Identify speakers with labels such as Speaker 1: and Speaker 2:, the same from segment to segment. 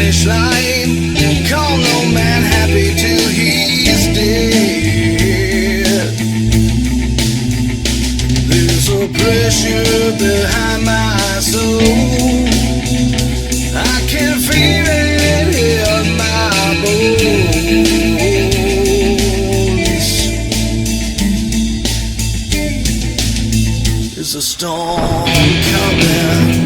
Speaker 1: finish line. Call no man happy till he's dead. There's a pressure behind my soul. I can feel it in my bones. There's a storm coming.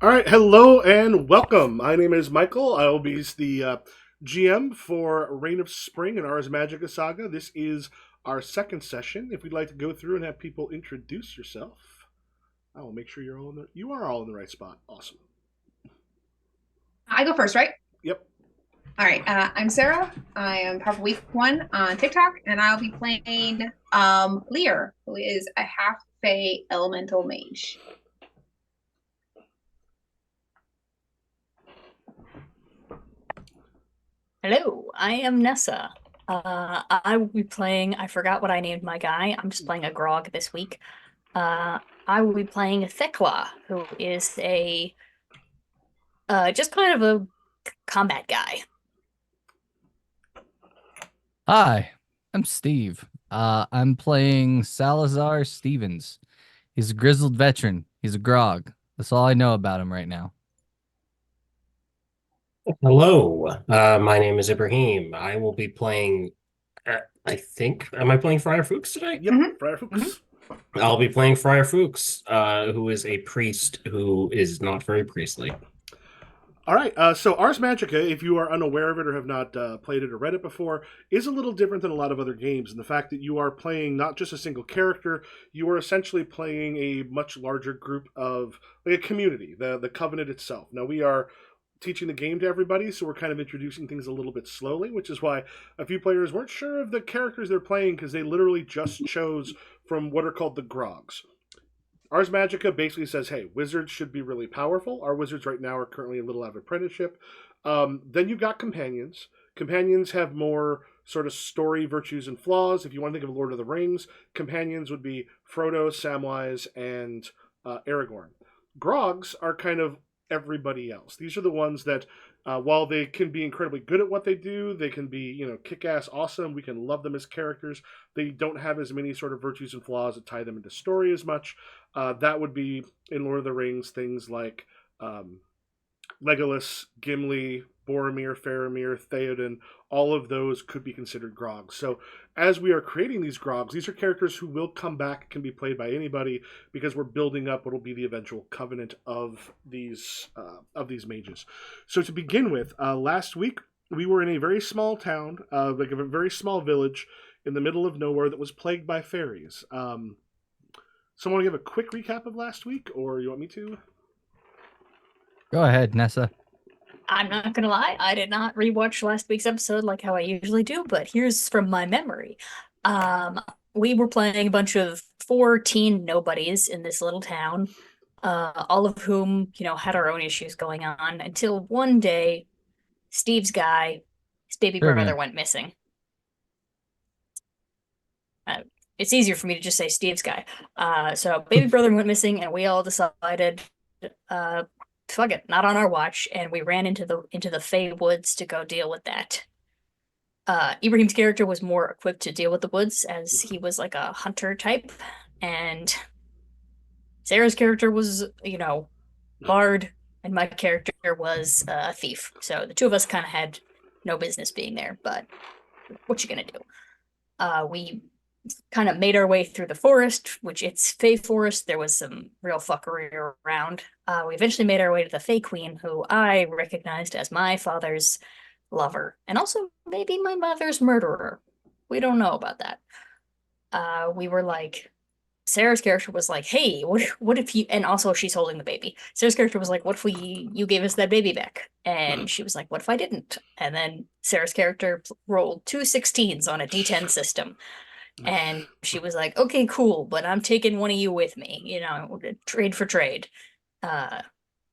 Speaker 2: All right, hello and welcome. My name is Michael. I will be the GM for Reign of Spring and Ars Magica saga. This is our second session. If we'd like to go through and have people introduce yourself, I will make sure you are all in the right spot. Awesome.
Speaker 3: I go first, right?
Speaker 2: Yep.
Speaker 3: All right. I'm Sarah. I am part of week 1 on TikTok, and I'll be playing Lear, who is a half fae elemental mage.
Speaker 4: Hello, I am Nessa. I will be playing, I forgot what I named my guy. I'm just playing a Grog this week. I will be playing Thekla, who is a just kind of a combat guy.
Speaker 5: Hi, I'm Steve. I'm playing Salazar Stevens. He's a grizzled veteran. He's a grog. That's all I know about him right now.
Speaker 6: Hello, my name is Ibrahim. I will be playing, am I playing Friar Fuchs today?
Speaker 2: Yep, Friar Fuchs.
Speaker 6: I'll be playing Friar Fuchs, who is a priest who is not very priestly.
Speaker 2: All right, so Ars Magica, if you are unaware of it or have not played it or read it before, is a little different than a lot of other games in the fact that you are playing not just a single character, you are essentially playing a much larger group of, like a community, the Covenant itself. Now, we are teaching the game to everybody, so we're kind of introducing things a little bit slowly, which is why a few players weren't sure of the characters they're playing because they literally just chose from what are called the Grogs. Ars Magica basically says, hey, wizards should be really powerful. Our wizards right now are currently a little out of apprenticeship. Then you've got companions. Companions have more sort of story virtues and flaws. If you want to think of Lord of the Rings, companions would be Frodo, Samwise, and Aragorn. Grogs are kind of everybody else. These are the ones that, while they can be incredibly good at what they do, they can be, kick-ass awesome. We can love them as characters. They don't have as many sort of virtues and flaws that tie them into story as much. That would be, in Lord of the Rings, things like Legolas, Gimli, Boromir, Faramir, Theoden. All of those could be considered Grogs. So as we are creating these Grogs, these are characters who will come back, can be played by anybody, because we're building up what will be the eventual covenant of these mages. So to begin with, last week we were in a very small town, like a very small village in the middle of nowhere that was plagued by fairies. Someone want to give a quick recap of last week, or you want me to?
Speaker 5: Go ahead, Nessa.
Speaker 4: I'm not gonna lie, I did not rewatch last week's episode like how I usually do, but here's from my memory. We were playing a bunch of 4 teen nobodies in this little town, all of whom, had our own issues going on, until one day, Steve's guy, his baby brother went missing. It's easier for me to just say Steve's guy. So baby brother went missing, and we all decided, fuck it, not on our watch, and we ran into the Fey Woods to go deal with that. Ibrahim's character was more equipped to deal with the woods, as he was like a hunter type, and Sarah's character was, bard, and my character was a thief. So the two of us kind of had no business being there, but what you gonna do? We kind of made our way through the forest, which it's Fey Forest. There was some real fuckery around. We eventually made our way to the Fey Queen, who I recognized as my father's lover, and also maybe my mother's murderer. We don't know about that. We were like Sarah's character was like, "Hey, what if you?" And also, she's holding the baby. Sarah's character was like, "What if you gave us that baby back?" And she was like, "What if I didn't?" And then Sarah's character rolled 2 16s on a D10 system, and she was like, "Okay, cool, but I'm taking one of you with me. Trade for trade." Uh,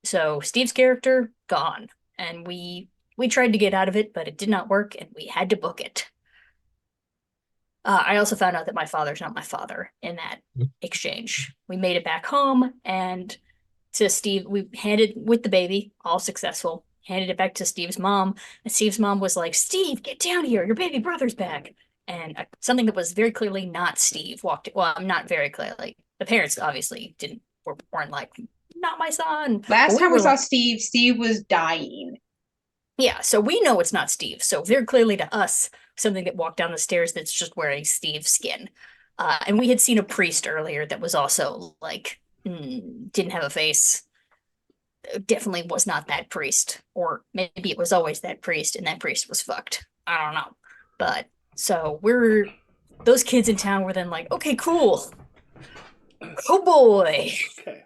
Speaker 4: so Steve's character gone, and we tried to get out of it, but it did not work, and we had to book it. I also found out that my father's not my father in that exchange. We made it back home, and to Steve, we handed with the baby, all successful, handed it back to Steve's mom, and Steve's mom was like, "Steve, get down here, your baby brother's back." And something that was very clearly not Steve walked, well, not very clearly. The parents obviously weren't like, "Not my son." But
Speaker 3: Last time we
Speaker 4: were
Speaker 3: saw
Speaker 4: like,
Speaker 3: Steve, Steve was dying.
Speaker 4: yeah, so we know it's not Steve. So very clearly to us, something that walked down the stairs that's just wearing Steve's skin. And we had seen a priest earlier that was also like, didn't have a face. Definitely was not that priest. Or maybe it was always that priest and that priest was fucked. I don't know. But so those kids in town were then like, okay, cool. Oh boy.
Speaker 2: Okay.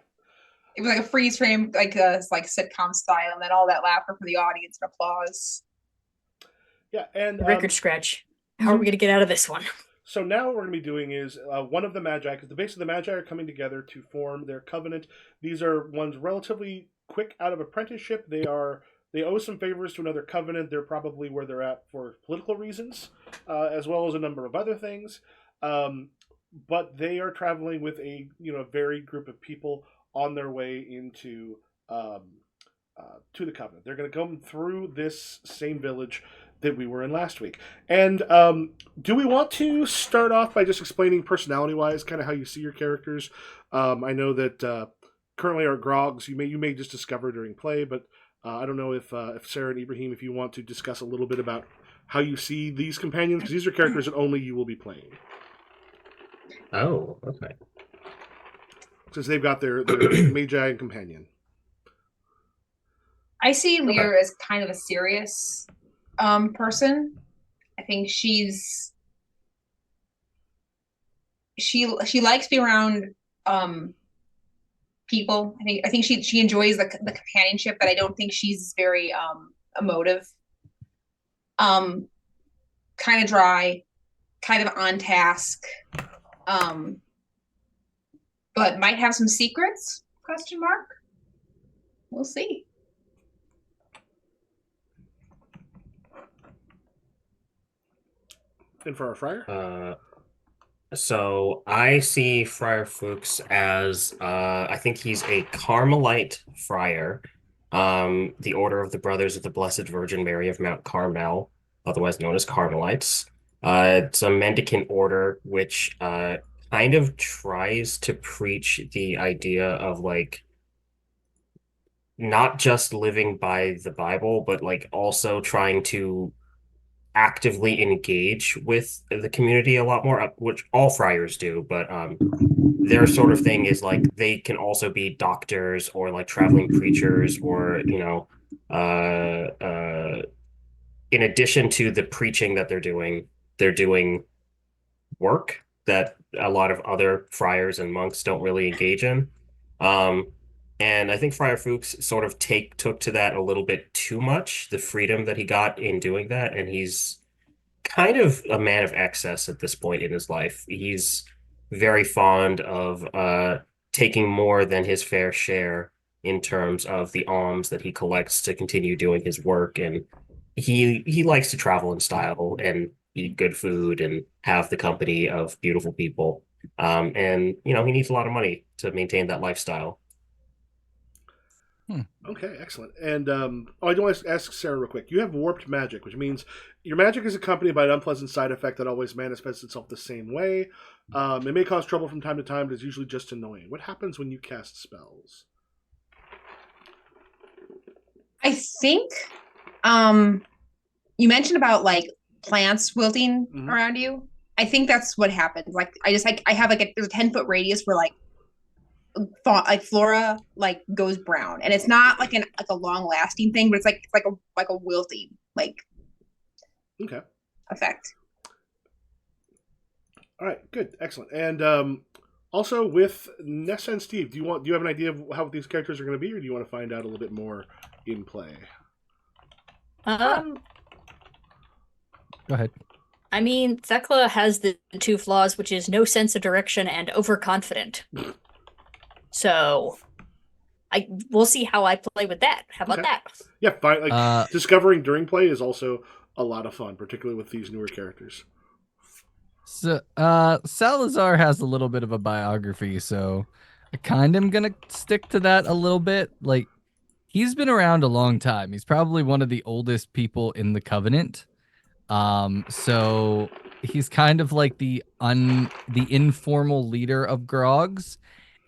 Speaker 3: It was like a freeze frame, like sitcom style, and then all that laughter from the audience and applause.
Speaker 2: Yeah, and
Speaker 4: Record scratch. How are we going to get out of this one?
Speaker 2: So now what we're going to be doing is one of the Magi, because the base of the Magi are coming together to form their covenant. These are ones relatively quick out of apprenticeship. They owe some favors to another covenant. They're probably where they're at for political reasons, as well as a number of other things. But they are traveling with a varied group of people on their way into to the covenant. They're going to come through this same village that we were in last week. And do we want to start off by just explaining personality-wise, kind of how you see your characters? I know that currently our grogs you may just discover during play, but I don't know if Sarah and Ibrahim, if you want to discuss a little bit about how you see these companions, because these are characters that only you will be playing.
Speaker 6: Oh, okay.
Speaker 2: Since they've got their Magi and companion.
Speaker 3: I see Lear as kind of a serious person. I think she likes being around people. I think she enjoys the companionship, but I don't think she's very emotive. Kind of dry, kind of on task. But might have some secrets? Question mark. We'll see.
Speaker 2: And for our friar?
Speaker 6: So I see Friar Fuchs as I think he's a Carmelite friar, the Order of the Brothers of the Blessed Virgin Mary of Mount Carmel, otherwise known as Carmelites. It's a mendicant order which kind of tries to preach the idea of like not just living by the Bible, but like also trying to actively engage with the community a lot more, which all friars do, but their sort of thing is like they can also be doctors or like traveling preachers or in addition to the preaching that they're doing work that a lot of other friars and monks don't really engage in. And I think Friar Fuchs sort of took to that a little bit too much, the freedom that he got in doing that, and he's kind of a man of excess at this point in his life. He's very fond of taking more than his fair share in terms of the alms that he collects to continue doing his work, and he likes to travel in style and eat good food and have the company of beautiful people. And he needs a lot of money to maintain that lifestyle.
Speaker 2: Okay, excellent. And I do want to ask Sarah real quick. You have warped magic, which means your magic is accompanied by an unpleasant side effect that always manifests itself the same way. It may cause trouble from time to time, but it's usually just annoying. What happens when you cast spells?
Speaker 3: I think you mentioned about like plants wilting around you. I think that's what happens. Like I have like there's a 10-foot radius where like flora like goes brown, and it's not like a long lasting thing, but it's like a wilting
Speaker 2: Okay.
Speaker 3: effect.
Speaker 2: All right, good, excellent. And Also, with Nessa and Steve, do you have an idea of how these characters are going to be, or do you want to find out a little bit more in play?
Speaker 5: Go ahead.
Speaker 4: I mean, Thekla has the two flaws, which is no sense of direction and overconfident. So, we'll see how I play with that. How about
Speaker 2: Okay.
Speaker 4: that?
Speaker 2: Yeah, discovering during play is also a lot of fun, particularly with these newer characters.
Speaker 5: So, Salazar has a little bit of a biography, so I kind of am gonna stick to that a little bit. Like, he's been around a long time. He's probably one of the oldest people in the Covenant. So he's kind of like the informal leader of Grogs,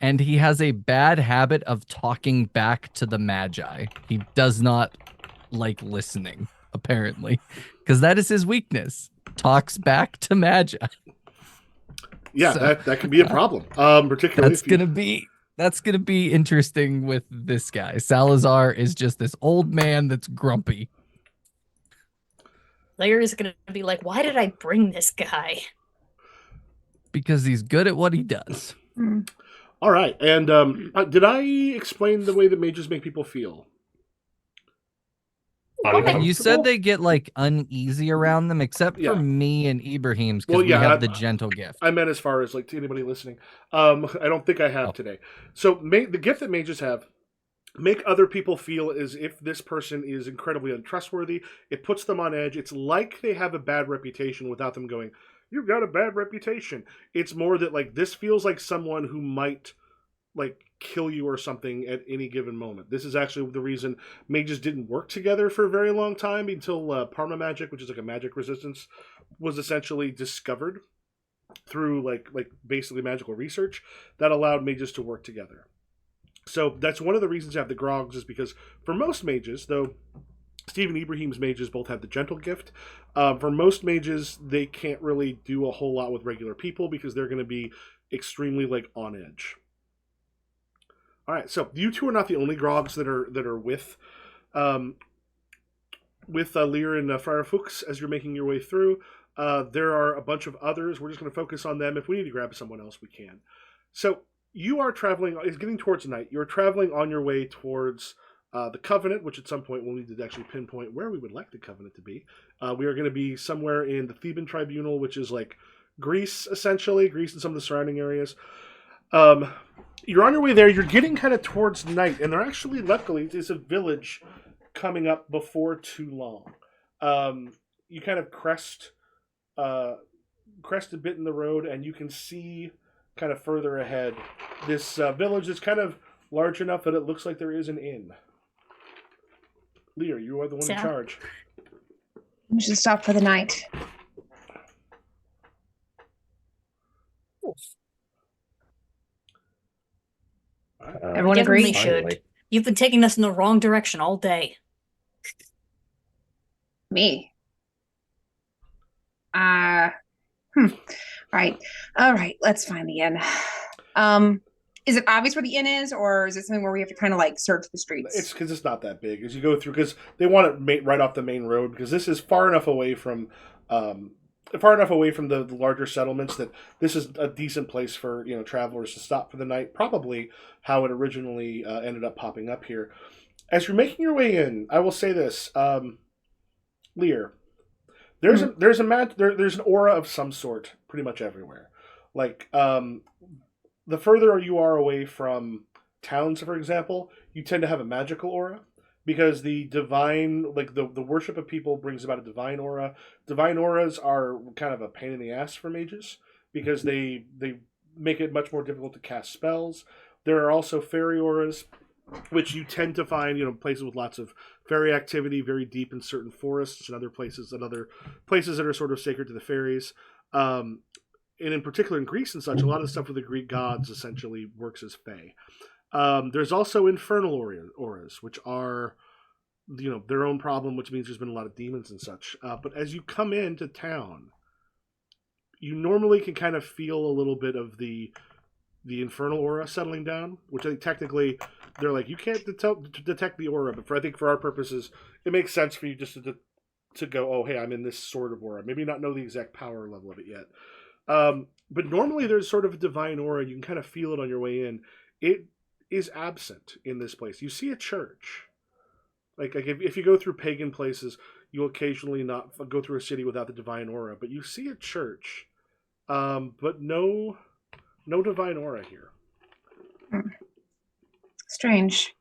Speaker 5: and he has a bad habit of talking back to the Magi. He does not like listening, apparently, because that is his weakness. Talks back to Magi.
Speaker 2: Yeah,
Speaker 5: So,
Speaker 2: that can be a problem. Particularly
Speaker 5: that's gonna be interesting with this guy. Salazar is just this old man that's grumpy.
Speaker 4: Layer is going to be like, why did I bring this guy?
Speaker 5: Because he's good at what he does.
Speaker 2: All right, and did I explain the way that mages make people feel?
Speaker 5: You said they get like uneasy around them, except for me and Ibrahim's, because we have the gentle gift.
Speaker 2: I meant as far as like to anybody listening. I don't think I have today. So the gift that mages have, make other people feel as if this person is incredibly untrustworthy. It puts them on edge. It's like they have a bad reputation without them going, "You've got a bad reputation." It's more that like this feels like someone who might like kill you or something at any given moment. This is actually the reason mages didn't work together for a very long time until Parma magic, which is like a magic resistance, was essentially discovered through like basically magical research that allowed mages to work together. So that's one of the reasons you have the Grogs, is because for most mages, though Steve and Ibrahim's mages both have the gentle gift, for most mages, they can't really do a whole lot with regular people because they're going to be extremely like on edge. All right, so you two are not the only Grogs that are with Lear and Friar Fuchs as you're making your way through. There are a bunch of others. We're just going to focus on them. If we need to grab someone else, we can. So you are traveling. It's getting towards night. You're traveling on your way towards the Covenant, which at some point we'll need to actually pinpoint where we would like the Covenant to be. We are going to be somewhere in the Theban Tribunal, which is like Greece, essentially. Greece and some of the surrounding areas. You're on your way there. You're getting kind of towards night, and there actually, luckily, is a village coming up before too long. You kind of crest a bit in the road, and you can see kind of further ahead this village is kind of large enough that it looks like there is an inn. Lear, you are the one in charge.
Speaker 3: We should stop for the night. Everyone agree?
Speaker 4: We should. You've been taking us in the wrong direction all day.
Speaker 3: Me? All right, let's find the inn. Is it obvious where the inn is, or is it something where we have to kind of like search the streets?
Speaker 2: It's because it's not that big as you go through, because they want it right off the main road, because this is far enough away from the larger settlements that this is a decent place for travelers to stop for the night. Probably how it originally ended up popping up here. As you're making your way in, I will say this, Lear. There's an aura of some sort pretty much everywhere. Like the further you are away from towns, for example, you tend to have a magical aura, because the divine, like the worship of people brings about a divine aura. Divine auras are kind of a pain in the ass for mages because they make it much more difficult to cast spells. There are also fairy auras, which you tend to find, places with lots of fairy activity, very deep in certain forests and other places that are sort of sacred to the fairies. And in particular in Greece and such, a lot of stuff with the Greek gods essentially works as fae. There's also infernal auras, which are, their own problem, which means there's been a lot of demons and such. But as you come into town, you normally can kind of feel a little bit of the infernal aura settling down, which I think technically they're like, you can't detect the aura, but I think for our purposes, it makes sense for you just to go, oh, hey, I'm in this sort of aura. Maybe not know the exact power level of it yet. But normally there's sort of a divine aura. You can kind of feel it on your way in. It is absent in this place. You see a church. Like if you go through pagan places, you'll occasionally not go through a city without the divine aura. But you see a church, but no divine aura here.
Speaker 3: Strange.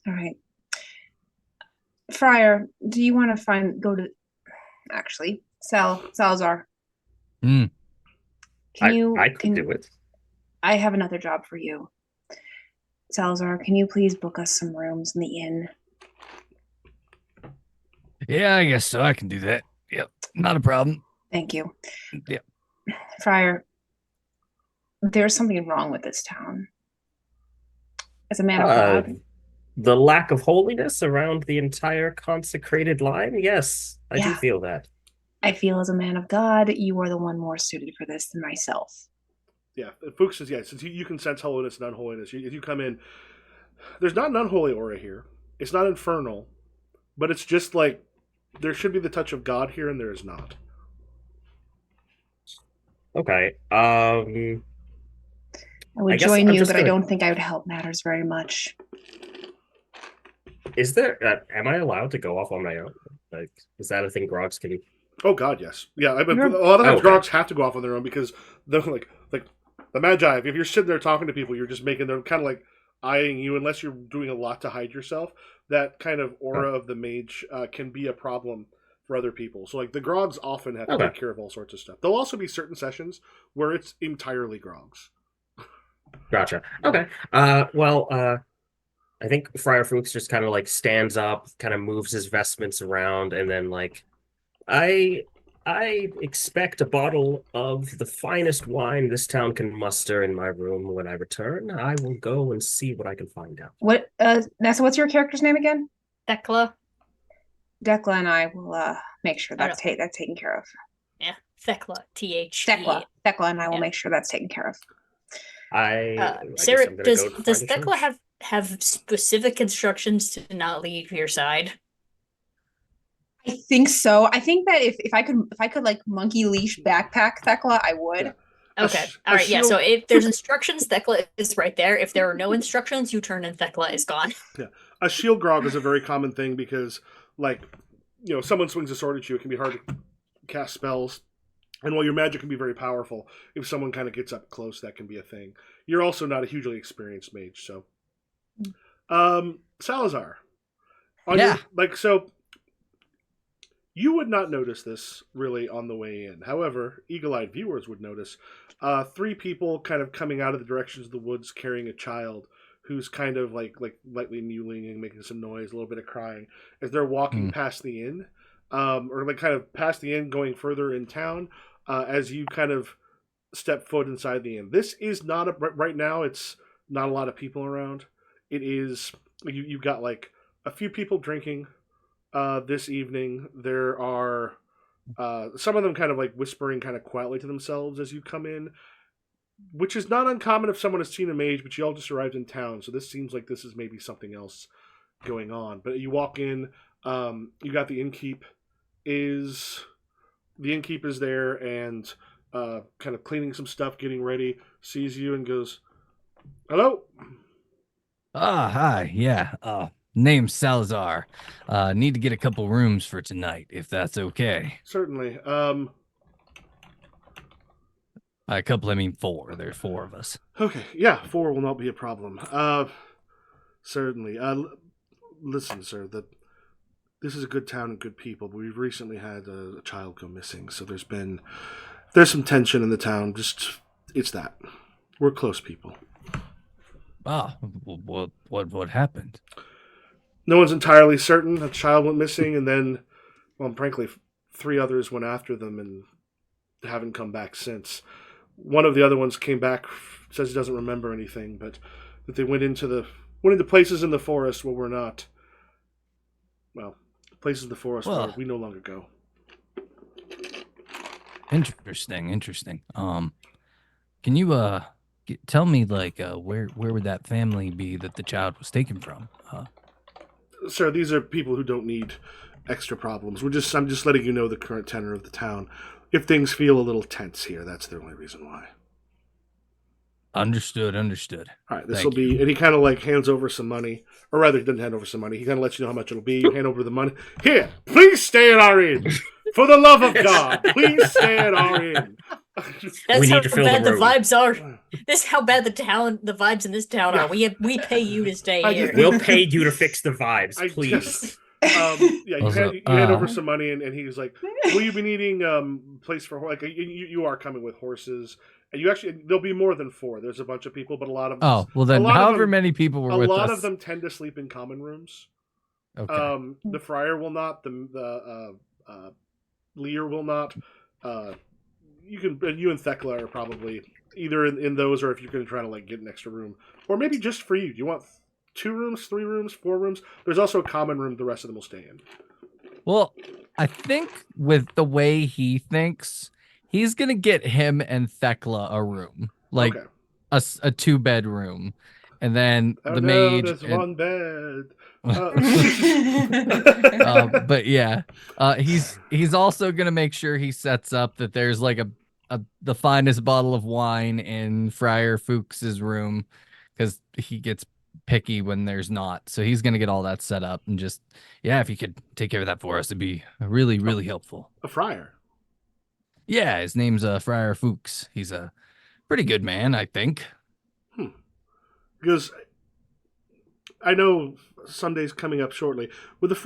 Speaker 3: All right. Friar, do you want to actually, Salazar?
Speaker 6: I
Speaker 3: Can
Speaker 6: could do it.
Speaker 3: I have another job for you. Salazar, can you please book us some rooms in the inn?
Speaker 5: Yeah, I guess so. I can do that. Yep, not a problem.
Speaker 3: Thank you.
Speaker 5: Yep.
Speaker 3: Friar, there's something wrong with this town. As a man of God.
Speaker 6: The lack of holiness around the entire consecrated line? Yes, I do feel that.
Speaker 3: I feel as a man of God, you are the one more suited for this than myself.
Speaker 2: Yeah, Fuchs says, since you can sense holiness and unholiness, if you come in, there's not an unholy aura here. It's not infernal, but it's just like, there should be the touch of God here, and there is not.
Speaker 6: Okay,
Speaker 3: I would join you, but I don't think I would help matters very much.
Speaker 6: Is there? Am I allowed to go off on my own? Like, is that a thing Grogs can?
Speaker 2: Oh God, yes. Yeah, a lot of times Grogs have to go off on their own because they're like the Magi. If you're sitting there talking to people, you're just making them kind of like eyeing you, unless you're doing a lot to hide yourself. That kind of aura of the mage can be a problem for other people. So like the Grogs often have to take care of all sorts of stuff. There'll also be certain sessions where it's entirely Grogs.
Speaker 6: Gotcha. Okay. I think Friar Fuchs just kind of like stands up, kind of moves his vestments around, and then like, I expect a bottle of the finest wine this town can muster in my room when I return. I will go and see what I can find out.
Speaker 3: What, Nessa, what's your character's name again?
Speaker 4: Thekla.
Speaker 3: Decla and I will make sure that's taken care of.
Speaker 4: Yeah, Thekla. TH.
Speaker 3: Thekla and I will make sure that's taken care of.
Speaker 4: Sarah, does Thekla have specific instructions to not leave your side?
Speaker 3: I think so. I think that if I could like monkey leash backpack Thekla, I would.
Speaker 2: Yeah.
Speaker 4: Okay. All right. Yeah. So if there's instructions, Thekla is right there. If there are no instructions, you turn and Thekla is gone.
Speaker 2: Yeah. A shield grog is a very common thing because, like, someone swings a sword at you, it can be hard to cast spells. And while your magic can be very powerful, if someone kind of gets up close, that can be a thing. You're also not a hugely experienced mage, so. Salazar. You would not notice this really on the way in. However, eagle-eyed viewers would notice 3 people kind of coming out of the directions of the woods carrying a child who's kind of like lightly mewling and making some noise, a little bit of crying, as they're walking past the inn, or like kind of past the inn going further in town as you kind of step foot inside the inn. This is not, right now it's not a lot of people around. It is, you've got like a few people drinking this evening. There are some of them kind of like whispering kind of quietly to themselves as you come in, which is not uncommon if someone has seen a mage, but you all just arrived in town, so this seems like this is maybe something else going on. But you walk in, you got the innkeep is there and kind of cleaning some stuff, getting ready, sees you and goes, "Hello."
Speaker 5: Hi, yeah. Name's Salazar. Need to get a couple rooms for tonight, if that's okay.
Speaker 2: Certainly.
Speaker 5: A couple, I mean 4. There's 4 of us.
Speaker 2: Okay, yeah, 4 will not be a problem. Certainly. Listen, sir, this is a good town and good people, but we've recently had a child go missing, so there's some tension in the town. It's that. We're close people.
Speaker 5: What happened?
Speaker 2: No one's entirely certain. A child went missing, and then, well, frankly, 3 others went after them and haven't come back since. One of the other ones came back, says he doesn't remember anything, but that they went into places in the forest where we're not. Well, places in the forest where we no longer go.
Speaker 5: Interesting. Can you tell me like where would that family be that the child was taken from?
Speaker 2: Sir, these are people who don't need extra problems. I'm just letting you know the current tenor of the town. if things feel a little tense here, that's the only reason why.
Speaker 5: Understood.
Speaker 2: All right, this will be, and he kind of like hands over some money, or rather, he doesn't hand over some money. He kind of lets you know how much it'll be. You hand over the money. Here, please stay at our inn. For the love of God, please stay at our inn.
Speaker 4: That's
Speaker 6: We
Speaker 4: how
Speaker 6: need to fill the
Speaker 4: bad the
Speaker 6: room.
Speaker 4: vibes are. This is how bad the vibes in this town are. We pay you to stay
Speaker 2: I
Speaker 4: here.
Speaker 2: just-
Speaker 6: We'll pay you to fix the vibes,
Speaker 2: I
Speaker 6: please.
Speaker 2: just- yeah, you
Speaker 5: Also,
Speaker 2: hand over some money, and he's like, "Will you be needing place for like you are coming with horses, and you actually there'll be more than 4. There's a bunch of people, but a lot of
Speaker 5: Oh, well then,
Speaker 2: a lot of
Speaker 5: however
Speaker 2: them-
Speaker 5: many people were
Speaker 2: a
Speaker 5: with
Speaker 2: lot
Speaker 5: us.
Speaker 2: of them tend to sleep in common rooms.
Speaker 5: Okay.
Speaker 2: The friar will not. The Lear will not. You and Thekla are probably either in those, or if you're going to try to like get an extra room, or maybe just for you. Do you want 2 rooms, 3 rooms, 4 rooms? There's also a common room the rest of them will stay in.
Speaker 5: Well, I think with the way he thinks, he's gonna get him and Thekla a room, like
Speaker 2: Okay.
Speaker 5: a 2-bedroom, and then
Speaker 2: Oh,
Speaker 5: the
Speaker 2: no,
Speaker 5: mage.
Speaker 2: there's
Speaker 5: and-
Speaker 2: one bed.
Speaker 5: but yeah, he's also gonna make sure he sets up that there's like the finest bottle of wine in Friar Fuchs's room, because he gets picky when there's not. So he's gonna get all that set up, and just if you could take care of that for us, it'd be really helpful.
Speaker 2: A friar.
Speaker 5: Yeah, his name's Friar Fuchs. He's a pretty good man, I think.
Speaker 2: Because I know Sunday's coming up shortly.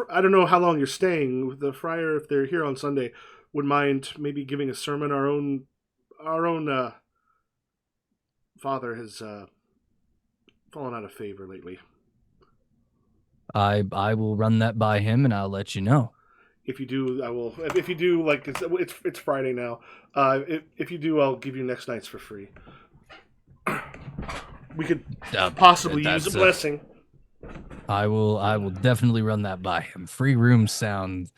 Speaker 2: I don't know how long you're staying. With the friar, if they're here on Sunday, would mind maybe giving a sermon. Our own father has fallen out of favor lately.
Speaker 5: I will run that by him, and I'll let you know.
Speaker 2: If you do, I will. If you do, like it's Friday now. If you do, I'll give you next night's for free. We could possibly use a blessing.
Speaker 5: I will definitely run that by him. Free rooms sound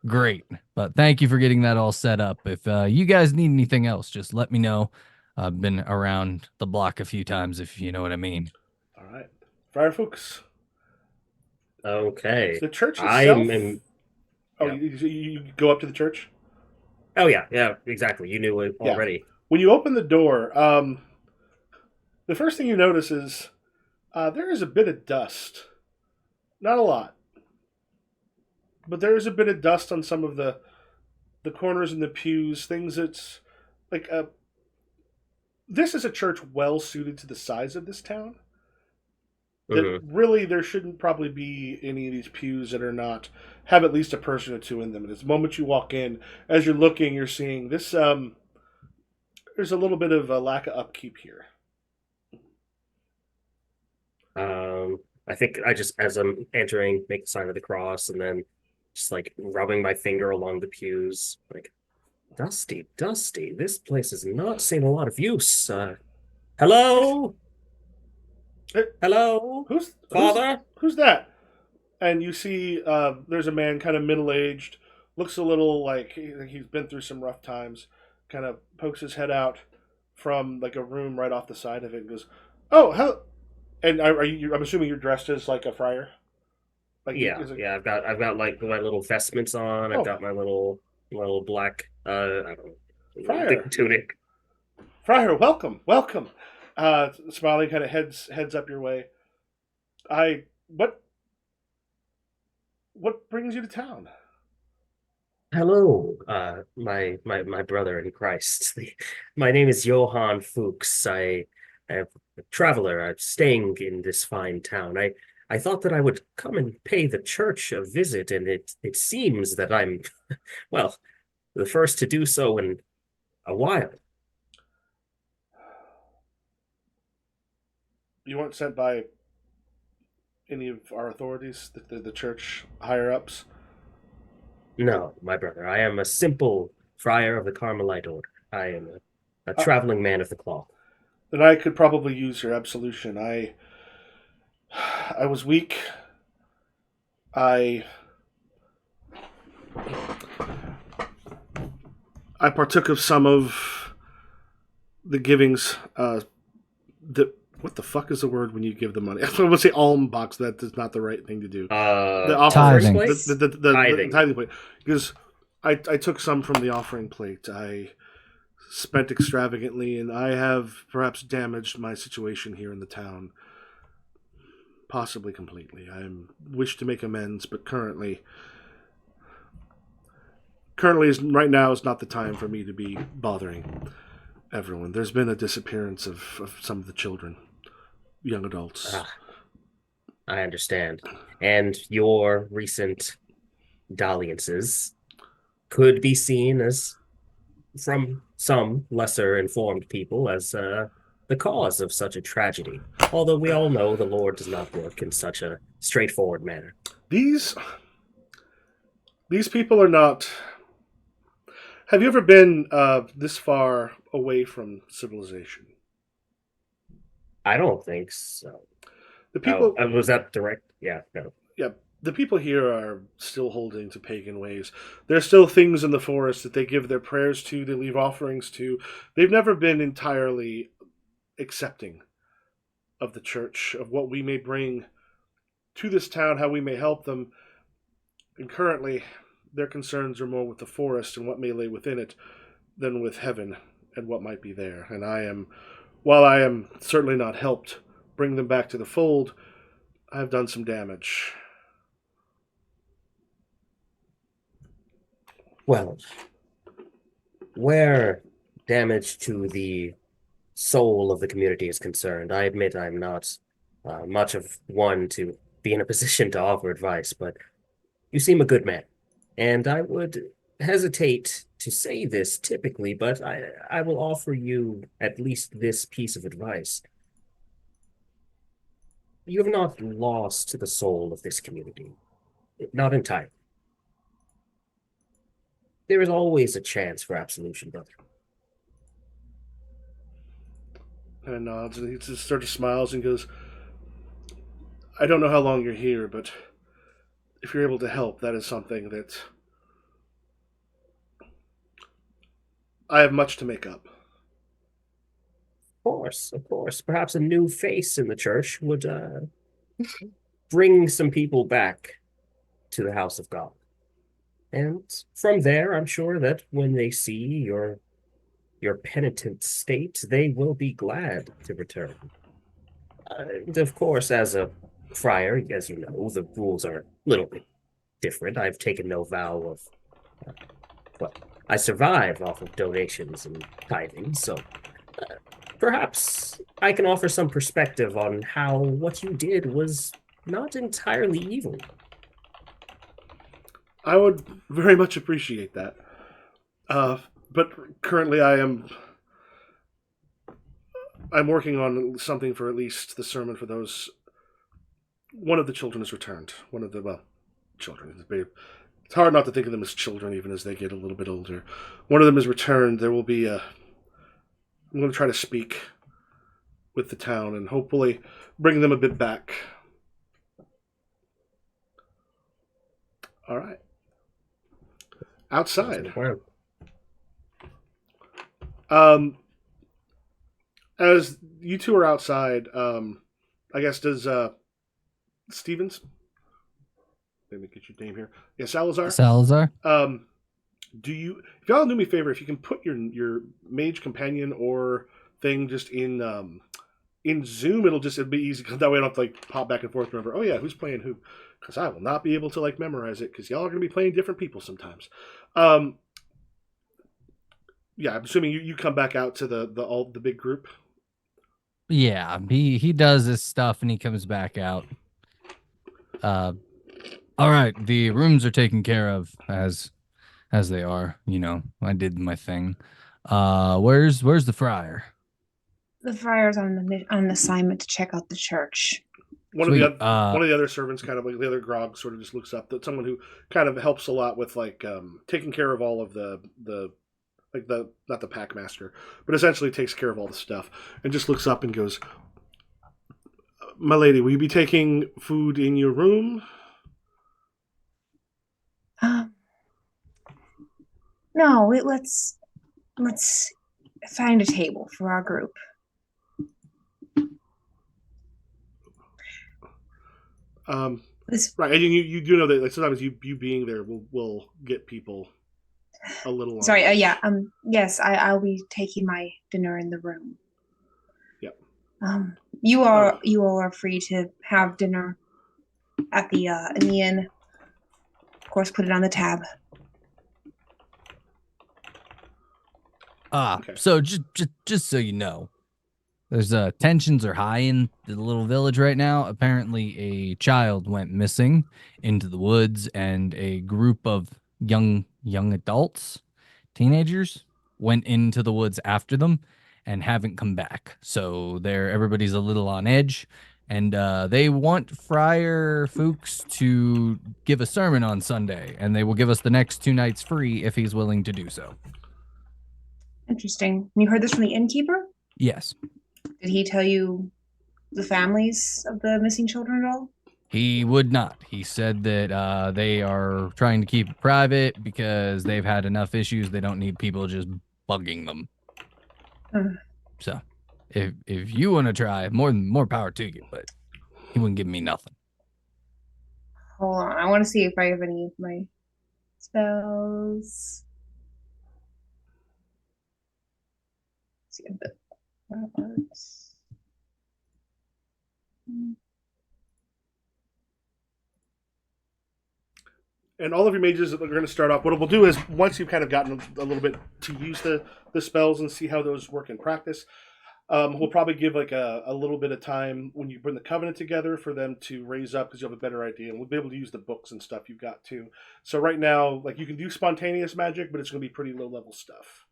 Speaker 5: great, but thank you for getting that all set up. If you guys need anything else, just let me know. I've been around the block a few times, if you know what I mean.
Speaker 2: All right, Friar Fuchs.
Speaker 6: Okay.
Speaker 2: The church itself.
Speaker 6: Yeah.
Speaker 2: You go up to the church?
Speaker 6: Oh yeah, exactly. You knew it already.
Speaker 2: When you open the door, the first thing you notice is there is a bit of dust. Not a lot, but there is a bit of dust on some of the corners and the pews. Things that's like this is a church well suited to the size of this town. That really there shouldn't probably be any of these pews that are not have at least a person or 2 in them. And the moment you walk in, as you're looking, you're seeing this. There's a little bit of a lack of upkeep here.
Speaker 6: I think I just, as I'm entering, make the sign of the cross, and then just like rubbing my finger along the pews, like dusty. This place has not seen a lot of use. Hello. Hello, Father?
Speaker 2: Who's that? And you see there's a man kind of middle-aged, looks a little like he's been through some rough times, kind of pokes his head out from like a room right off the side of it and goes, "Oh, hello." And I'm assuming you're dressed as like a friar? Like
Speaker 6: Yeah, I've got like my little vestments on. I've
Speaker 2: Oh.
Speaker 6: got my little black I don't know,
Speaker 2: Friar.
Speaker 6: tunic.
Speaker 2: Friar, welcome. Smiling kind of heads up your way. What brings you to town?
Speaker 6: Hello, my brother in Christ. My name is Johann Fuchs. I am a traveler. I'm staying in this fine town. I thought that I would come and pay the church a visit, and it seems that I'm, well, the first to do so in a while.
Speaker 2: You weren't sent by any of our authorities, the church higher ups?
Speaker 6: No, my brother. I am a simple friar of the Carmelite order. I am a traveling man of the cloth.
Speaker 2: Then I could probably use your absolution. I was weak. I partook of some of the givings. What the fuck is the word when you give the money? I would say alms box. That is not the right thing to do. The
Speaker 6: Tithing.
Speaker 2: the tithing point. Because I took some from the offering plate. I spent extravagantly, and I have perhaps damaged my situation here in the town. Possibly completely. I wish to make amends, but right now is not the time for me to be bothering everyone. There's been a disappearance of some of the children, young adults.
Speaker 6: I understand. And your recent dalliances could be seen as, from some lesser informed people, as the cause of such a tragedy. Although we all know the Lord does not work in such a straightforward manner.
Speaker 2: These people are not. Have you ever been this far away from civilization?
Speaker 6: I don't think so.
Speaker 2: The people.
Speaker 6: Was that direct? Yeah, no.
Speaker 2: Yeah, the people here are still holding to pagan ways. There's still things in the forest that they give their prayers to, they leave offerings to. They've never been entirely accepting of the church, of what we may bring to this town, how we may help them. And currently, their concerns are more with the forest and what may lay within it than with heaven and what might be there. And while I am certainly not helped bring them back to the fold, I have done some damage.
Speaker 6: Well, where damage to the soul of the community is concerned, I admit I'm not much of one to be in a position to offer advice, but you seem a good man. And I would hesitate to say this typically, but I will offer you at least this piece of advice. You have not lost the soul of this community. Not entirely. There is always a chance for absolution, brother.
Speaker 2: And nods, and he just sort of smiles and goes, I don't know how long you're here, but if you're able to help, that is something that I have much to make up.
Speaker 6: Of course. Perhaps a new face in the church would bring some people back to the house of God. And from there, I'm sure that when they see your penitent state, they will be glad to return. And of course, as a friar, as you know, the rules are a little bit different. I've taken no vow of, I survive off of donations and tithing, so perhaps I can offer some perspective on how what you did was not entirely evil.
Speaker 2: I would very much appreciate that. But currently I'm working on something for at least the sermon for those. One of the children has returned. One of the, children. It's hard not to think of them as children even as they get a little bit older. One of them has returned. There will be I'm going to try to speak with the town and hopefully bring them a bit back. All right. Outside. As you two are outside, I guess does Stevens? Let me get your name here. Yeah, Salazar.
Speaker 5: Salazar.
Speaker 2: Do you? If y'all do me a favor, if you can put your mage companion or thing just in Zoom, it'll be easy because that way I don't have to like pop back and forth. Remember, oh yeah, who's playing who? Because I will not be able to like memorize it because y'all are going to be playing different people sometimes. Yeah, I'm assuming you come back out to the big group.
Speaker 5: Yeah, he does his stuff and he comes back out. All right, the rooms are taken care of as they are. You know, I did my thing. Where's the friar?
Speaker 3: The friar's on assignment to check out the church.
Speaker 2: One of the other servants, kind of like the other grog, sort of just looks up. That someone who kind of helps a lot with like taking care of all of the not the pack master, but essentially takes care of all the stuff, and just looks up and goes, "My lady, will you be taking food in your room?"
Speaker 3: No. Let's find a table for our group.
Speaker 2: Right, and you do know that like sometimes you being there will get people a little on
Speaker 3: Sorry.
Speaker 2: edge.
Speaker 3: Yeah. Yes, I'll be taking my dinner in the room.
Speaker 2: Yep.
Speaker 3: You all are free to have dinner at the in the inn. Of course, put it on the tab.
Speaker 2: Okay.
Speaker 5: So just so you know, there's tensions are high in the little village right now. Apparently, a child went missing into the woods, and a group of young adults, teenagers, went into the woods after them and haven't come back. So everybody's a little on edge, and they want Friar Fuchs to give a sermon on Sunday, and they will give us the next 2 nights free if he's willing to do so.
Speaker 3: Interesting. And you heard this from the innkeeper?
Speaker 5: Yes.
Speaker 3: Did he tell you the families of the missing children at all?
Speaker 5: He would not. He said that they are trying to keep it private because they've had enough issues. They don't need people just bugging them. So, if you want to try, more power to you. But he wouldn't give me nothing.
Speaker 3: Hold on. I want to see if I have any of my spells. Let's see a bit.
Speaker 2: And all of your mages that are going to start off, what we'll do is once you've kind of gotten a little bit to use the spells and see how those work in practice, we'll probably give like a little bit of time when you bring the covenant together for them to raise up because you'll have a better idea. And we'll be able to use the books and stuff you've got too. So right now, like you can do spontaneous magic, but it's going to be pretty low level stuff.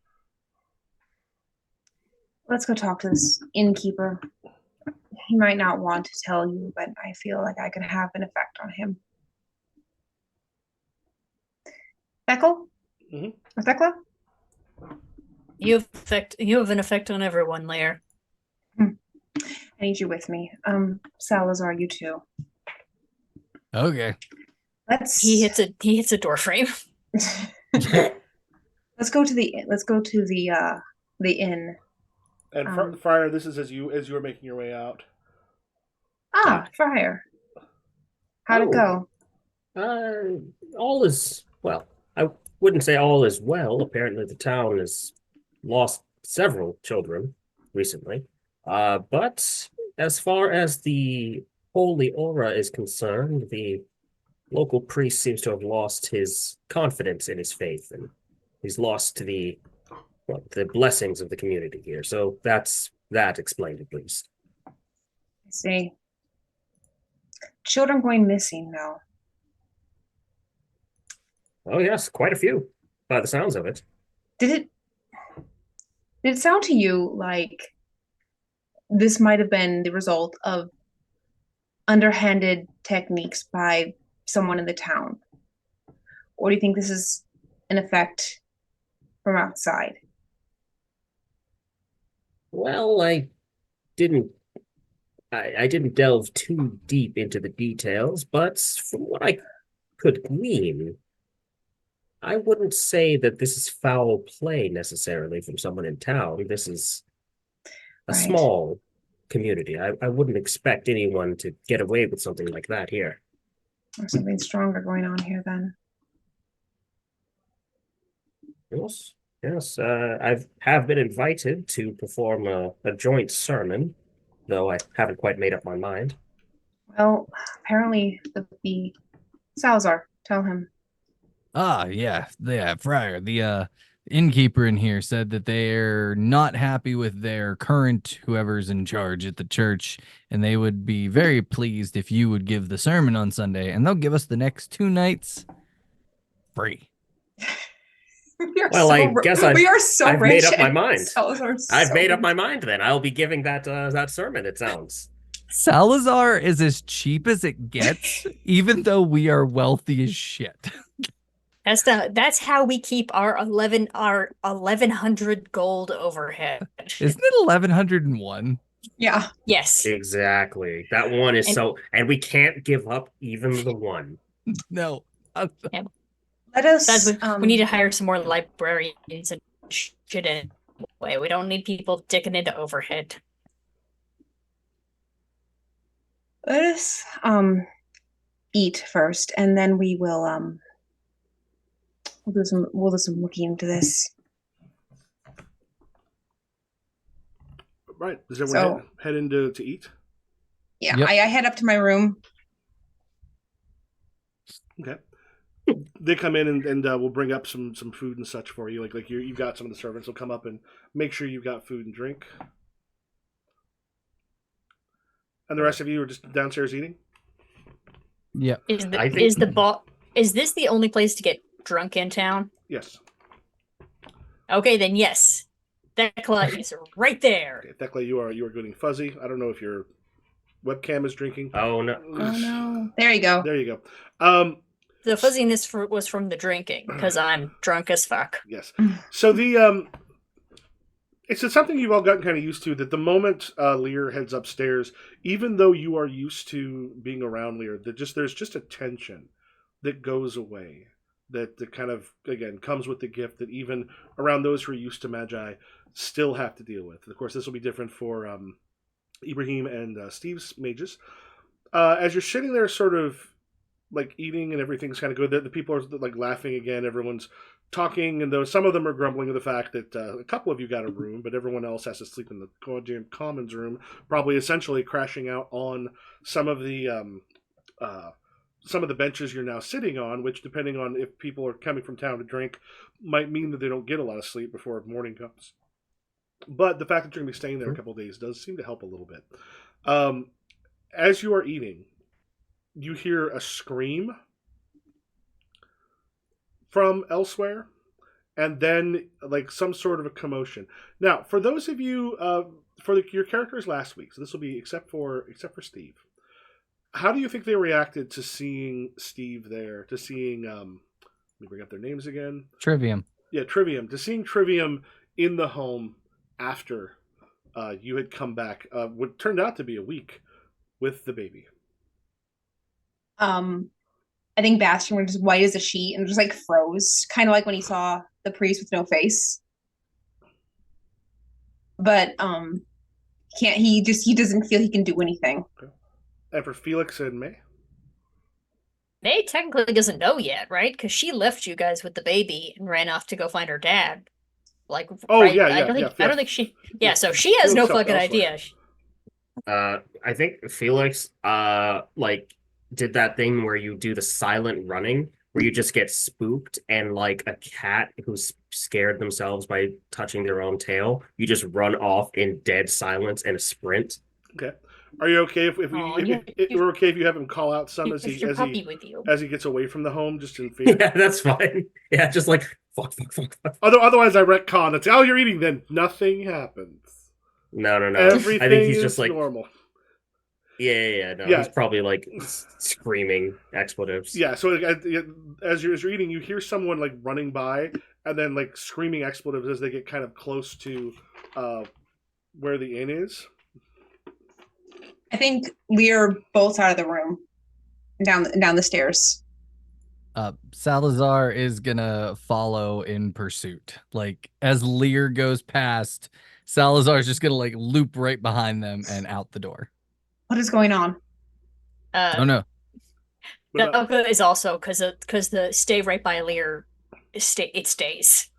Speaker 3: Let's go talk to this innkeeper. He might not want to tell you, but I feel like I could have an effect on him. Beckle?
Speaker 2: Mm-hmm.
Speaker 3: Or Thekla?
Speaker 4: You have an effect on everyone, Lair.
Speaker 3: I need you with me. Salazar, you too.
Speaker 5: Okay.
Speaker 4: He hits a door frame.
Speaker 3: Let's go to the inn.
Speaker 2: And Friar, this is as you were making your way out.
Speaker 3: Friar. How'd it go?
Speaker 6: All is well. I wouldn't say all is well. Apparently, the town has lost several children recently. But as far as the holy aura is concerned, the local priest seems to have lost his confidence in his faith, and he's lost the blessings of the community here. So that's that explained at least.
Speaker 3: I see. Children going missing, though.
Speaker 6: Oh yes, quite a few, by the sounds of it.
Speaker 3: Did it sound to you like this might have been the result of underhanded techniques by someone in the town? Or do you think this is an effect from outside?
Speaker 6: Well, I didn't delve too deep into the details, but from what I could glean, I wouldn't say that this is foul play necessarily from someone in town. This is a
Speaker 3: Right.
Speaker 6: small community. I wouldn't expect anyone to get away with something like that here.
Speaker 3: There's something stronger going on here then.
Speaker 6: Yes. I have been invited to perform a joint sermon, though I haven't quite made up my mind.
Speaker 3: Well, apparently the Salazar, tell him.
Speaker 5: Yeah, Friar. The innkeeper in here said that they're not happy with their current whoever's in charge at the church, and they would be very pleased if you would give the sermon on Sunday, and they'll give us the next 2 nights free.
Speaker 6: Well, I guess I've made up my mind. I've made up
Speaker 3: my
Speaker 6: my mind then. I'll be giving that sermon, it sounds.
Speaker 5: Salazar is as cheap as it gets, even though we are wealthy as shit.
Speaker 4: That's how we keep our 1100 gold overhead.
Speaker 5: Isn't it 1101?
Speaker 3: Yeah.
Speaker 4: Yes.
Speaker 6: Exactly. That one is and we can't give up even the one.
Speaker 5: No.
Speaker 3: Let us
Speaker 4: we need to hire some more librarians and shit anyway. We don't need people digging into overhead.
Speaker 3: Let us eat first, and then we will We'll do some looking into this.
Speaker 2: Right. Does everyone head in to eat?
Speaker 3: Yeah,
Speaker 5: Yep.
Speaker 3: I head up to my room.
Speaker 2: Okay. They come in and we'll bring up some food and such for you. Like you've got some of the servants will come up and make sure you've got food and drink. And the rest of you are just downstairs eating?
Speaker 5: Yeah.
Speaker 4: Is this the only place to get drunk in town?
Speaker 2: Yes.
Speaker 4: Okay, then yes. Thecla is right there.
Speaker 2: Okay, Thecla, you are getting fuzzy. I don't know if your webcam is drinking.
Speaker 6: Oh no.
Speaker 3: Oh no. There you go.
Speaker 2: There you go.
Speaker 4: The fuzziness was from the drinking, because I'm drunk as fuck.
Speaker 2: Yes. So it's something you've all gotten kind of used to, that the moment Lear heads upstairs, even though you are used to being around Lear, there's just a tension that goes away. That kind of, again, comes with the gift that even around those who are used to Magi still have to deal with. Of course, this will be different for Ibrahim and Steve's mages. As you're sitting there sort of like eating and everything's kind of good, the people are like laughing again, everyone's talking, and though some of them are grumbling at the fact that a couple of you got a room, but everyone else has to sleep in the goddamn commons room, probably essentially crashing out on some of the benches you're now sitting on, which, depending on if people are coming from town to drink, might mean that they don't get a lot of sleep before morning comes. But the fact that you're going to be staying there a couple of days does seem to help a little bit. As you are eating, you hear a scream from elsewhere, and then like some sort of a commotion. Now, for those of you, your characters last week, so this will be except for Steve. How do you think they reacted to seeing Steve there? To seeing, let me bring up their names again.
Speaker 5: Trivium.
Speaker 2: Yeah, Trivium. To seeing Trivium in the home after you had come back, what turned out to be a week with the baby.
Speaker 3: I think Bastion was just white as a sheet and just like froze, kind of like when he saw the priest with no face. But he doesn't feel he can do anything.
Speaker 2: Okay. And for Felix and May?
Speaker 4: May technically doesn't know yet, right? Because she left you guys with the baby and ran off to go find her dad. Like,
Speaker 2: oh
Speaker 4: right?
Speaker 2: yeah,
Speaker 4: I don't think she. Yeah, so she has
Speaker 2: Felix
Speaker 4: no fucking
Speaker 2: elsewhere.
Speaker 4: idea.
Speaker 6: I think Felix like did that thing where you do the silent running, where you just get spooked, and like a cat who's scared themselves by touching their own tail, you just run off in dead silence and a sprint.
Speaker 2: Okay. Are you okay if we're okay if you have him call out some as he gets away from the home, just in fear?
Speaker 6: Yeah, that's fine. Yeah, just like fuck.
Speaker 2: Otherwise, I retcon it. Oh, you're eating. Then nothing happens.
Speaker 6: No.
Speaker 2: Everything
Speaker 6: I think he's
Speaker 2: is
Speaker 6: just like
Speaker 2: normal.
Speaker 6: Yeah. He's probably like screaming expletives.
Speaker 2: Yeah. So as you're eating, you hear someone like running by, and then like screaming expletives as they get kind of close to where the inn is.
Speaker 3: I think we're both out of the room, down the stairs.
Speaker 5: Salazar is gonna follow in pursuit. Like as Lear goes past, Salazar's just gonna like loop right behind them and out the door.
Speaker 3: What is going on?
Speaker 5: Oh no.
Speaker 4: Delka is also because the stay right by Lear, it stays.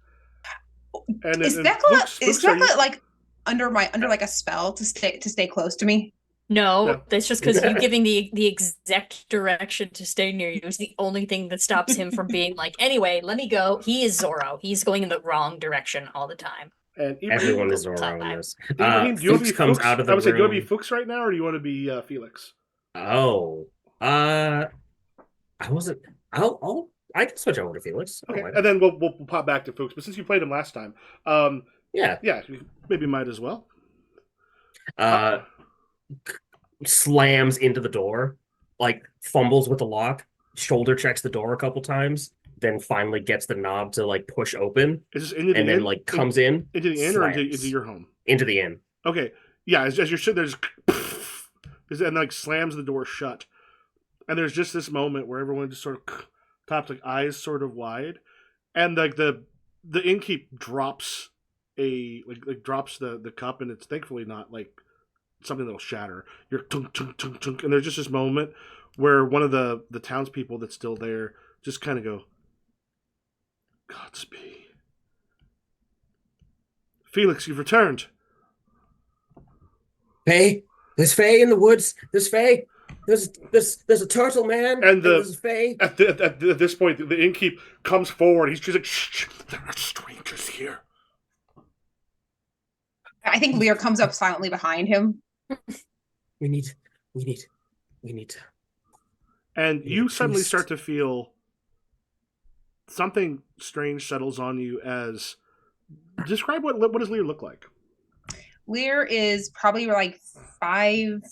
Speaker 2: And
Speaker 3: is Thecla like under like a spell to stay close to me?
Speaker 4: No, that's just because you giving the exact direction to stay near you is the only thing that stops him from being like, anyway, let me go. He is Zorro. He's going in the wrong direction all the time.
Speaker 2: And
Speaker 6: everyone is Zorro in this.
Speaker 2: Fuchs
Speaker 6: comes out of the room.
Speaker 2: Do you want to be Fuchs right now, or do you want to be Felix?
Speaker 6: Oh, I wasn't. I can switch over to Felix.
Speaker 2: Okay, and then we'll pop back to Fuchs. But since you played him last time, yeah, maybe might as well.
Speaker 6: Slams into the door, like fumbles with the lock, shoulder checks the door a couple times, then finally gets the knob to like push open.
Speaker 2: Is this into the inn?
Speaker 6: Then like comes in
Speaker 2: into the inn or into your home?
Speaker 6: Into the inn.
Speaker 2: Okay, yeah. As you're sitting there, and like slams the door shut, and there's just this moment where everyone just sort of pops, like eyes sort of wide, and like the innkeep drops drops the cup, and it's thankfully not like something that'll shatter. You're tunk, tunk, tunk, tunk, and there's just this moment where one of the townspeople that's still there just kind of go, Godspeed. Felix, you've returned.
Speaker 6: Faye, there's Faye in the woods. There's Faye. There's a turtle, man.
Speaker 2: And
Speaker 6: there's Faye.
Speaker 2: At this point, the innkeep comes forward. He's just like, shh, there are strangers here.
Speaker 3: I think Lear comes up silently behind him.
Speaker 6: We need to.
Speaker 2: And you suddenly
Speaker 6: Feast.
Speaker 2: start to feel something strange settles on you as... Describe what does Lear look like?
Speaker 3: Lear is probably like 5'8",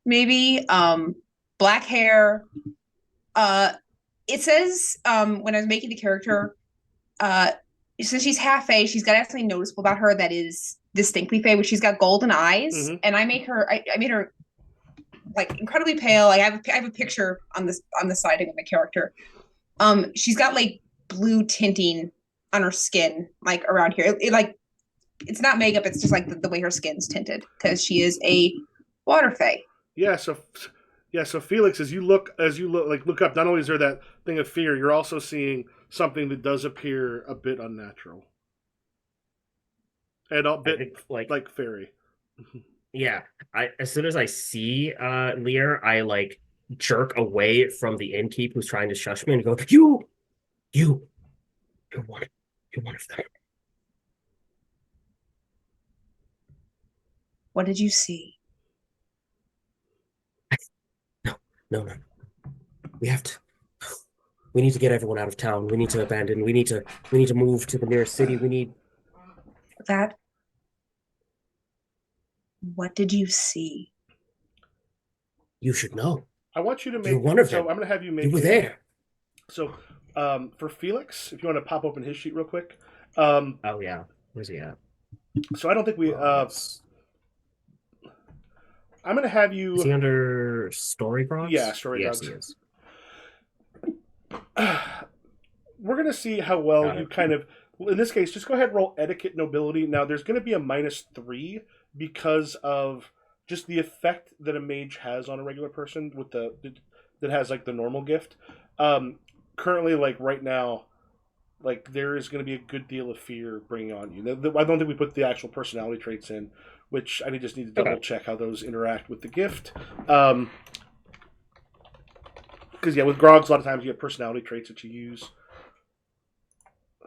Speaker 3: maybe. Black hair. It says when I was making the character, since she's half Fae, she's got something noticeable about her that is distinctly Fae, which she's got golden eyes,
Speaker 2: Mm-hmm.
Speaker 3: and I made her like incredibly pale. Like I have a picture on the side of my character. She's got like blue tinting on her skin, like around here. It's not makeup. It's just like the way her skin's tinted because she is a water fae.
Speaker 2: Yeah. So Felix, as you look up, not only is there that thing of fear, you're also seeing something that does appear a bit unnatural and a bit like fairy.
Speaker 6: Yeah. As soon as I see Lear, I like jerk away from the innkeep who's trying to shush me and go, you're one of them.
Speaker 3: What did you see?
Speaker 6: No. We need to get everyone out of town. We need to abandon. We need to move to the nearest city. We need
Speaker 3: that. What did you see?
Speaker 6: You should know.
Speaker 2: I want you to make.
Speaker 6: You're one of them.
Speaker 2: So I'm going to have you make.
Speaker 6: You were there.
Speaker 2: So, for Felix, if you want to pop open his sheet real quick.
Speaker 6: Oh yeah, where's he at?
Speaker 2: So I don't think we. I'm going to have you.
Speaker 6: Is he under story grogs?
Speaker 2: Yeah, story
Speaker 6: yes,
Speaker 2: grogs.
Speaker 6: He is.
Speaker 2: We're going to see how well you kind of. In this case, just go ahead and roll etiquette nobility. Now, there's going to be a -3 because of just the effect that a mage has on a regular person with that has like the normal gift. Currently, like right now, like there is going to be a good deal of fear bringing on you. I don't think we put the actual personality traits in, which I just need to double check how those interact with the gift. Because with grogs, a lot of times you have personality traits that you use.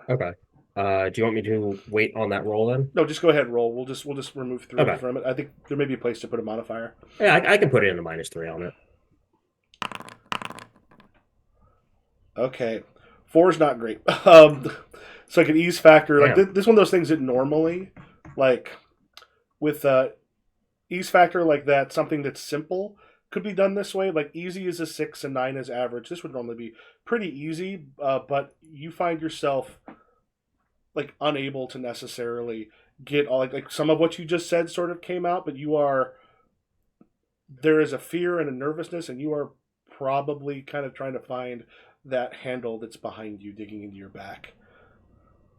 Speaker 6: Okay. Do you want me to wait on that roll then?
Speaker 2: No, just go ahead and roll. We'll just remove 3
Speaker 6: Okay.
Speaker 2: from it. I think there may be a place to put a modifier.
Speaker 6: Yeah, I can put it in a -3 on it.
Speaker 2: Okay. 4 is not great. So like an ease factor, like
Speaker 6: Damn.
Speaker 2: this one of those things that normally, like with ease factor like that, something that's simple could be done this way. Like easy is a 6 and 9 is average. This would normally be pretty easy, but you find yourself like unable to necessarily get all like some of what you just said sort of came out, but there is a fear and a nervousness, and you are probably kind of trying to find that handle that's behind you, digging into your back.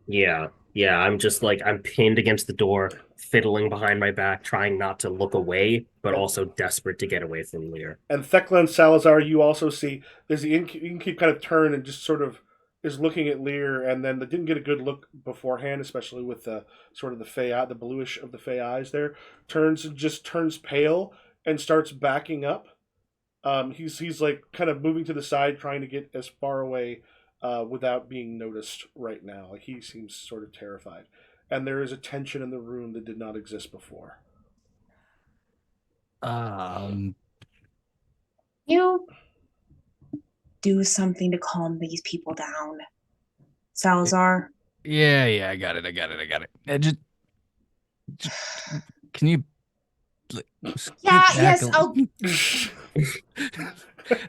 Speaker 6: Yeah, I'm just like, I'm pinned against the door, fiddling behind my back, trying not to look away, but also desperate to get away from Lear.
Speaker 2: And Thekla and Salazar, you also see, there's the innkeep kind of turn and just sort of is looking at Lear, and then they didn't get a good look beforehand, especially with the sort of the fey, the bluish of the fey eyes there, turns pale and starts backing up. He's like kind of moving to the side, trying to get as far away without being noticed right now. Like he seems sort of terrified, and there is a tension in the room that did not exist before.
Speaker 3: You do something to calm these people down, Salazar.
Speaker 5: Yeah, I got it. Just can you?
Speaker 3: Yes, I'll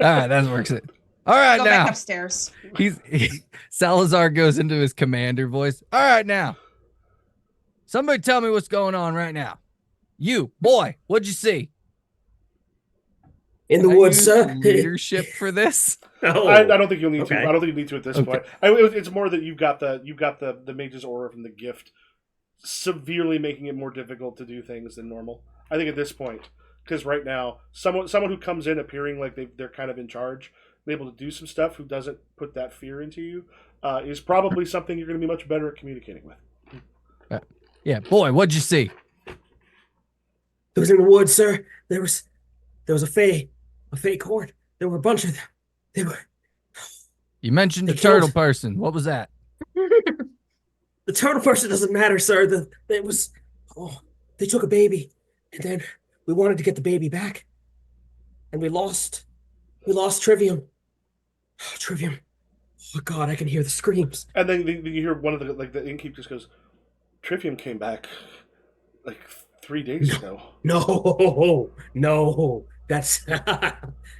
Speaker 5: All right, that works. It. All right,
Speaker 3: go
Speaker 5: now
Speaker 3: back upstairs.
Speaker 5: Salazar goes into his commander voice. All right, now, somebody tell me what's going on right now. You boy, what'd you see?
Speaker 6: In the
Speaker 5: Can I
Speaker 6: woods,
Speaker 5: use
Speaker 6: sir.
Speaker 5: Leadership for this.
Speaker 6: Oh,
Speaker 2: I don't think you'll need to.
Speaker 6: okay.
Speaker 2: I don't think you need to at this
Speaker 5: Okay.
Speaker 2: point. It's more that you've got the mage's aura from the gift, severely making it more difficult to do things than normal. I think at this point, because right now, someone who comes in appearing like they're kind of in charge, and able to do some stuff, who doesn't put that fear into you, is probably something you're going to be much better at communicating with.
Speaker 5: Yeah, boy, what'd you see?
Speaker 7: It was in the woods, sir. There was a fey court. There were a bunch of them. They were.
Speaker 5: You mentioned
Speaker 7: They
Speaker 5: the turtle
Speaker 7: killed-
Speaker 5: person. What was that?
Speaker 7: The turtle person doesn't matter, sir. They took a baby, and then we wanted to get the baby back, and we lost Trivium. Trivium. Oh God, I can hear the screams.
Speaker 2: And then you hear one of the innkeep just goes, Trivium came back like 3 days ago.
Speaker 7: No, that's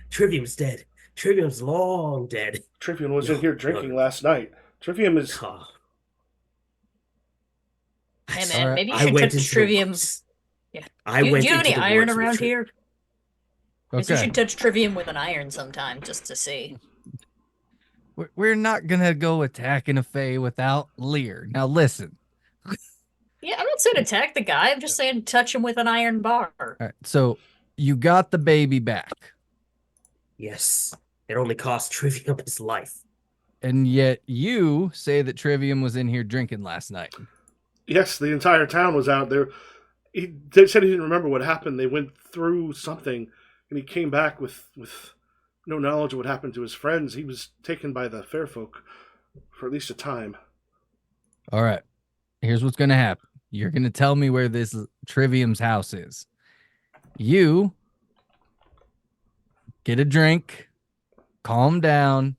Speaker 7: Trivium's dead. Trivium's long dead.
Speaker 2: Trivium was in here drinking last night. Trivium is...
Speaker 4: Hey man,
Speaker 5: Alright.
Speaker 4: maybe you
Speaker 7: I
Speaker 4: should
Speaker 7: went
Speaker 4: touch
Speaker 7: into the
Speaker 4: Trivium's. Yeah.
Speaker 7: I
Speaker 4: Do
Speaker 7: went
Speaker 4: you have
Speaker 7: into
Speaker 4: any
Speaker 7: the
Speaker 4: iron
Speaker 7: woods with
Speaker 4: around
Speaker 7: Tri-
Speaker 4: here? 'Cause you
Speaker 5: Okay.
Speaker 4: should touch Trivium with an iron sometime just to see.
Speaker 5: We're not gonna go attacking a Fae without Lear. Now listen.
Speaker 4: Yeah, I'm not saying attack the guy. I'm just saying touch him with an iron bar.
Speaker 5: All right, so you got the baby back,
Speaker 7: Yes, it only cost Trivium his life.
Speaker 5: and yet you say that Trivium was in here drinking last night.
Speaker 2: Yes, the entire town was out there. He said he didn't remember what happened. They went through something, and he came back with no knowledge of what happened to his friends. He was taken by the fair folk for at least a time.
Speaker 5: All right, here's what's gonna happen. You're gonna tell me where this Trivium's house is. You get a drink, calm down.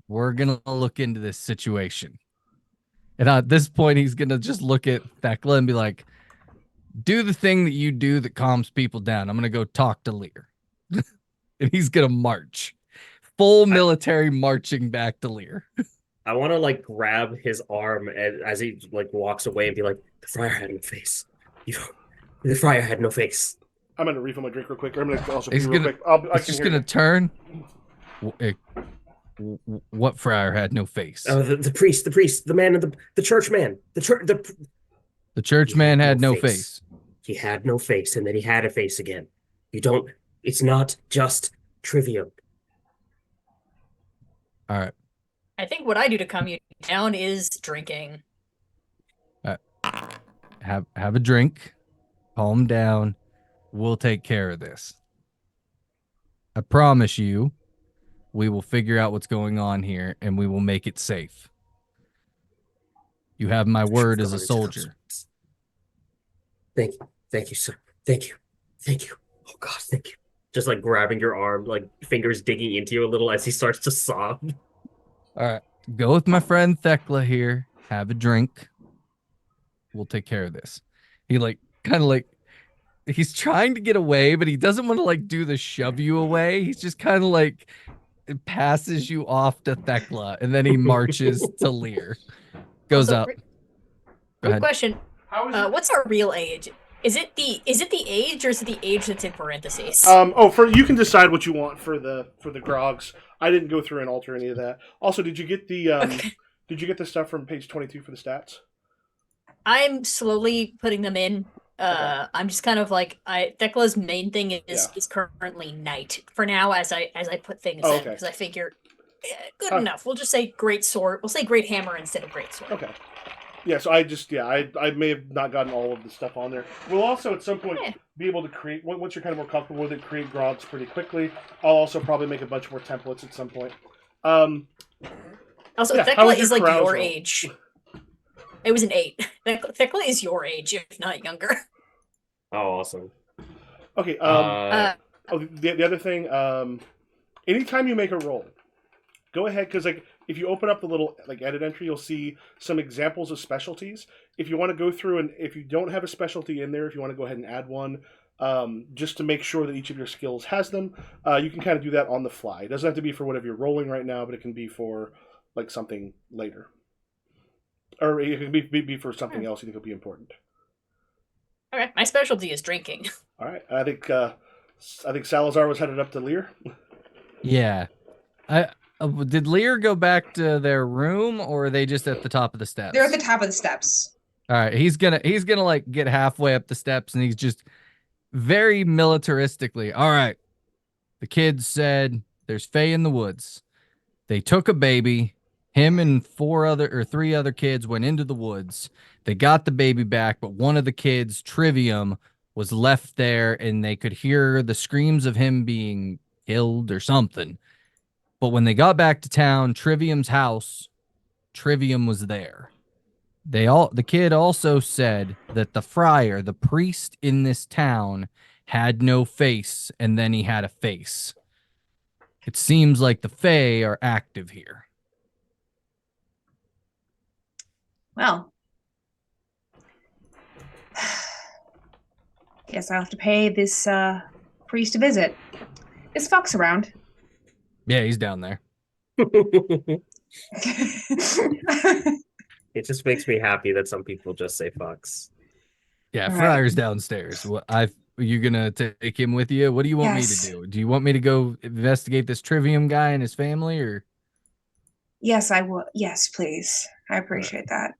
Speaker 5: We're gonna look into this situation. And at this point, he's gonna just look at Thekla and be like, "Do the thing that you do that calms people down. I'm gonna go talk to Lear." And he's gonna march, full military marching back to Lear.
Speaker 6: I want to like grab his arm as he like walks away and be like, "The friar had no face. The friar had no face."
Speaker 2: I'm going to refill my drink real quick. I'm going to also
Speaker 5: He's
Speaker 2: pee real
Speaker 5: gonna-
Speaker 2: quick. I
Speaker 5: He's
Speaker 2: can
Speaker 5: just
Speaker 2: hear
Speaker 5: gonna
Speaker 2: you.
Speaker 5: turn. What friar had no face?
Speaker 7: Oh, the priest, the man in the church man, the
Speaker 5: Churchman
Speaker 7: He
Speaker 5: had no face.
Speaker 7: He had no face, and then he had a face again. You don't. It's not just Trivium.
Speaker 5: All right.
Speaker 4: I think what I do to calm you down is drinking.
Speaker 5: Have a drink, calm down. We'll take care of this. I promise you, we will figure out what's going on here and we will make it safe. You have my word as a soldier.
Speaker 7: Thank you, sir. Thank you. Oh God, thank you.
Speaker 6: Just like grabbing your arm, like fingers digging into you a little as he starts to sob.
Speaker 5: All right, go with my friend Thekla here. Have a drink. We'll take care of this. He he's trying to get away, but he doesn't want to like do the shove you away. He's just kind of like passes you off to Thekla, and then he marches to Lear. Goes
Speaker 4: Also,
Speaker 5: up. Go
Speaker 4: Quick
Speaker 5: ahead.
Speaker 4: question.
Speaker 2: How is it?
Speaker 4: What's our real age? Is it the age or is it the age that's in parentheses?
Speaker 2: You can decide what you want for the grogs. I didn't go through and alter any of that. Also, did you get the
Speaker 4: Okay.
Speaker 2: did you get the stuff from page 22 for the stats?
Speaker 4: I'm slowly putting them in. I'm just kind of like Thekla's main thing is currently night for now as I put things
Speaker 2: Oh,
Speaker 4: in
Speaker 2: okay.
Speaker 4: because I figure good
Speaker 2: Oh.
Speaker 4: enough. We'll just say great sword. We'll say great hammer instead of great sword.
Speaker 2: Okay. Yeah, so I may have not gotten all of the stuff on there. We'll also at some point
Speaker 4: Yeah.
Speaker 2: be able to create, once you're kind of more comfortable with it, create grogs pretty quickly. I'll also probably make a bunch more templates at some point.
Speaker 4: Also,
Speaker 2: Yeah, how
Speaker 4: Thekla
Speaker 2: was
Speaker 4: is
Speaker 2: your
Speaker 4: like your
Speaker 2: carousal?
Speaker 4: age. It was an 8. Thekla is your age, if not younger.
Speaker 6: Oh, awesome.
Speaker 2: Okay, the other thing, anytime you make a roll, go ahead, because like if you open up the little like edit entry, you'll see some examples of specialties. If you want to go through and if you don't have a specialty in there, if you want to go ahead and add one, just to make sure that each of your skills has them, you can kind of do that on the fly. It doesn't have to be for whatever you're rolling right now, but it can be for like something later, or it can be for something else you think will be important.
Speaker 4: Okay, my specialty is drinking.
Speaker 2: All right, I think Salazar was headed up to Lear.
Speaker 5: Yeah. Did Lear go back to their room, or are they just at the top of the steps?
Speaker 3: They're at the top of the steps.
Speaker 5: All right, he's gonna like get halfway up the steps, and he's just very militaristically. All right, the kids said There's Fae in the woods. They took a baby. Him and 3 other kids went into the woods. They got the baby back, but one of the kids, Trivium, was left there, and they could hear the screams of him being killed or something. But when they got back to town, Trivium's house, Trivium was there. The kid also said that the friar, the priest in this town, had no face, and then he had a face. It seems like the Fae are active here.
Speaker 3: Well, guess I'll have to pay this priest a visit. Is Fox around?
Speaker 5: Yeah, he's down there.
Speaker 6: It just makes me happy that some people just say fucks.
Speaker 5: Yeah,
Speaker 3: All right.
Speaker 5: Friar's downstairs. You gonna take him with you? What do you want me to
Speaker 3: Yes.
Speaker 5: do? Do you want me to go investigate this Trivium guy and his family, or?
Speaker 3: Yes, I will. Yes, please. I appreciate that.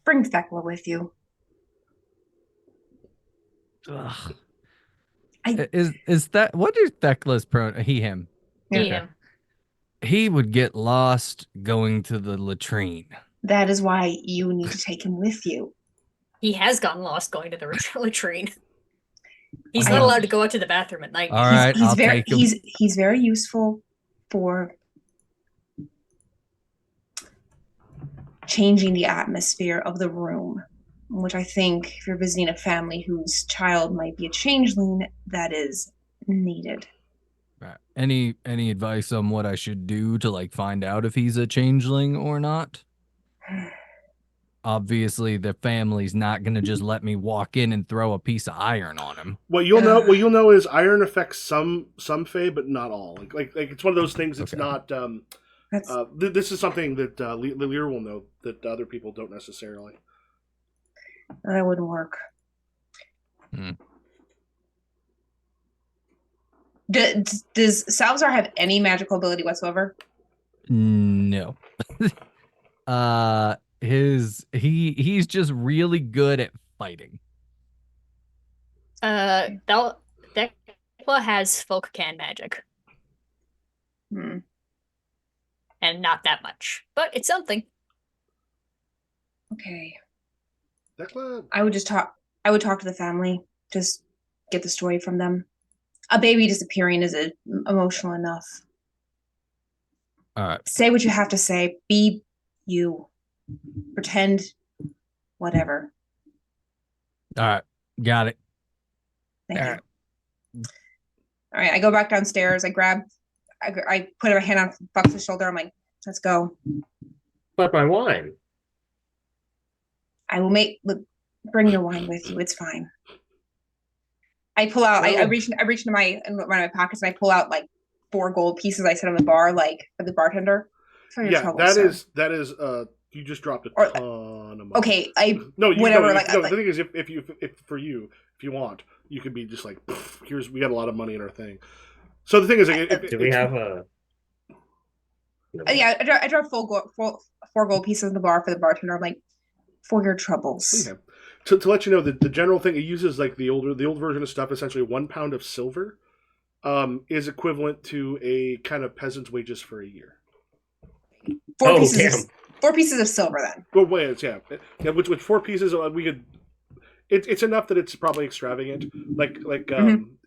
Speaker 3: Bring Thekla with you.
Speaker 5: Ugh.
Speaker 3: I-
Speaker 5: Is that what is Thekla's pronoun? He, him.
Speaker 3: Yeah.
Speaker 4: Yeah.
Speaker 5: He would get lost going to the latrine.
Speaker 3: That is why you need to take him with you.
Speaker 4: He has gotten lost going to the latrine. He's
Speaker 3: I-
Speaker 4: not allowed to go out to the bathroom at night.
Speaker 5: All right,
Speaker 3: he's
Speaker 5: I'll
Speaker 3: very
Speaker 5: take him.
Speaker 3: he's very useful for changing the atmosphere of the room, which I think if you're visiting a family whose child might be a changeling, that is needed.
Speaker 5: Right. Any advice on what I should do to like find out if he's a changeling or not? Obviously, the family's not gonna just let me walk in and throw a piece of iron on him.
Speaker 2: What you'll know is iron affects some Fae, but not all. Like it's one of those things. It's
Speaker 5: Okay.
Speaker 2: not.
Speaker 3: That's
Speaker 2: This is something that Lear will know that other people don't necessarily.
Speaker 3: that wouldn't work.
Speaker 5: Hmm.
Speaker 3: Does Salazar have any magical ability whatsoever?
Speaker 5: No. He's just really good at fighting.
Speaker 4: Thekla has folk can magic,
Speaker 3: Hmm.
Speaker 4: and not that much, but it's something.
Speaker 3: Okay.
Speaker 2: Thekla,
Speaker 3: I would talk to the family, just get the story from them. A baby disappearing is emotional enough.
Speaker 5: All right.
Speaker 3: Say what you have to say. Be you. Pretend whatever.
Speaker 5: All right. Got it.
Speaker 3: Thank
Speaker 5: All
Speaker 3: you.
Speaker 5: right.
Speaker 3: All right, I go back downstairs. I put a hand on Fox's shoulder. I'm like, let's go.
Speaker 6: But my wine.
Speaker 3: I will bring your wine with you. It's fine. I pull out. I reach into my pockets and I pull out like 4 gold pieces. I set on the bar, like for the bartender. For your trouble,
Speaker 2: that
Speaker 3: sir.
Speaker 2: is. You just dropped a
Speaker 3: Or-
Speaker 2: ton of money.
Speaker 3: Okay,
Speaker 2: whatever.
Speaker 3: like-
Speaker 2: The thing is, if you want, you could be just like, we got a lot of money in our thing. So the thing is,
Speaker 6: Do we have a?
Speaker 3: yeah, I dropped 4 gold pieces on the bar for the bartender. I'm like, for your troubles.
Speaker 2: Okay. To let you know, the general thing it uses, like the old version of stuff, essentially 1 pound of silver is equivalent to a kind of peasant's wages for a year.
Speaker 3: 4
Speaker 6: Oh,
Speaker 3: pieces.
Speaker 6: damn.
Speaker 3: 4 pieces of silver then.
Speaker 2: Well, wait, yeah, which 4 pieces we could. It's enough that it's probably extravagant.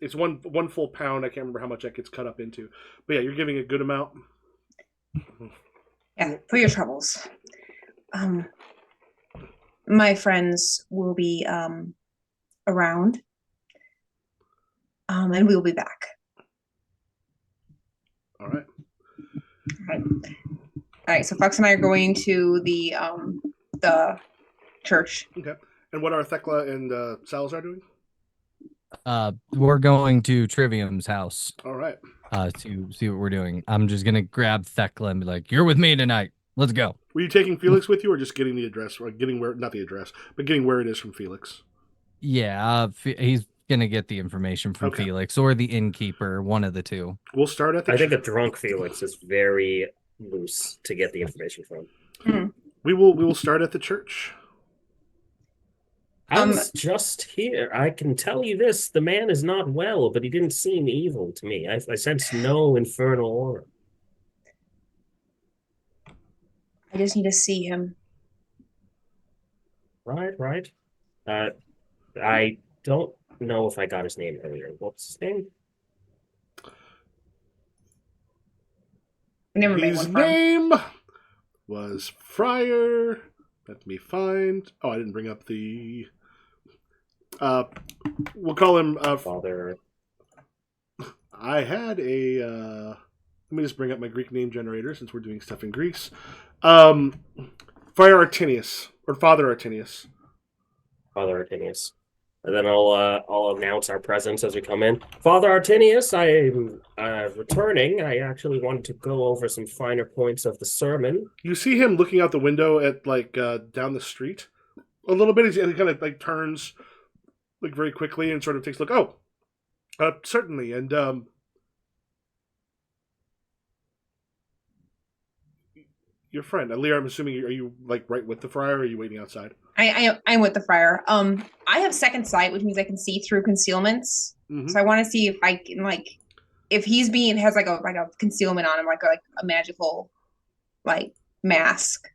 Speaker 2: It's one full pound. I can't remember how much that gets cut up into, but yeah, you're giving a good amount.
Speaker 3: Yeah, for your troubles. My friends will be around, and we will be back.
Speaker 2: All right.
Speaker 3: All right. So Fox and I are going to the church.
Speaker 2: Okay. And what are Thekla and Salazar doing?
Speaker 5: We're going to Trivium's house
Speaker 2: All right.
Speaker 5: to see what we're doing. I'm just gonna grab Thekla and be like, "You're with me tonight. Let's go."
Speaker 2: Were you taking Felix with you, or just getting the address, or getting where? Not the address, but getting where it is from Felix.
Speaker 5: Yeah, he's gonna get the information from
Speaker 2: Okay.
Speaker 5: Felix or the innkeeper, one of the two.
Speaker 2: We'll start at the.
Speaker 6: I think a drunk Felix is very loose to get the information from.
Speaker 2: We will start at the church.
Speaker 6: I was just here. I can tell you this: the man is not well, but he didn't seem evil to me. I sensed no infernal aura.
Speaker 3: I just need to see him.
Speaker 6: Right, right. I don't know if I got his name earlier. What's his name?
Speaker 3: I never made
Speaker 2: His
Speaker 3: one for him.
Speaker 2: name was Friar. Let me find. Oh, I didn't bring up the. We'll call him
Speaker 6: Father.
Speaker 2: I had a. Let me just bring up my Greek name generator since we're doing stuff in Greece. Friar Artinius or Father Artinius.
Speaker 6: Father Artinius. And then I'll announce our presence as we come in. Father Artinius, I am returning. I actually wanted to go over some finer points of the sermon.
Speaker 2: You see him looking out the window at down the street a little bit. He kind of turns very quickly and sort of takes a look. Oh, certainly, and your friend Lear. I'm assuming are you right with the friar? Or are you waiting outside?
Speaker 3: I'm with the friar. I have second sight, which means I can see through concealments.
Speaker 2: Mm-hmm.
Speaker 3: So I want to see if I can if he's has a concealment on him, like a magical mask.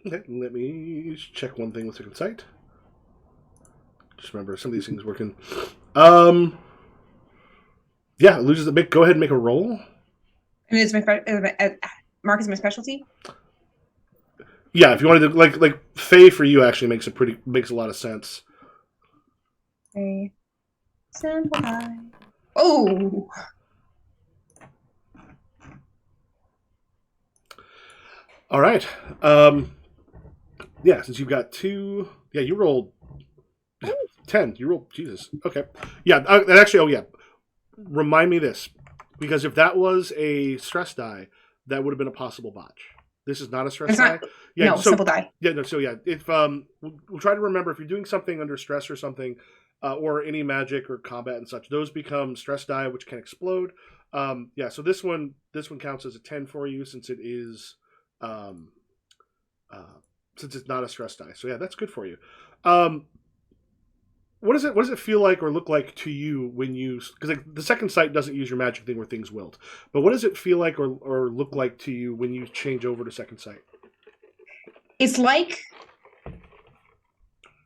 Speaker 2: Okay, let me check one thing with second sight. Just remember some of these things working. Yeah, it loses the bit. Go ahead and make a roll.
Speaker 3: And it's Mark is my specialty.
Speaker 2: Yeah, if you wanted to like Faye for you actually makes a lot of sense.
Speaker 3: Okay. Simple guy. Oh.
Speaker 2: All right. Yeah, since you've got 2, yeah, you rolled 10. You rolled Jesus. Okay. Yeah, actually. Oh yeah. Remind me this, because if that was a stress die, that would have been a possible botch. This is not a stress die. Yeah,
Speaker 3: no, simple die.
Speaker 2: Yeah, no. So yeah, if we'll try to remember if you're doing something under stress or something, or any magic or combat and such, those become stress die, which can explode. Yeah. So this one counts as a 10 for you since it is, since it's not a stress die. So yeah, that's good for you. What does it feel like or look like to you when you, because the second sight doesn't use your magic thing where things wilt, but what does it feel like or look like to you when you change over to second sight?
Speaker 3: It's like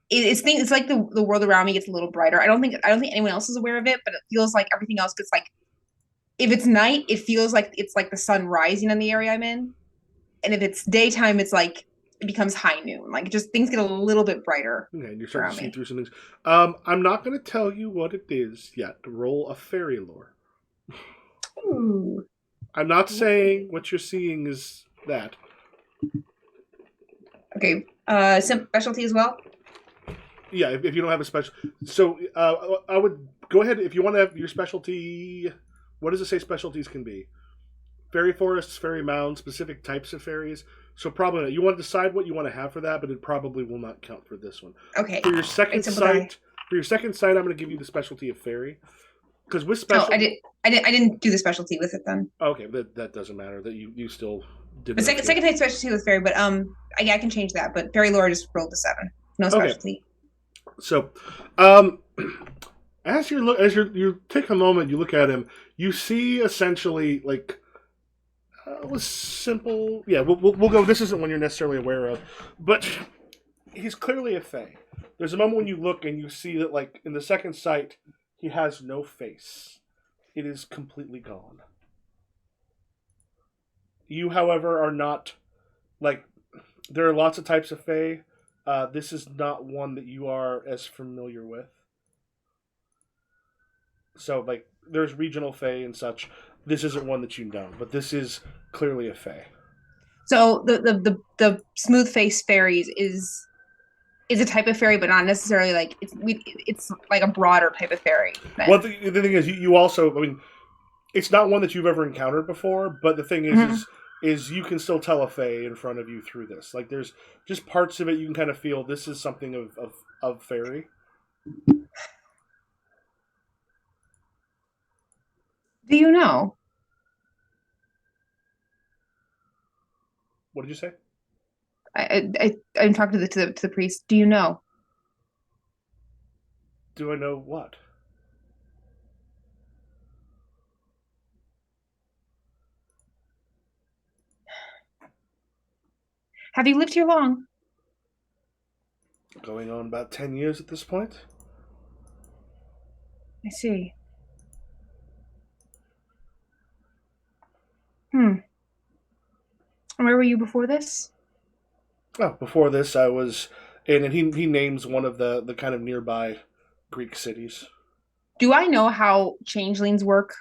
Speaker 3: it's like the world around me gets a little brighter. I don't think anyone else is aware of it, but it feels like everything else gets if it's night, it feels like it's like the sun rising in the area I'm in, and if it's daytime, it's like it becomes high noon. Just things get a little bit brighter.
Speaker 2: Okay, and you're starting to see through some things. I'm not going to tell you what it is yet. Roll a fairy lore.
Speaker 3: Ooh.
Speaker 2: I'm not saying what you're seeing is that.
Speaker 3: Okay. Specialty as well.
Speaker 2: Yeah, if you don't have a special, so I would go ahead if you want to have your specialty. What does it say specialties can be? Fairy forests, fairy mounds, specific types of fairies. So probably not. You want to decide what you want to have for that, but it probably will not count for this one.
Speaker 3: Okay.
Speaker 2: For your second sight, I'm going to give you the specialty of fairy, because with special.
Speaker 3: Oh, I didn't do the specialty with it then.
Speaker 2: Okay, that doesn't matter. That you still did.
Speaker 3: The second sight specialty was fairy, but I can change that. But fairy lore just rolled a 7. No specialty.
Speaker 2: Okay. So, as you take a moment, you look at him. You see essentially was simple. Yeah, we'll go. This isn't one you're necessarily aware of, but he's clearly a fae. There's a moment when you look and you see that, in the second sight, he has no face. It is completely gone. You, however, are not there are lots of types of fae. This is not one that you are as familiar with. So, there's regional fae and such. This isn't one that you know, but this is clearly a fae.
Speaker 3: So the smooth face fairies is a type of fairy, but not necessarily it's like a broader type of fairy. Then.
Speaker 2: Well, the thing is, you also, it's not one that you've ever encountered before, but the thing is you can still tell a fae in front of you through this. There's just parts of it you can kind of feel this is something of fairy.
Speaker 3: Do you know?
Speaker 2: What did you say?
Speaker 3: I'm talking to the priest. Do you know?
Speaker 2: Do I know what?
Speaker 3: Have you lived here long?
Speaker 2: Going on about 10 years at this point.
Speaker 3: I see. And where were you before this?
Speaker 2: Oh, before this, I was in, and he names one of the kind of nearby Greek cities.
Speaker 3: Do I know how changelings work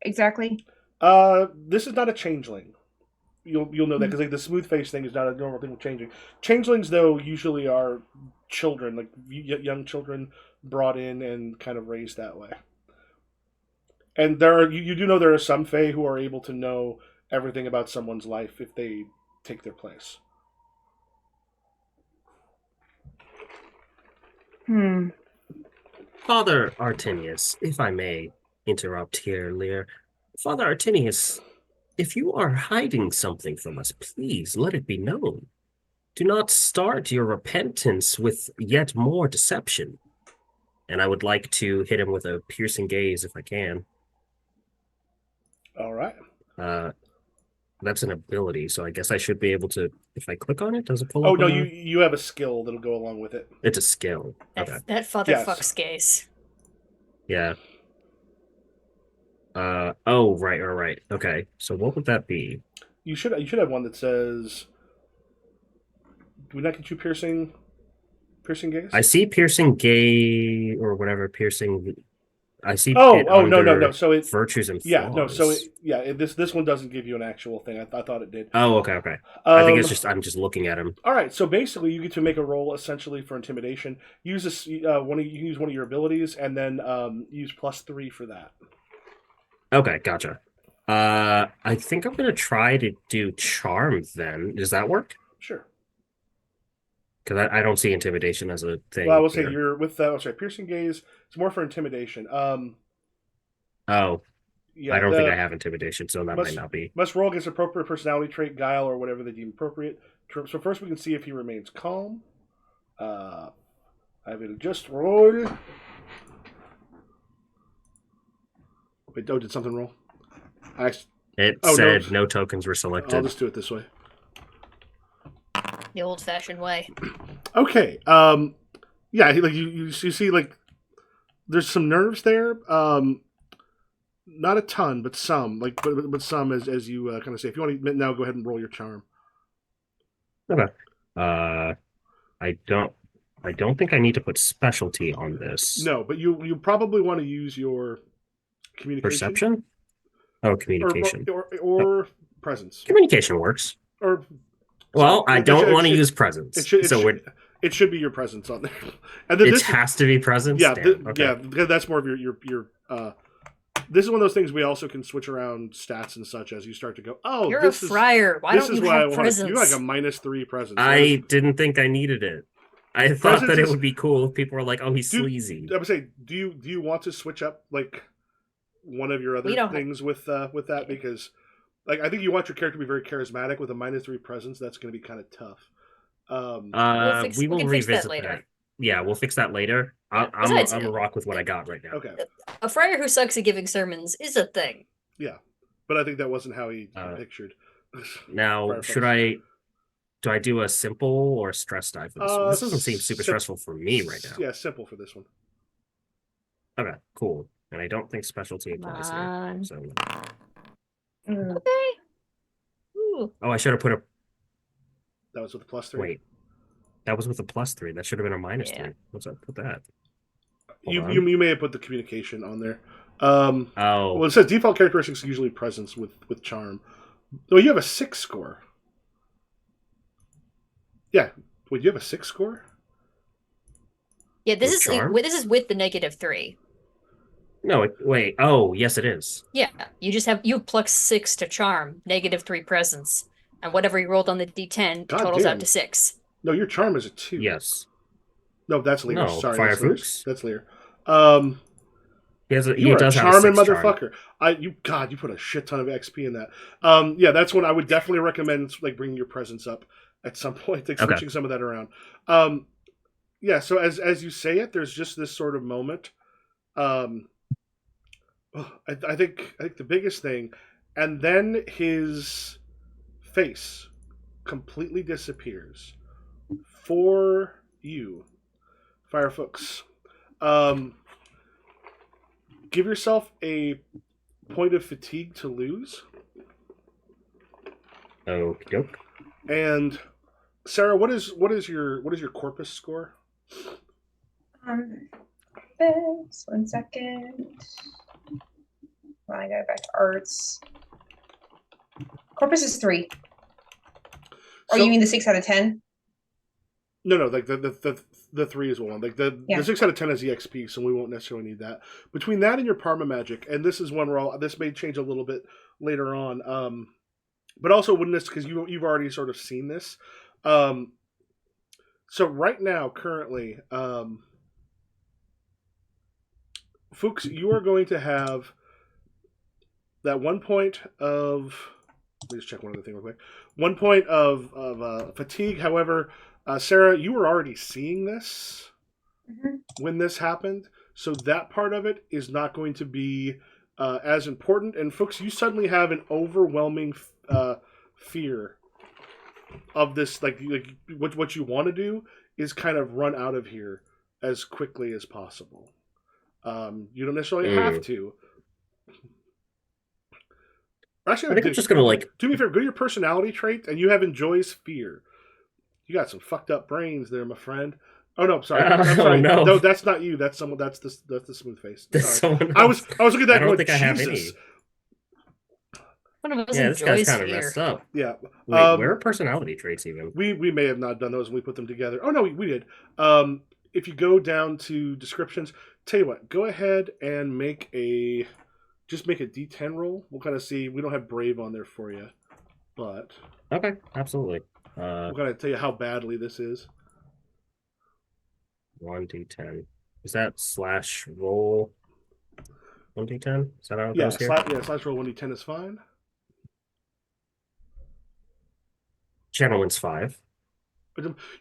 Speaker 3: exactly?
Speaker 2: This is not a changeling. You'll know that because like the smooth face thing is not a normal thing with changing. Changelings, though, usually are children, like young children brought in and kind of raised that way. And there are you do know there are some Fae who are able to know everything about someone's life if they take their place.
Speaker 7: Father Artinius, if I may interrupt here, Lear. Father Artinius, if you are hiding something from us, please let it be known. Do not start your repentance with yet more deception. And I would like to hit him with a piercing gaze if I can.
Speaker 2: All right.
Speaker 7: That's an ability, so I guess I should be able to, if I click on it, does it pull
Speaker 2: Oh
Speaker 7: up?
Speaker 2: no, you have a skill that'll go along with it.
Speaker 7: It's a skill. Okay.
Speaker 4: That fucks gaze.
Speaker 7: Yeah. Oh, right. Okay. So what would that be?
Speaker 2: You should have one that says. Do we not get you piercing gaze?
Speaker 7: I see piercing gay or whatever piercing. I see.
Speaker 2: No. So it
Speaker 7: virtues and flaws.
Speaker 2: This one doesn't give you an actual thing. I thought it did.
Speaker 7: Oh, okay. I think it's just I'm just looking at him.
Speaker 2: All right. So basically, you get to make a roll essentially for intimidation. Use this you can use one of your abilities, and then use +3 for that.
Speaker 7: Okay, gotcha. I think I'm gonna try to do charm then. Does that work?
Speaker 2: Sure.
Speaker 7: Because I don't see intimidation as a thing.
Speaker 2: Well, I will say you're with piercing gaze. It's more for intimidation.
Speaker 7: Oh.
Speaker 2: Yeah,
Speaker 7: I don't think I have intimidation, so that might not be.
Speaker 2: Must roll against appropriate personality trait, guile, or whatever they deem appropriate. So first we can see if he remains calm. I will just roll. Wait, did something roll?
Speaker 7: It said no tokens were selected.
Speaker 2: I'll just do it this way.
Speaker 4: The old-fashioned way.
Speaker 2: Okay. Yeah, like you see, like there's some nerves there. Not a ton, but some. Like, but some as you kind of say. If you want to now, go ahead and roll your charm.
Speaker 7: Okay. I don't think I need to put specialty on this.
Speaker 2: No, but you probably want to use your communication.
Speaker 7: Perception. Oh, communication.
Speaker 2: Or presence.
Speaker 7: Communication works.
Speaker 2: Well,
Speaker 7: I don't want to use presence.
Speaker 2: It should be your presence on there.
Speaker 7: And then it has to be presence?
Speaker 2: Yeah,
Speaker 7: okay.
Speaker 2: Yeah, because that's more of your this is one of those things we also can switch around stats and such as you start to go, oh,
Speaker 4: you're a friar. Why don't you have presence?
Speaker 2: You like a -3 presence.
Speaker 7: I didn't think I needed it. I thought that it would be cool if people were like, oh, he's sleazy.
Speaker 2: I would say, do you want to switch up like one of your other things with that? Because like I think you want your character to be very charismatic with a -3 presence. That's going to be kind of tough.
Speaker 7: We will revisit that later. Yeah, we'll fix that later. I'm a rock with what I got right now.
Speaker 2: Okay.
Speaker 4: A friar who sucks at giving sermons is a thing.
Speaker 2: Yeah, but I think that wasn't how he pictured.
Speaker 7: Now, do I do a simple or a stress die for this one? This doesn't seem super stressful for me right now.
Speaker 2: Yeah, simple for this one.
Speaker 7: Okay, cool. And I don't think specialty applies here. So.
Speaker 4: Okay. Ooh.
Speaker 7: Oh, I should have put a.
Speaker 2: That was with a +3.
Speaker 7: Wait, that was with a +3. That should have been a -3. What's up? Put that.
Speaker 2: You may have put the communication on there.
Speaker 7: Oh.
Speaker 2: Well, it says default characteristics usually presence with charm. Oh, you have a 6 score. Yeah. Wait, you have a 6 score?
Speaker 4: Yeah, this is with the -3.
Speaker 7: No, wait. Oh, yes, it is.
Speaker 4: Yeah, you +6 to charm, -3 presence, and whatever you rolled on the D10 totals out to 6.
Speaker 2: No, your charm is a 2.
Speaker 7: Yes.
Speaker 2: No, that's Lear.
Speaker 7: No,
Speaker 2: sorry,
Speaker 7: Fire Fuchs?
Speaker 2: That's Lear.
Speaker 7: He does
Speaker 2: charming
Speaker 7: have a
Speaker 2: motherfucker.
Speaker 7: Charm.
Speaker 2: You put a shit ton of XP in that. Yeah, that's when I would definitely recommend like bringing your presence up at some point, like switching some of that around. Yeah, so as you say it, there's just this sort of moment. I think the biggest thing, and then his face completely disappears for you, Firefox. Give yourself a point of fatigue to lose.
Speaker 6: Okie doke.
Speaker 2: And Sarah, what is your corpus score?
Speaker 3: This 1 second. Well, I gotta go back to arts. Corpus is 3. Or you mean the 6 out of 10?
Speaker 2: No, like the 3 is one. Like the 6 out of 10 is EXP, so we won't necessarily need that. Between that and your Parma Magic, and this is one where this may change a little bit later on. But also wouldn't this, because you've already sort of seen this. So right now, currently, Fuchs, you are going to have that 1 point of. Let me just check one other thing real quick. 1 point of fatigue. However, Sarah, you were already seeing this when this happened, so that part of it is not going to be as important. And Fuchs, you suddenly have an overwhelming fear of this. Like what you want to do is kind of run out of here as quickly as possible. You don't necessarily have to. Actually,
Speaker 6: I think I'm just gonna like.
Speaker 2: Do me a favor. Go to your personality trait, and you have enjoys fear. You got some fucked up brains there, my friend. Oh no, sorry. I'm sorry. No, that's not you. That's someone. That's the smooth face. Sorry. I was looking at that.
Speaker 6: I don't think
Speaker 2: Jesus.
Speaker 6: I have any.
Speaker 4: One of us
Speaker 6: This guy's
Speaker 4: enjoys
Speaker 6: kind of
Speaker 4: fear.
Speaker 6: messed up.
Speaker 2: Yeah.
Speaker 6: Wait, where are personality traits even?
Speaker 2: We may have not done those when we put them together. Oh no, we did. If you go down to descriptions, tell you what, go ahead and make a D10 roll. We'll kind of see. We don't have Brave on there for you, but
Speaker 6: Okay, absolutely.
Speaker 2: we'll kind of tell you how badly this is.
Speaker 6: 1d10. Is that / roll 1d10? Is that how it goes here?
Speaker 2: Slash roll 1d10 is fine.
Speaker 6: Gentleman's 5.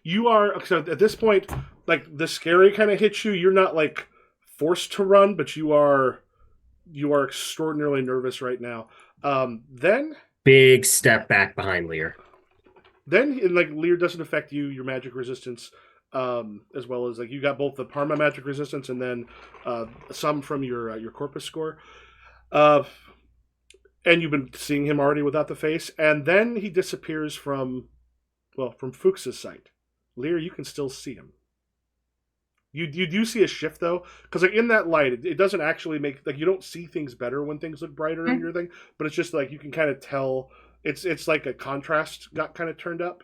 Speaker 2: You are, so at this point, like the scary kind of hits you. You're not like forced to run, but you are extraordinarily nervous right now. Then
Speaker 6: Big step back behind Lear.
Speaker 2: Then like Lear doesn't affect you, your magic resistance, as well as like you got both the Parma magic resistance and then some from your corpus score. And you've been seeing him already without the face, and then he disappears from Fuchs's sight. Lear, you can still see him. You do see a shift though, because like in that light, it doesn't actually make like you don't see things better when things look brighter in your thing, but it's just like you can kind of tell it's like a contrast got kind of turned up,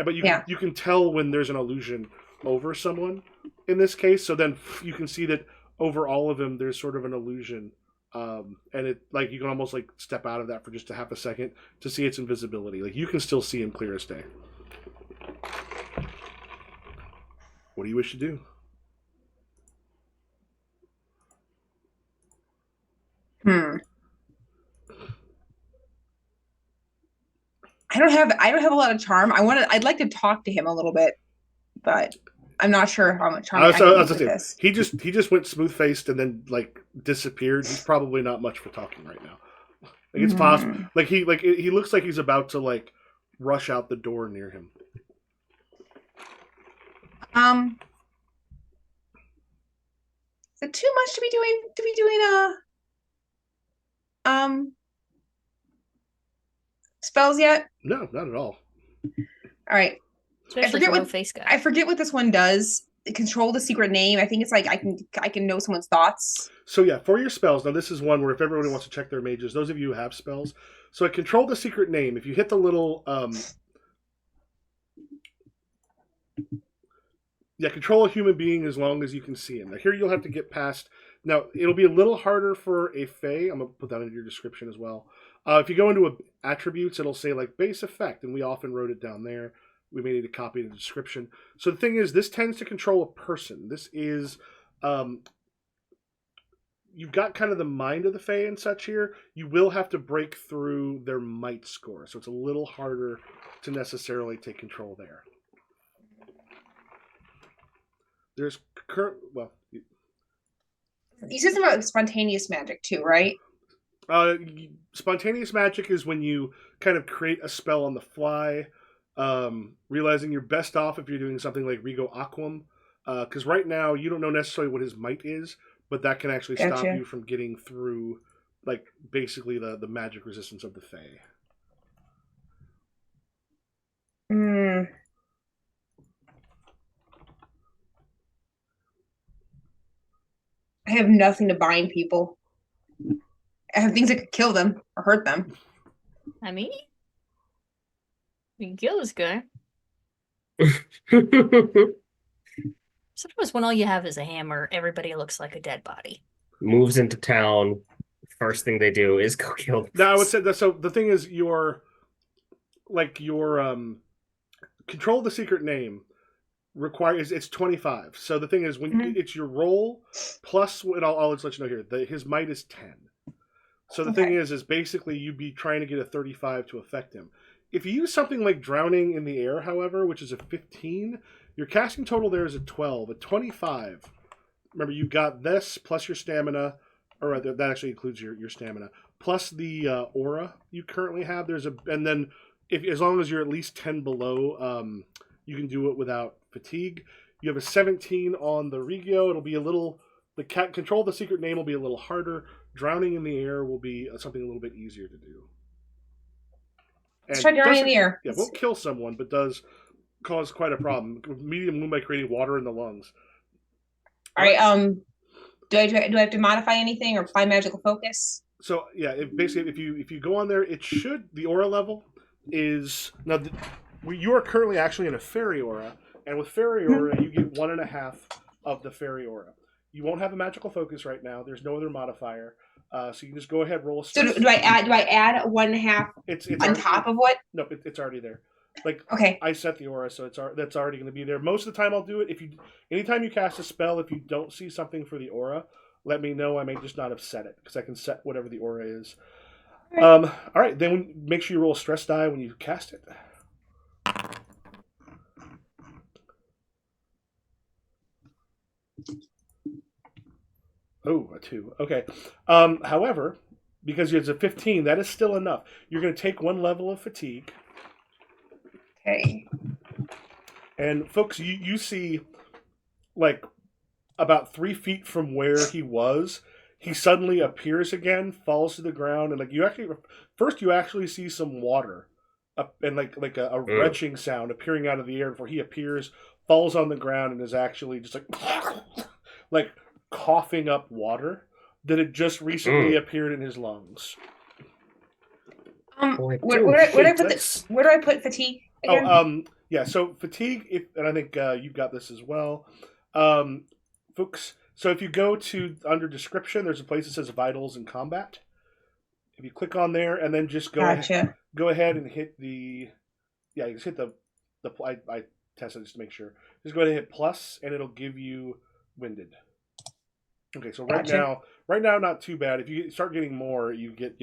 Speaker 2: but you can tell when there's an illusion over someone in this case. So then you can see that over all of them there's sort of an illusion, and it like you can almost like step out of that for just a half a second to see its invisibility. Like you can still see him clear as day. What do you wish to do?
Speaker 3: I don't have a lot of charm. I'd like to talk to him a little bit, but I'm not sure how much charm I can use with this.
Speaker 2: He just went smooth faced and then like disappeared. He's probably not much for talking right now. Like it's possible. Like he looks like he's about to like rush out the door near him.
Speaker 3: Is it too much to be doing spells yet?
Speaker 2: No, not at all.
Speaker 3: All right.
Speaker 4: Especially for no face guy.
Speaker 3: I forget what this one does. Control the secret name. I think it's like I can know someone's thoughts.
Speaker 2: So yeah, for your spells, now this is one where if everybody wants to check their mages, those of you who have spells, so control the secret name. If you hit the little control a human being as long as you can see him. Now here you'll have to get past. Now it'll be a little harder for a Fae. I'm gonna put that into your description as well. If you go into attributes, it'll say like base effect, and we often wrote it down there. We may need to copy the description. So the thing is, this tends to control a person. This is, you've got kind of the mind of the Fae and such here. You will have to break through their might score, so it's a little harder to necessarily take control there. There's current
Speaker 3: You said something about spontaneous magic too, right?
Speaker 2: Uh, spontaneous magic is when you kind of create a spell on the fly, realizing you're best off if you're doing something like Rego Aquam, because right now you don't know necessarily what his might is, but that can actually stop
Speaker 3: Gotcha.
Speaker 2: you from getting through, like, basically the magic resistance of the Fae.
Speaker 3: Hmm. I have nothing to bind people. I have things that could kill them or hurt them.
Speaker 4: I mean, we can kill this guy. Suppose when all you have is a hammer, everybody looks like a dead body.
Speaker 6: Moves into town. First thing they do is go kill the
Speaker 2: Now I would
Speaker 6: priest.
Speaker 2: say that. So the thing is, your control the secret name requires it's 25. So the thing is, when
Speaker 3: Mhm.
Speaker 2: it's your roll plus, and I'll just let you know here, his might is 10. So the thing
Speaker 3: Okay.
Speaker 2: is basically you'd be trying to get a 35 to affect him. If you use something like Drowning in the Air, however, which is a 15, your casting total there is a 12. A 25, remember, you got this plus your stamina, or rather, that actually includes your stamina, plus the aura you currently have. And then as long as you're at least 10 below, you can do it without fatigue. You have a 17 on the Regio. It'll be a little, control the secret name will be a little harder. Drowning in the Air will be something a little bit easier to do.
Speaker 3: Let's try drowning in the air.
Speaker 2: Yeah, won't kill someone, but does cause quite a problem. Medium wound by creating water in the lungs.
Speaker 3: All right. Do I have to modify anything or apply magical focus?
Speaker 2: So yeah, basically, if you go on there, the aura level is now. You are currently actually in a fairy aura, and with fairy aura, you get 1.5 of the fairy aura. You won't have a magical focus right now. There's no other modifier, so you can just go ahead roll.
Speaker 3: So do I add 1.5
Speaker 2: It's
Speaker 3: on
Speaker 2: already,
Speaker 3: top of what?
Speaker 2: No, it's already there. Like,
Speaker 3: Okay.
Speaker 2: I set the aura, so that's already going to be there. Most of the time, I'll do it. Anytime you cast a spell, if you don't see something for the aura, let me know. I may just not have set it because I can set whatever the aura is. All right. Then make sure you roll a stress die when you cast it. Oh, a 2. Okay. However, because it's a 15, that is still enough. You're going to take 1 level of fatigue.
Speaker 3: Okay.
Speaker 2: And folks, you see, like, about 3 feet from where he was, he suddenly appears again, falls to the ground, and like you actually see some water, up and like a retching sound appearing out of the air before he appears, falls on the ground, and is actually just like coughing up water that had just recently appeared in his lungs.
Speaker 6: Boy,
Speaker 3: Where do I put this? Where do I put fatigue again?
Speaker 2: Yeah. So fatigue, and I think you've got this as well, folks. So if you go to under description, there's a place that says vitals and combat. If you click on there and then just go ahead and hit the, yeah, you just hit the I tested just to make sure. Just go ahead and hit plus, and it'll give you winded. Okay, so right now, not too bad. If you start getting more, you get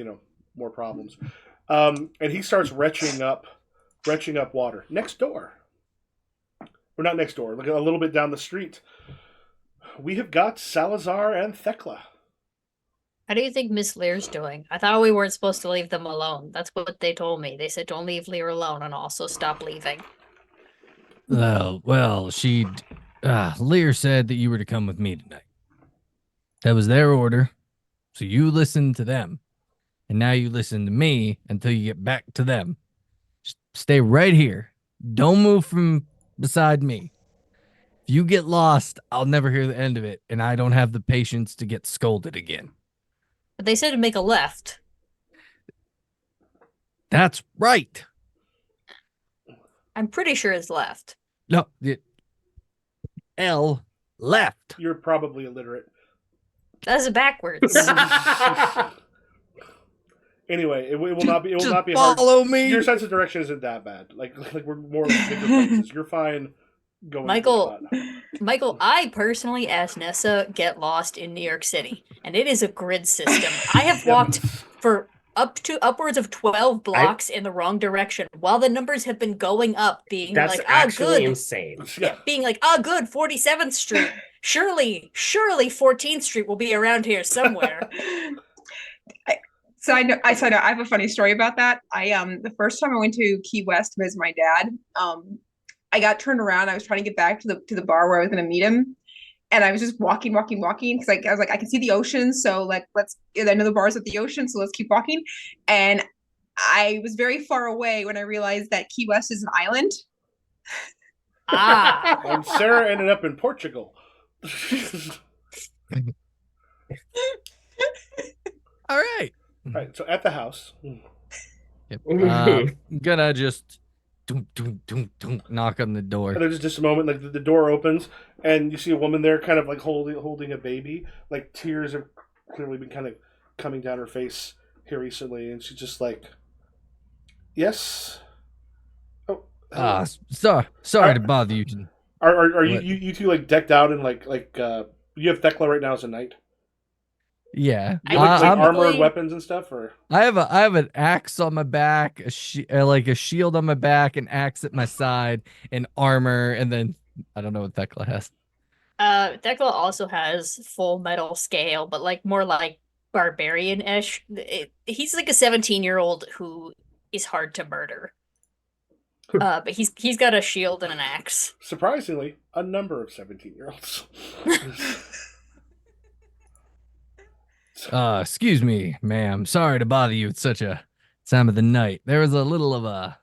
Speaker 2: more problems. And he starts retching up water next door, or not next door, like a little bit down the street. We have got Salazar and Thekla.
Speaker 4: How do you think Miss Lear's doing? I thought we weren't supposed to leave them alone. That's what they told me. They said don't leave Lear alone and also stop leaving.
Speaker 5: Well, Lear said that you were to come with me tonight. That was their order. So you listened to them. And now you listen to me until you get back to them. Just stay right here. Don't move from beside me. If you get lost, I'll never hear the end of it, and I don't have the patience to get scolded again.
Speaker 4: But they said to make a left.
Speaker 5: That's right.
Speaker 4: I'm pretty sure it's left.
Speaker 5: No, L left.
Speaker 2: You're probably illiterate.
Speaker 4: That's backwards.
Speaker 2: Anyway, it will not be. It will
Speaker 5: Just
Speaker 2: not be hard.
Speaker 5: follow me.
Speaker 2: Your sense of direction isn't that bad. Like we're more bigger places. You're fine going.
Speaker 4: Michael, I personally asked Nessa get lost in New York City, and it is a grid system. I have walked for upwards of 12 blocks in the wrong direction while the numbers have been going up, being
Speaker 6: That's
Speaker 4: like,
Speaker 6: actually
Speaker 4: good.
Speaker 6: insane.
Speaker 4: Yeah, being like, good, 47th Street. Surely 14th Street will be around here somewhere.
Speaker 3: So I know I have a funny story about that. The first time I went to Key West to visit my dad, I got turned around. I was trying to get back to the bar where I was going to meet him, and I was just walking because I was like I can see the ocean, so like I know the bar's at the ocean, so let's keep walking. And I was very far away when I realized that Key West is an island.
Speaker 2: And Sarah ended up in Portugal.
Speaker 5: All right.
Speaker 2: Right, so at the house.
Speaker 5: Yep. Gonna just knock on the door.
Speaker 2: And there's just a moment, like the door opens, and you see a woman there, kind of like holding a baby. Like tears have clearly been kind of coming down her face here recently, and she's just like, "Yes." Oh,
Speaker 5: sorry to bother you.
Speaker 2: Are you two like decked out in like you have Thekla right now as a knight?
Speaker 5: Yeah,
Speaker 2: You like armor and weapons and stuff, or
Speaker 5: I have an axe on my back, like a shield on my back, an axe at my side, and armor, and then I don't know what Thekla has.
Speaker 4: Thekla also has full metal scale, but like more like barbarian-ish. He's like a 17-year-old who is hard to murder. But he's got a shield and an axe.
Speaker 2: Surprisingly, a number of 17-year-olds.
Speaker 5: Excuse me, ma'am. Sorry to bother you at such a time of the night. There was a little of a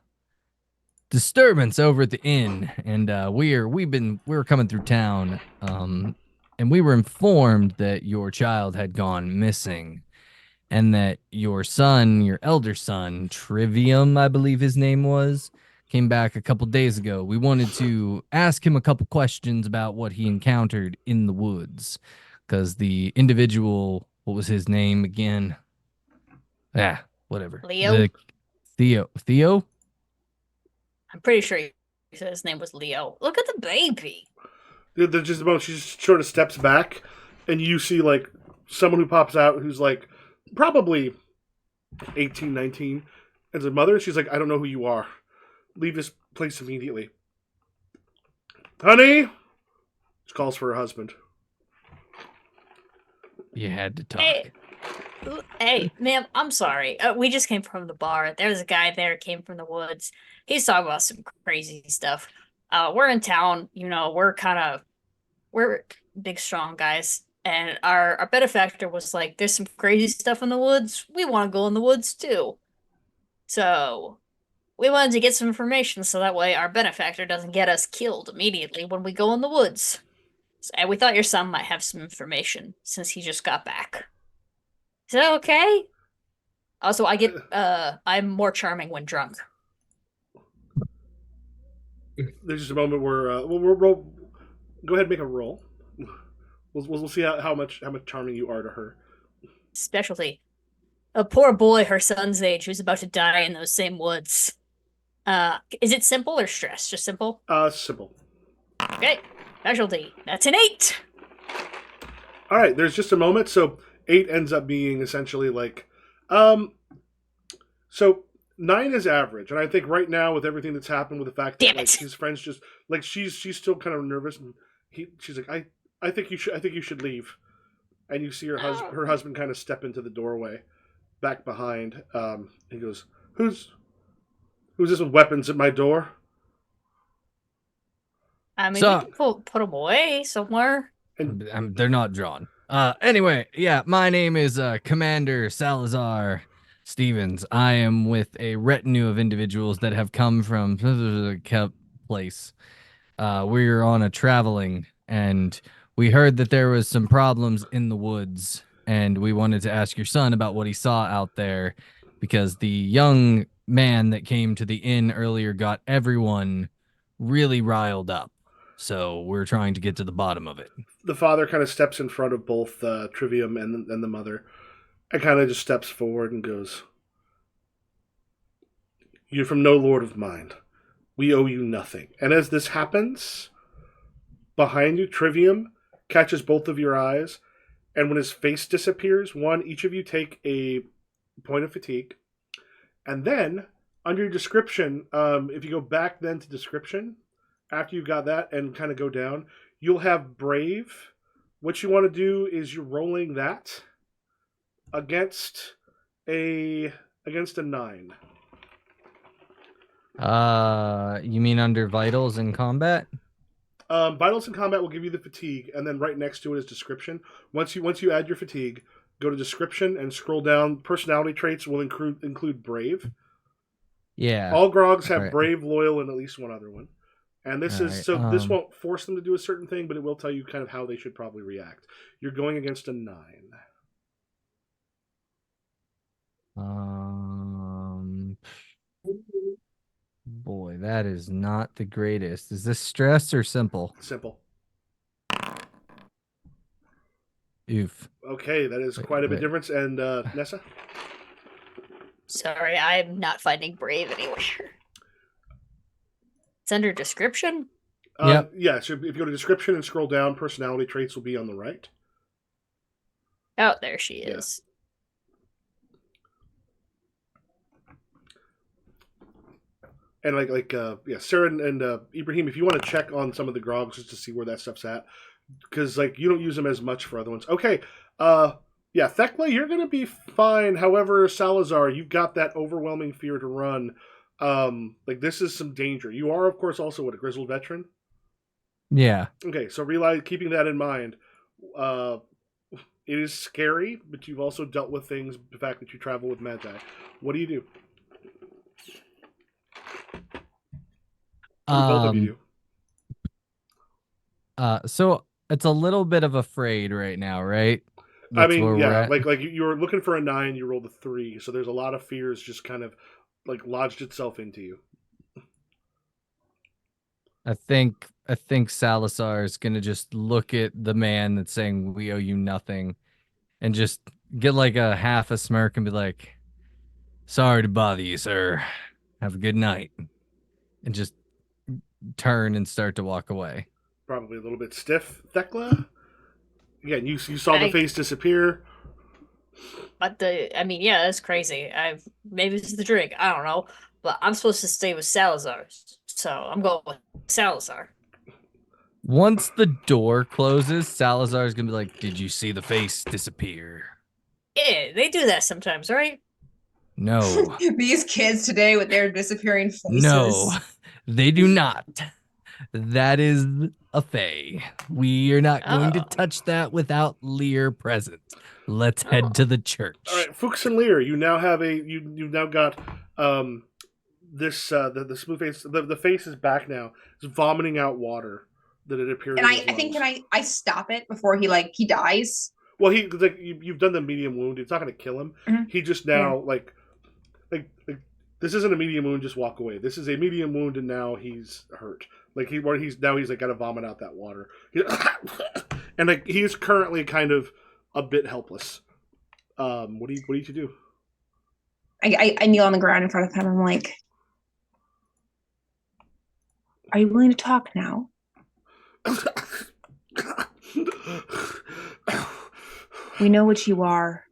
Speaker 5: disturbance over at the inn, and we were coming through town, and we were informed that your child had gone missing, and that your son, your elder son, Trivium, I believe his name was, came back a couple days ago. We wanted to ask him a couple questions about what he encountered in the woods, because the individual, what was his name again? Whatever.
Speaker 4: Leo?
Speaker 5: Theo?
Speaker 4: I'm pretty sure he said his name was Leo. Look at the baby.
Speaker 2: There's just a moment she just sort of steps back, and you see like someone who pops out who's like probably 18, 19, as a mother. She's like, "I don't know who you are. Leave this place immediately." "Honey!" She calls for her husband.
Speaker 5: You had to talk.
Speaker 4: Hey, ma'am, I'm sorry. We just came from the bar. There was a guy there, came from the woods. He's talking about some crazy stuff. We're in town, we're big, strong guys. And our benefactor was like, there's some crazy stuff in the woods. We want to go in the woods too. So we wanted to get some information so that way our benefactor doesn't get us killed immediately when we go in the woods. And we thought your son might have some information since he just got back. Is that okay? Also, I'm more charming when drunk.
Speaker 2: There's just a moment where we'll roll. Go ahead and make a roll. We'll see how much charming you are to her.
Speaker 4: Specialty. A poor boy her son's age who's about to die in those same woods. Is it simple or stress? Just simple?
Speaker 2: Simple.
Speaker 4: Okay. Specialty. That's an 8.
Speaker 2: All right. There's just a moment. So 8 ends up being essentially like, so 9 is average, and I think right now with everything that's happened, with the fact that like his friends just like she's still kind of nervous, and she's like, I think you should leave, and you see her husband kind of step into the doorway, back behind. He goes, who's this with weapons at my door?
Speaker 4: I mean, we can put them away somewhere.
Speaker 5: And they're not drawn. Anyway, yeah, my name is Commander Salazar Stevens. I am with a retinue of individuals that have come from the place. We're on a traveling, and we heard that there was some problems in the woods, and we wanted to ask your son about what he saw out there, because the young man that came to the inn earlier got everyone really riled up. So we're trying to get to the bottom of it.
Speaker 2: The father kind of steps in front of both Trivium and the mother, and kind of just steps forward and goes, "You're from no lord of mine. We owe you nothing." And as this happens, behind you, Trivium catches both of your eyes, and when his face disappears, each of you take a point of fatigue. And then, under your description, if you go back then to description, after you've got that and kind of go down, you'll have brave. What you want to do is you're rolling that against a 9.
Speaker 5: You mean under vitals in combat?
Speaker 2: Vitals in combat will give you the fatigue, and then right next to it is description. Once you add your fatigue, go to description and scroll down. Personality traits will include brave.
Speaker 5: Yeah.
Speaker 2: All grogs have
Speaker 5: Right.
Speaker 2: brave, loyal, and at least one other one. And this is
Speaker 5: Right,
Speaker 2: so this won't force them to do a certain thing, but it will tell you kind of how they should probably react. You're going against a 9.
Speaker 5: Boy, that is not the greatest. Is this stress or simple?
Speaker 2: Simple.
Speaker 5: Oof.
Speaker 2: Okay, that is quite a bit difference. And Nessa?
Speaker 4: Sorry, I'm not finding brave anywhere. It's under description.
Speaker 5: Yep.
Speaker 2: Yeah, so if you go to description and scroll down, personality traits will be on the right.
Speaker 4: Oh, there she is.
Speaker 2: And Sarah and Ibrahim, if you want to check on some of the grogs just to see where that stuff's at, because you don't use them as much for other ones. Okay, Thekla, you're gonna be fine. However, Salazar, you've got that overwhelming fear to run. This is some danger. You are, of course, also a grizzled veteran.
Speaker 5: Yeah.
Speaker 2: Okay, so keeping that in mind, it is scary, but you've also dealt with things. The fact that you travel with Magi. What do you do? Both of you do.
Speaker 5: So it's a little bit of afraid right now, right?
Speaker 2: That's you're looking for a 9, you rolled a 3, so there's a lot of fears just kind of lodged itself into you.
Speaker 5: I think Salazar is gonna just look at the man that's saying we owe you nothing, and just get a half a smirk and be like, "Sorry to bother you, sir. Have a good night," and just turn and start to walk away.
Speaker 2: Probably a little bit stiff, Thekla. Again, you saw the face disappear.
Speaker 4: But that's crazy. Maybe it's the drink. I don't know. But I'm supposed to stay with Salazar, so I'm going with Salazar.
Speaker 5: Once the door closes, Salazar's gonna be like, "Did you see the face disappear?"
Speaker 4: Yeah, they do that sometimes, right?
Speaker 5: No.
Speaker 3: These kids today with their disappearing faces.
Speaker 5: No, they do not. That is a fae. We are not going to touch that without Lear present. Let's head to the church.
Speaker 2: All right, Fuchs and Lear, you now have you've now got this the smooth face. The face is back now. It's vomiting out water that it appears.
Speaker 3: And I think can I stop it before he dies?
Speaker 2: Well, you've done the medium wound. It's not going to kill him.
Speaker 3: Mm-hmm.
Speaker 2: He just now this isn't a medium wound. Just walk away. This is a medium wound, and now he's hurt. He's got to vomit out that water, and he's currently kind of a bit helpless. What do you do?
Speaker 3: I kneel on the ground in front of him. I'm like, "Are you willing to talk now?" We know what you are,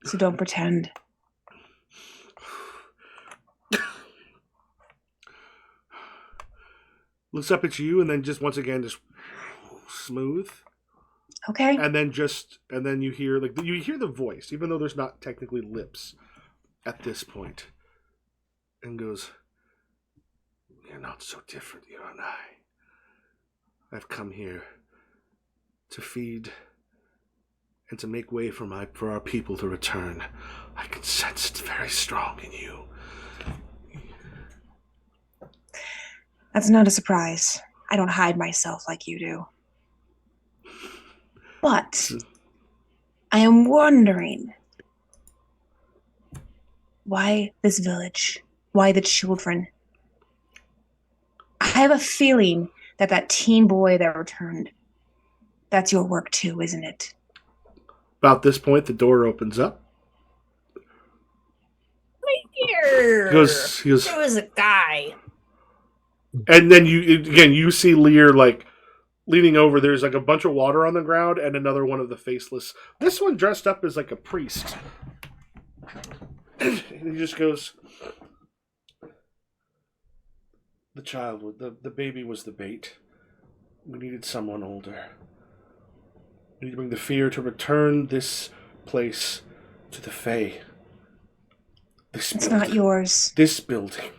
Speaker 3: so don't pretend.
Speaker 2: Looks up at you, and then just once again, just smooth.
Speaker 3: Okay.
Speaker 2: And then you hear the voice, even though there's not technically lips at this point, and goes, "You're not so different, you and I. I've come here to feed and to make way for our people to return. I can sense it very strong in you."
Speaker 3: That's not a surprise. I don't hide myself like you do. But I am wondering why this village? Why the children? I have a feeling that teen boy that returned, that's your work too, isn't it?
Speaker 2: About this point, the door opens up.
Speaker 4: Right here.
Speaker 2: He goes,
Speaker 4: There was a guy.
Speaker 2: and then you see Lear leaning over. There's a bunch of water on the ground and another one of the faceless. This one dressed up as a priest. And he just goes, the baby was the bait. We needed someone older. We need to bring the fear to return this place to the Fae.
Speaker 3: It's not yours.
Speaker 2: This building,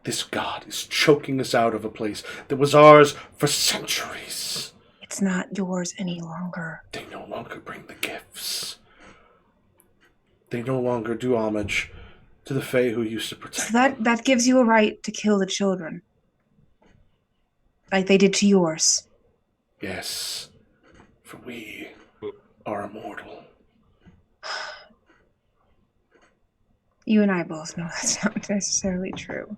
Speaker 2: this god is choking us out of a place that was ours for centuries.
Speaker 3: It's not yours any longer.
Speaker 2: They no longer bring the gifts. They no longer do homage to the Fae who used to protect
Speaker 3: So that gives you a right to kill the children. Like they did to yours.
Speaker 2: Yes, for we are immortal.
Speaker 3: You and I both know that's not necessarily true.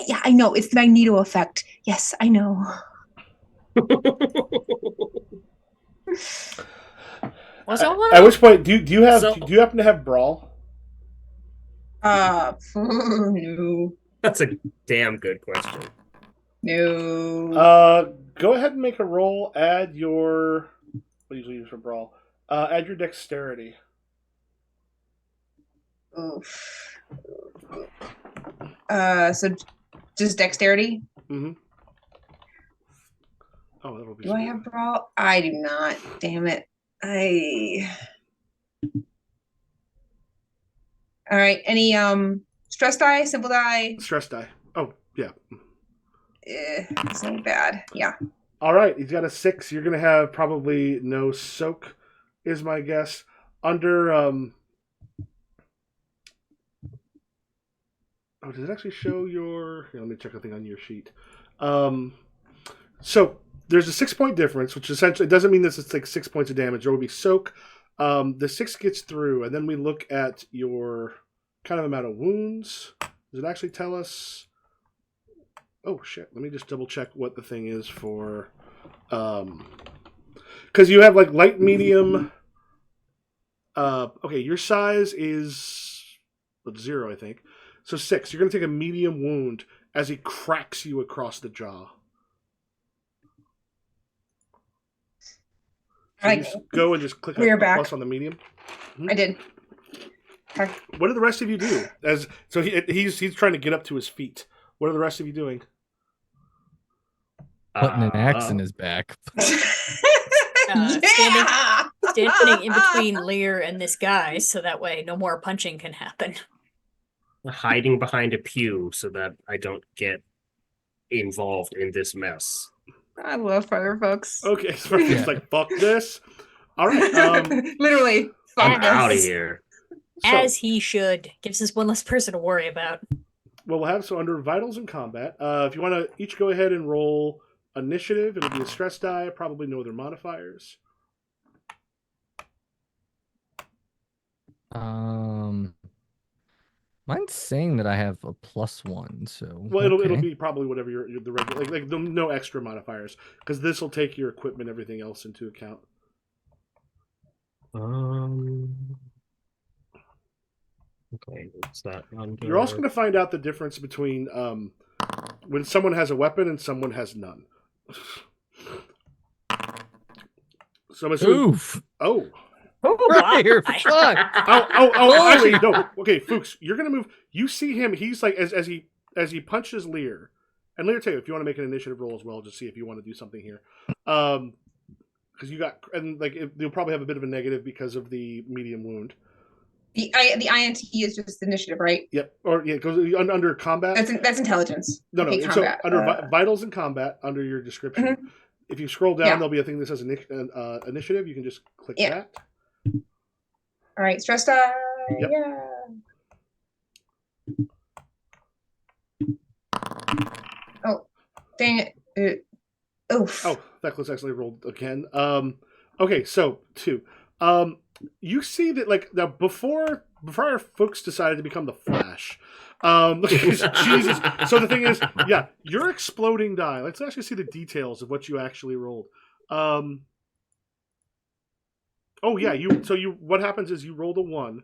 Speaker 3: Yeah, I know. It's the Magneto effect. Yes, I know.
Speaker 4: Was that one?
Speaker 2: At which point, do you
Speaker 7: So-
Speaker 2: happen to have brawl?
Speaker 3: No.
Speaker 6: That's a damn good question.
Speaker 3: No.
Speaker 2: Go ahead and make a roll. Add your what do you usually use for brawl? Add your dexterity.
Speaker 3: Oof. So just dexterity?
Speaker 2: Mm-hmm. Oh, that'll be.
Speaker 3: Do I have brawl? I do not. Damn it. All right. Any stress die, simple die?
Speaker 2: Stress die? Oh, yeah.
Speaker 3: This ain't bad. Yeah.
Speaker 2: All right, he's got a 6. You're gonna have probably no soak, is my guess. Under oh, does it actually show your? Here, let me check a thing on your sheet. So there's a 6-point difference, which essentially doesn't mean this is like 6 points of damage. There will be soak. The 6 gets through, and then we look at your kind of amount of wounds. Does it actually tell us? Oh shit! Let me just double check what the thing is for, because you have like light, medium. Okay, your size is 0, I think. So 6. You're gonna take a medium wound as he cracks you across the jaw. So you just go and just click
Speaker 3: We're
Speaker 2: a
Speaker 3: back.
Speaker 2: plus on the medium.
Speaker 3: I did. Okay.
Speaker 2: What do the rest of you do? He's trying to get up to his feet. What are the rest of you doing?
Speaker 5: Putting an axe in his back.
Speaker 3: Yeah!
Speaker 4: Standing in between Lear and this guy, so that way no more punching can happen.
Speaker 6: Hiding behind a pew so that I don't get involved in this mess.
Speaker 3: I love fire folks.
Speaker 2: Okay, so it's like fuck this. All right.
Speaker 3: Literally.
Speaker 6: I'm
Speaker 3: fuck
Speaker 6: out of
Speaker 3: this.
Speaker 6: here.
Speaker 2: So,
Speaker 4: As he should. Gives us one less person to worry about.
Speaker 2: well, we'll have under vitals and combat. If you want to each go ahead and roll initiative, it'll be a stress die. Probably no other modifiers.
Speaker 5: Mine's saying that I have a +1, so
Speaker 2: Well, it'll
Speaker 5: okay.
Speaker 2: be probably whatever your the regular like no extra modifiers because this will take your equipment, everything else into account.
Speaker 6: Okay, what's that under?
Speaker 2: You're also going to find out the difference between when someone has a weapon and someone has none. So I'm assuming.
Speaker 5: Oof.
Speaker 2: Oh.
Speaker 5: Right here, fuck.
Speaker 2: Oh, actually, no. Okay, Fuchs, you're going to move. You see him. He's like, as he punches Lear. And Lear, too, if you want to make an initiative roll as well, just see if you want to do something here. Because you got, and like, you'll probably have a bit of a negative because of the medium wound.
Speaker 3: The INT is just initiative, right?
Speaker 2: Yep. Or, yeah, it goes under combat.
Speaker 3: That's intelligence.
Speaker 2: No,
Speaker 3: Okay,
Speaker 2: so
Speaker 3: combat.
Speaker 2: under vitals and combat, under your description,
Speaker 3: Mhm.
Speaker 2: if you scroll down,
Speaker 3: Yeah.
Speaker 2: there'll be a thing that says initiative. You can just click
Speaker 3: Yeah.
Speaker 2: that.
Speaker 3: All right, stress die.
Speaker 2: Yep.
Speaker 3: Yeah. Oh, dang it. Oof.
Speaker 2: Oh, that was actually rolled again. Okay, so 2. You see that like now before our folks decided to become the Flash. Jesus. So the thing is, yeah, your exploding die. Let's actually see the details of what you actually rolled. Oh yeah, what happens is you rolled a 1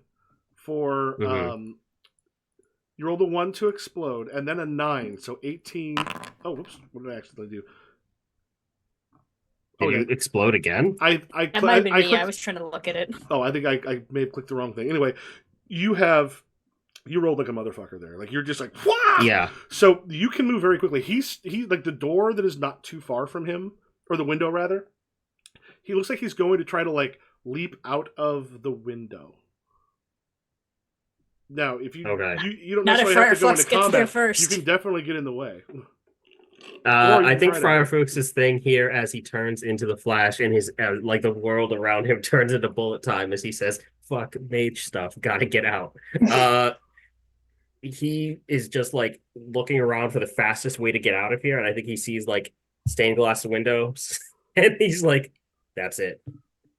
Speaker 2: for
Speaker 6: Mhm.
Speaker 2: you rolled a 1 to explode and then a 9, so 18 Oh, whoops! What did I accidentally do?
Speaker 6: Did you explode again?
Speaker 2: I
Speaker 4: That might have been me.
Speaker 2: clicked,
Speaker 4: I was trying to look at it.
Speaker 2: Oh, I think I may have clicked the wrong thing. Anyway, you rolled like a motherfucker there. Like you're just like, wah!
Speaker 6: Yeah.
Speaker 2: So you can move very quickly. He like the door that is not too far from him, or the window rather. He looks like he's going to try to like leap out of the window. Now, if you you don't
Speaker 4: Not if
Speaker 2: necessarily have to go
Speaker 4: Firefox
Speaker 2: into
Speaker 4: gets there
Speaker 2: combat,
Speaker 4: first.
Speaker 2: you can definitely get in the way.
Speaker 6: I think
Speaker 2: try to-
Speaker 6: Firefox's thing here, as he turns into the Flash, and his like the world around him turns into bullet time as he says, "Fuck mage stuff, gotta get out." He is just like looking around for the fastest way to get out of here, and I think he sees like stained glass windows, and he's like, "That's it."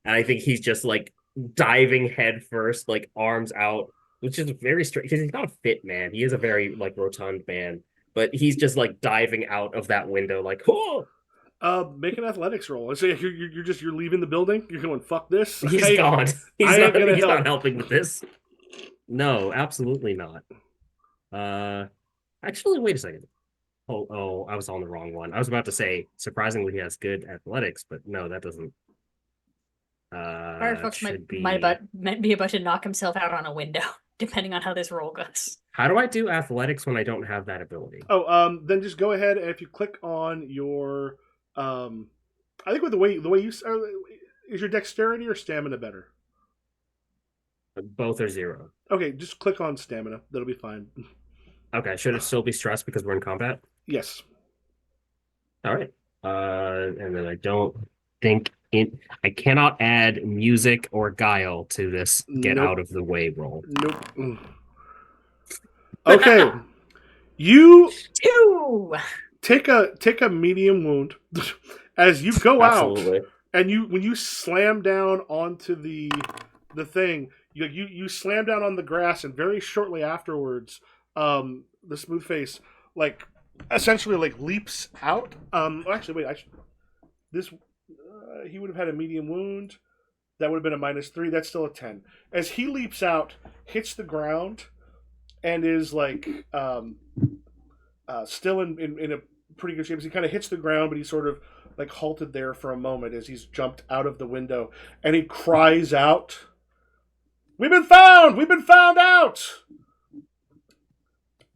Speaker 6: And I think he's just like diving head first, like arms out, which is very strange because he's not a fit man. He is a very like rotund man. But he's just like diving out of that window, like, oh!
Speaker 2: Make an athletics roll. So you're leaving the building. You're going, fuck this.
Speaker 6: He's gone. He's
Speaker 2: help.
Speaker 6: not helping with this. No, absolutely not. Actually, wait a second. Oh, I was on the wrong one. I was about to say, surprisingly, he has good athletics, but no, that doesn't.
Speaker 4: Firefox might be about to knock himself out on a window, depending on how this roll goes.
Speaker 6: How do I do athletics when I don't have that ability?
Speaker 2: Oh, then just go ahead and if you click on your, I think with the way you is your dexterity or stamina better?
Speaker 6: Both are 0.
Speaker 2: Okay, just click on stamina. That'll be fine.
Speaker 6: Okay, should it still be stress because we're in combat?
Speaker 2: Yes.
Speaker 6: All right. And then I don't think I cannot add music or guile to this get out of the way roll.
Speaker 2: Nope. Okay. You
Speaker 4: 2.
Speaker 2: take a medium wound as you go
Speaker 6: Absolutely.
Speaker 2: out, and when you slam down onto the thing, you slam down on the grass, and very shortly afterwards, the smooth face like essentially like leaps out. Actually, wait, he would have had a medium wound. That would have been a -3. That's still a 10. As he leaps out, hits the ground, and is like still in a pretty good shape. He kind of hits the ground, but he's sort of like halted there for a moment as he's jumped out of the window, and he cries out, "We've been found! We've been found out!"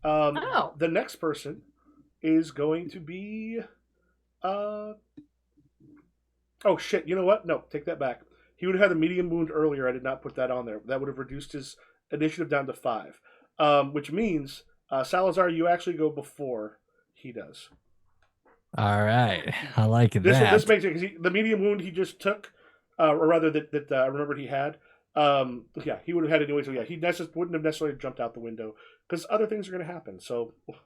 Speaker 2: The next person is going to be oh shit, you know what? No, take that back. He would have had a medium wound earlier. I did not put that on there. That would have reduced his initiative down to 5. Which means, Salazar, you actually go before he does.
Speaker 5: All right. I like that.
Speaker 2: This makes it, because the medium wound he just took, or rather that I remembered he had, he would have had it anyway. So yeah, he wouldn't have necessarily jumped out the window, because other things are going to happen. So we'll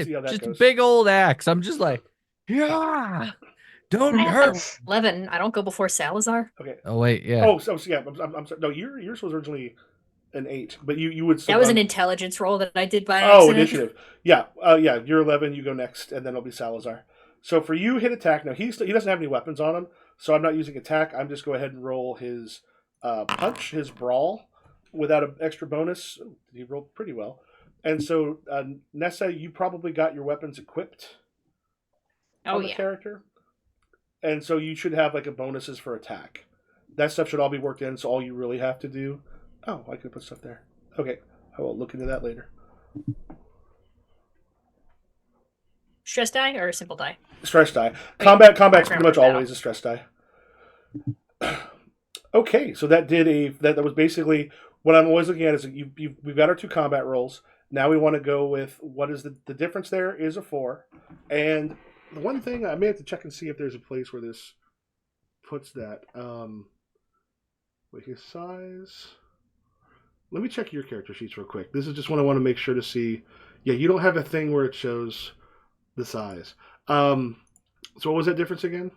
Speaker 2: see how that
Speaker 5: just
Speaker 2: goes.
Speaker 5: a big old axe. I'm just like, yeah. Don't hurt.
Speaker 4: 11. I don't go before Salazar.
Speaker 2: Okay.
Speaker 5: Oh wait, yeah.
Speaker 2: Oh, so yeah. I'm sorry. No, yours was originally an 8, but you would.
Speaker 4: That was an intelligence roll that I did by
Speaker 2: accident.
Speaker 4: Oh,
Speaker 2: initiative. Yeah. You're 11. You go next, and then it'll be Salazar. So for you, hit attack. Now he doesn't have any weapons on him, so I'm not using attack. I'm just go ahead and roll his punch, his brawl, without an extra bonus. He rolled pretty well, and so Nessa, you probably got your weapons equipped. On the character. And so you should have like a bonuses for attack. That stuff should all be worked in, so all you really have to do... Oh, I could put stuff there. Okay, I will look into that later.
Speaker 4: Stress die or simple die?
Speaker 2: Stress die. Combat's pretty much always a stress die. Okay, so that was basically... What I'm always looking at is we've got our 2 combat rolls. Now we want to go with what is the difference there is a 4. And... The one thing I may have to check and see if there's a place where this puts that. With his size. Let me check your character sheets real quick. This is just what I want to make sure to see. Yeah, you don't have a thing where it shows the size. So what was that difference again?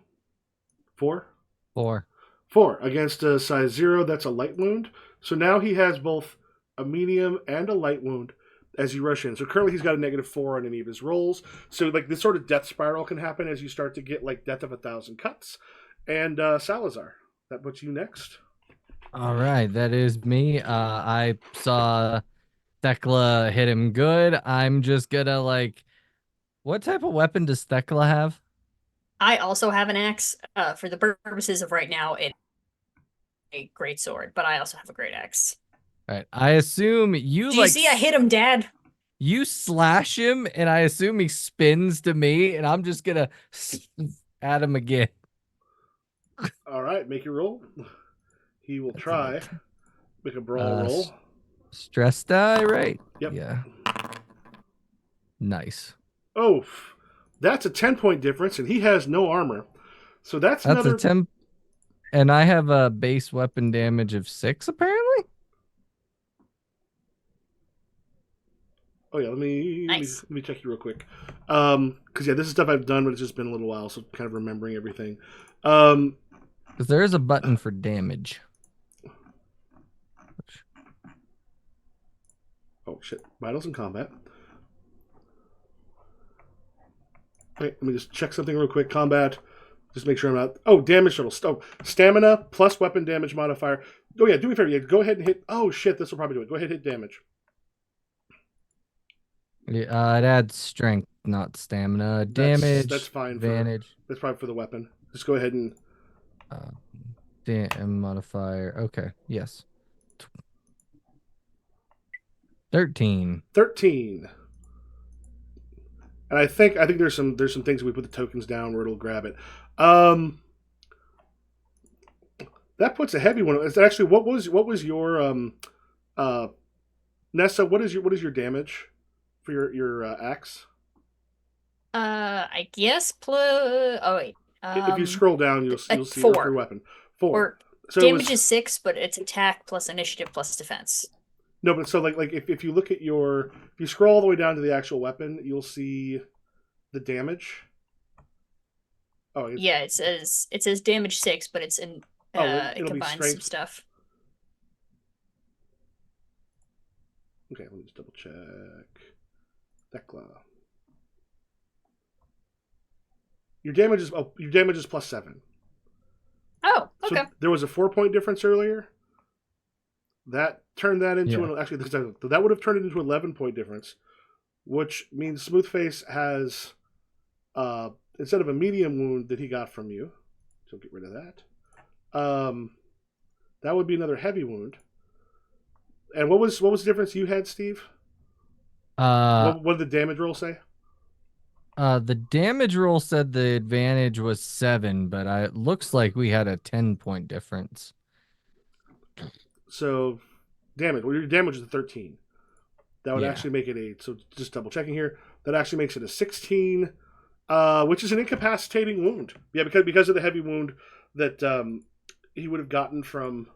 Speaker 2: 4?
Speaker 5: 4.
Speaker 2: 4 against a size 0. That's a light wound. So now he has both a medium and a light wound as you rush in. So currently he's got a -4 on any of his rolls. So like this sort of death spiral can happen as you start to get like death of 1,000 cuts. And Salazar, that puts you next.
Speaker 5: All right, that is me. I saw Thekla hit him good. I'm just gonna like What type of weapon does Thekla have?
Speaker 4: I also have an axe. For the purposes of right now, it's a great sword, but I also have a great axe.
Speaker 5: All right. I assume you
Speaker 4: Do you see? I hit him, Dad.
Speaker 5: You slash him, and I assume he spins to me, and I'm just gonna at him again.
Speaker 2: All right, make your roll. He will try. Make a brawl roll.
Speaker 5: Stress die, right?
Speaker 2: Yep.
Speaker 5: Yeah. Nice.
Speaker 2: Oh, that's a 10-point difference, and he has no armor. So that's
Speaker 5: a 10. And I have a base weapon damage of 6, apparently.
Speaker 2: Oh yeah, let me check you real quick. Because this is stuff I've done, but it's just been a little while, so kind of remembering everything.
Speaker 5: Because there is a button for damage.
Speaker 2: Oh shit! Vitals in combat. Okay, let me just check something real quick. Combat. Just make sure I'm not. Oh, damage total. Oh, stamina plus weapon damage modifier. Oh yeah, do me a favor. Yeah, go ahead and hit. Oh shit, this will probably do it. Go ahead and hit damage.
Speaker 5: Yeah, it adds strength, not stamina. Damage.
Speaker 2: That's fine.
Speaker 5: Advantage.
Speaker 2: That's probably for the weapon. Just go ahead and.
Speaker 5: Modifier. Okay. Yes. 13.
Speaker 2: 13. And I think there's some things we put the tokens down where it'll grab it. That puts a heavy one. Is that actually what was your Nessa? What is your damage for your axe?
Speaker 4: I guess plus. Oh wait.
Speaker 2: If you scroll down, you'll see
Speaker 4: 4.
Speaker 2: your weapon. 4.
Speaker 4: Or
Speaker 2: so
Speaker 4: damage is 6, but it's attack plus initiative plus defense.
Speaker 2: No, but so like if you look at if you scroll all the way down to the actual weapon, you'll see the damage. Oh
Speaker 4: yeah, it says damage 6, but it's in it combines some stuff.
Speaker 2: Okay, let me just double check. Thekla. Your damage is plus 7.
Speaker 4: Oh, okay.
Speaker 2: So there was a 4-point difference earlier. That turned that into actually that would have turned it into an 11-point difference, which means Smoothface has instead of a medium wound that he got from you, so get rid of that. That would be another heavy wound. And what was the difference you had, Steve? What did the damage roll say?
Speaker 5: The damage roll said the advantage was 7, but it looks like we had a 10-point difference.
Speaker 2: So, damage. Well, your damage is a 13. That would actually make it 8. So, just double checking here. That actually makes it a 16, which is an incapacitating wound. Yeah, because of the heavy wound that he would have gotten from.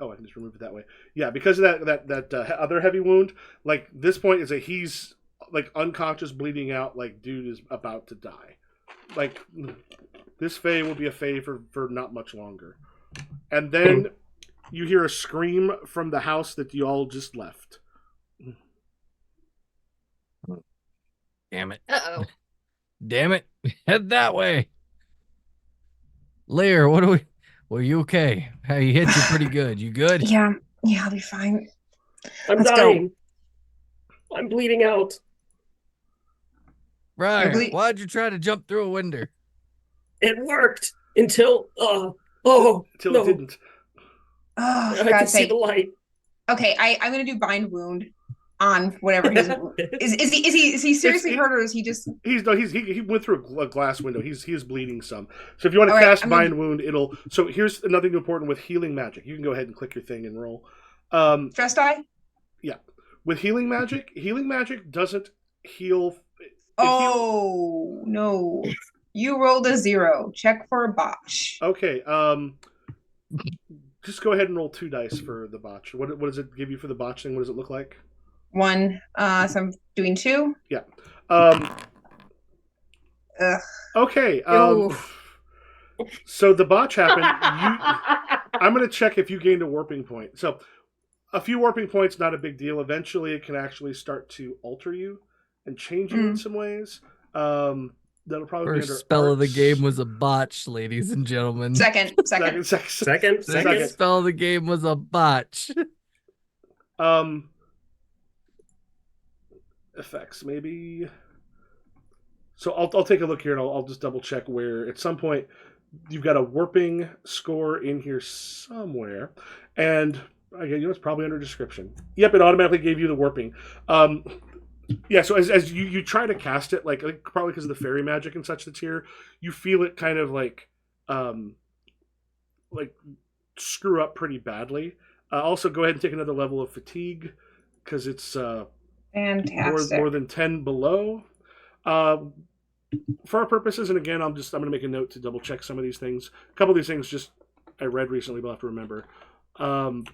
Speaker 2: Oh, I can just remove it that way. Yeah, because of that other heavy wound. Like this point is he's like unconscious, bleeding out. Like dude is about to die. Like this Fae will be a Fae for not much longer. And then you hear a scream from the house that you all just left.
Speaker 5: Damn it.
Speaker 4: Uh-oh.
Speaker 5: Damn it. Head that way. Lear, Well, you okay? He hit you pretty good. You good?
Speaker 3: Yeah, I'll be fine.
Speaker 7: I'm dying. I'm bleeding out.
Speaker 5: Brian, why'd you try to jump through a window?
Speaker 7: It worked until
Speaker 2: Until
Speaker 7: no.
Speaker 2: it didn't.
Speaker 3: Oh,
Speaker 7: I can see the light.
Speaker 3: Okay, I'm gonna do bind wound on whatever he's is he seriously hurt, or is he just
Speaker 2: he went through a glass window. He is bleeding some. So if you want to cast bind wound, it'll. So here's another thing important with healing magic. You can go ahead and click your thing and roll.
Speaker 3: Stress die?
Speaker 2: Yeah, with healing magic doesn't heal.
Speaker 3: No, you rolled a 0. Check for a botch.
Speaker 2: Okay. Just go ahead and roll 2 dice for the botch. What does it give you for the botch thing? What does it look like?
Speaker 3: 1. So I'm doing 2.
Speaker 2: Yeah.
Speaker 3: Ugh.
Speaker 2: Okay. So the botch happened. I'm going to check if you gained a warping point. So a few warping points, not a big deal. Eventually, it can actually start to alter you and change you in some ways. That'll probably
Speaker 5: First spell of the game was a botch, ladies and gentlemen.
Speaker 3: Second.
Speaker 5: Second spell of the game was a botch.
Speaker 2: effects, maybe. So I'll take a look here and I'll just double check where at some point you've got a warping score in here somewhere, and again, it's probably under description. Yep, it automatically gave you the warping. Yeah, so as you try to cast it, like probably because of the fairy magic and such that's here, you feel it kind of like screw up pretty badly. Also, go ahead and take another level of fatigue because it's
Speaker 3: Fantastic.
Speaker 2: more than 10 below. For our purposes, and again, I'm going to make a note to double check some of these things. A couple of these things just I read recently, but I'll have to remember.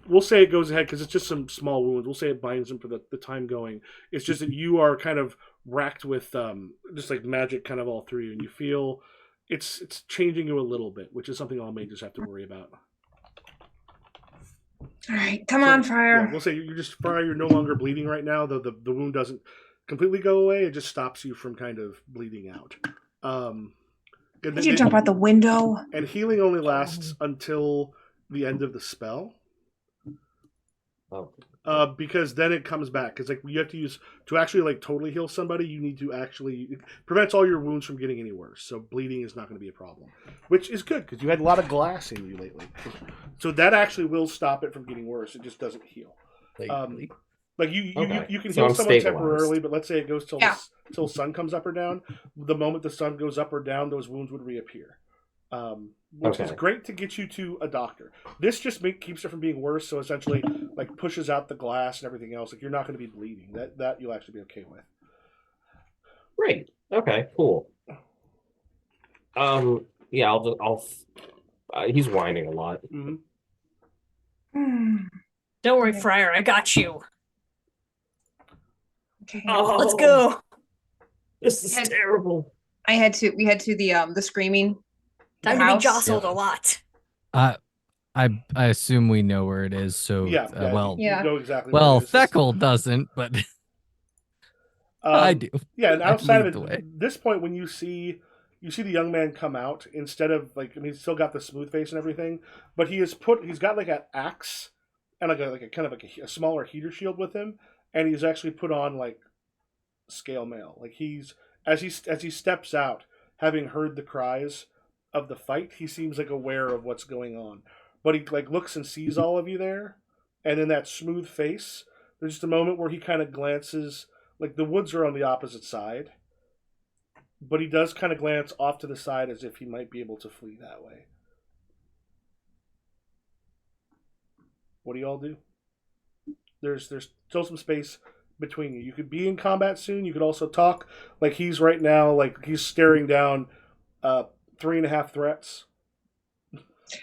Speaker 2: We'll say it goes ahead because it's just some small wounds. We'll say it binds him for the time going. It's just that you are kind of racked with just like magic kind of all through you, and you feel it's changing you a little bit, which is something all mages have to worry about.
Speaker 3: All right, come on, Friar.
Speaker 2: Yeah, we'll say you're just Friar. You're no longer bleeding right now. The wound doesn't completely go away. It just stops you from kind of bleeding out.
Speaker 3: Did you jump out the window?
Speaker 2: And healing only lasts until the end of the spell.
Speaker 6: Oh.
Speaker 2: Because then it comes back. Because like you have to use to actually like totally heal somebody. You need to actually it prevents all your wounds from getting any worse. So bleeding is not going to be a problem, which is good because you had a lot of glass in you lately. So that actually will stop it from getting worse. It just doesn't heal. Like you can heal someone temporarily, but let's say it goes till sun comes up or down. The moment the sun goes up or down, those wounds would reappear. Which is great to get you to a doctor. This just keeps it from being worse, so essentially like pushes out the glass and everything else. Like you're not going to be bleeding. That you'll actually be okay with.
Speaker 6: Great. Okay. Cool. Yeah. I'll. He's whining a lot.
Speaker 2: Mm-hmm.
Speaker 4: Don't worry, Friar. I got you.
Speaker 3: Okay.
Speaker 7: Oh,
Speaker 4: Let's go.
Speaker 7: This is terrible.
Speaker 3: We had to the screaming.
Speaker 4: Time to be jostled a lot.
Speaker 5: I assume we know where it is. So
Speaker 2: You know exactly.
Speaker 5: Well,
Speaker 2: where it is.
Speaker 5: Thekel doesn't, but I do.
Speaker 2: Yeah, and outside of
Speaker 5: the way.
Speaker 2: it, this point when you see the young man come out, instead of like he's still got the smooth face and everything, but he's got like an axe and like a kind of like a smaller heater shield with him, and he's actually put on like scale mail. Like as he steps out, having heard the cries of the fight, he seems like aware of what's going on. But he like looks and sees all of you there, and in that smooth face, there's just a moment where he kind of glances. Like the woods are on the opposite side, but he does kind of glance off to the side as if he might be able to flee that way. What do you all do? There's still some space between you. You could be in combat soon. You could also talk. Like he's right now, like he's staring down 3.5 threats.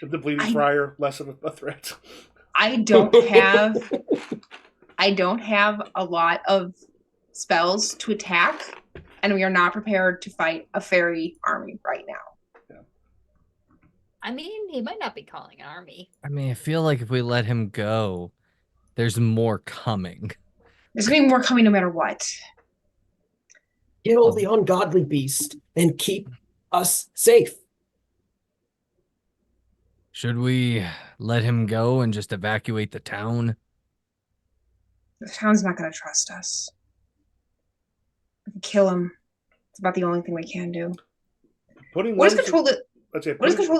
Speaker 2: The bleeding friar, less of a threat.
Speaker 3: I don't have a lot of spells to attack, and we are not prepared to fight a fairy army right now.
Speaker 2: Yeah.
Speaker 4: I mean, he might not be calling an army.
Speaker 5: I mean, I feel like if we let him go, there's more coming.
Speaker 3: There's gonna be more coming no matter what.
Speaker 7: Kill the ungodly beast and keep us safe.
Speaker 5: Should we let him go and just evacuate the town?
Speaker 3: The town's not gonna trust us. We can kill him. It's about the only thing we can do. What does control the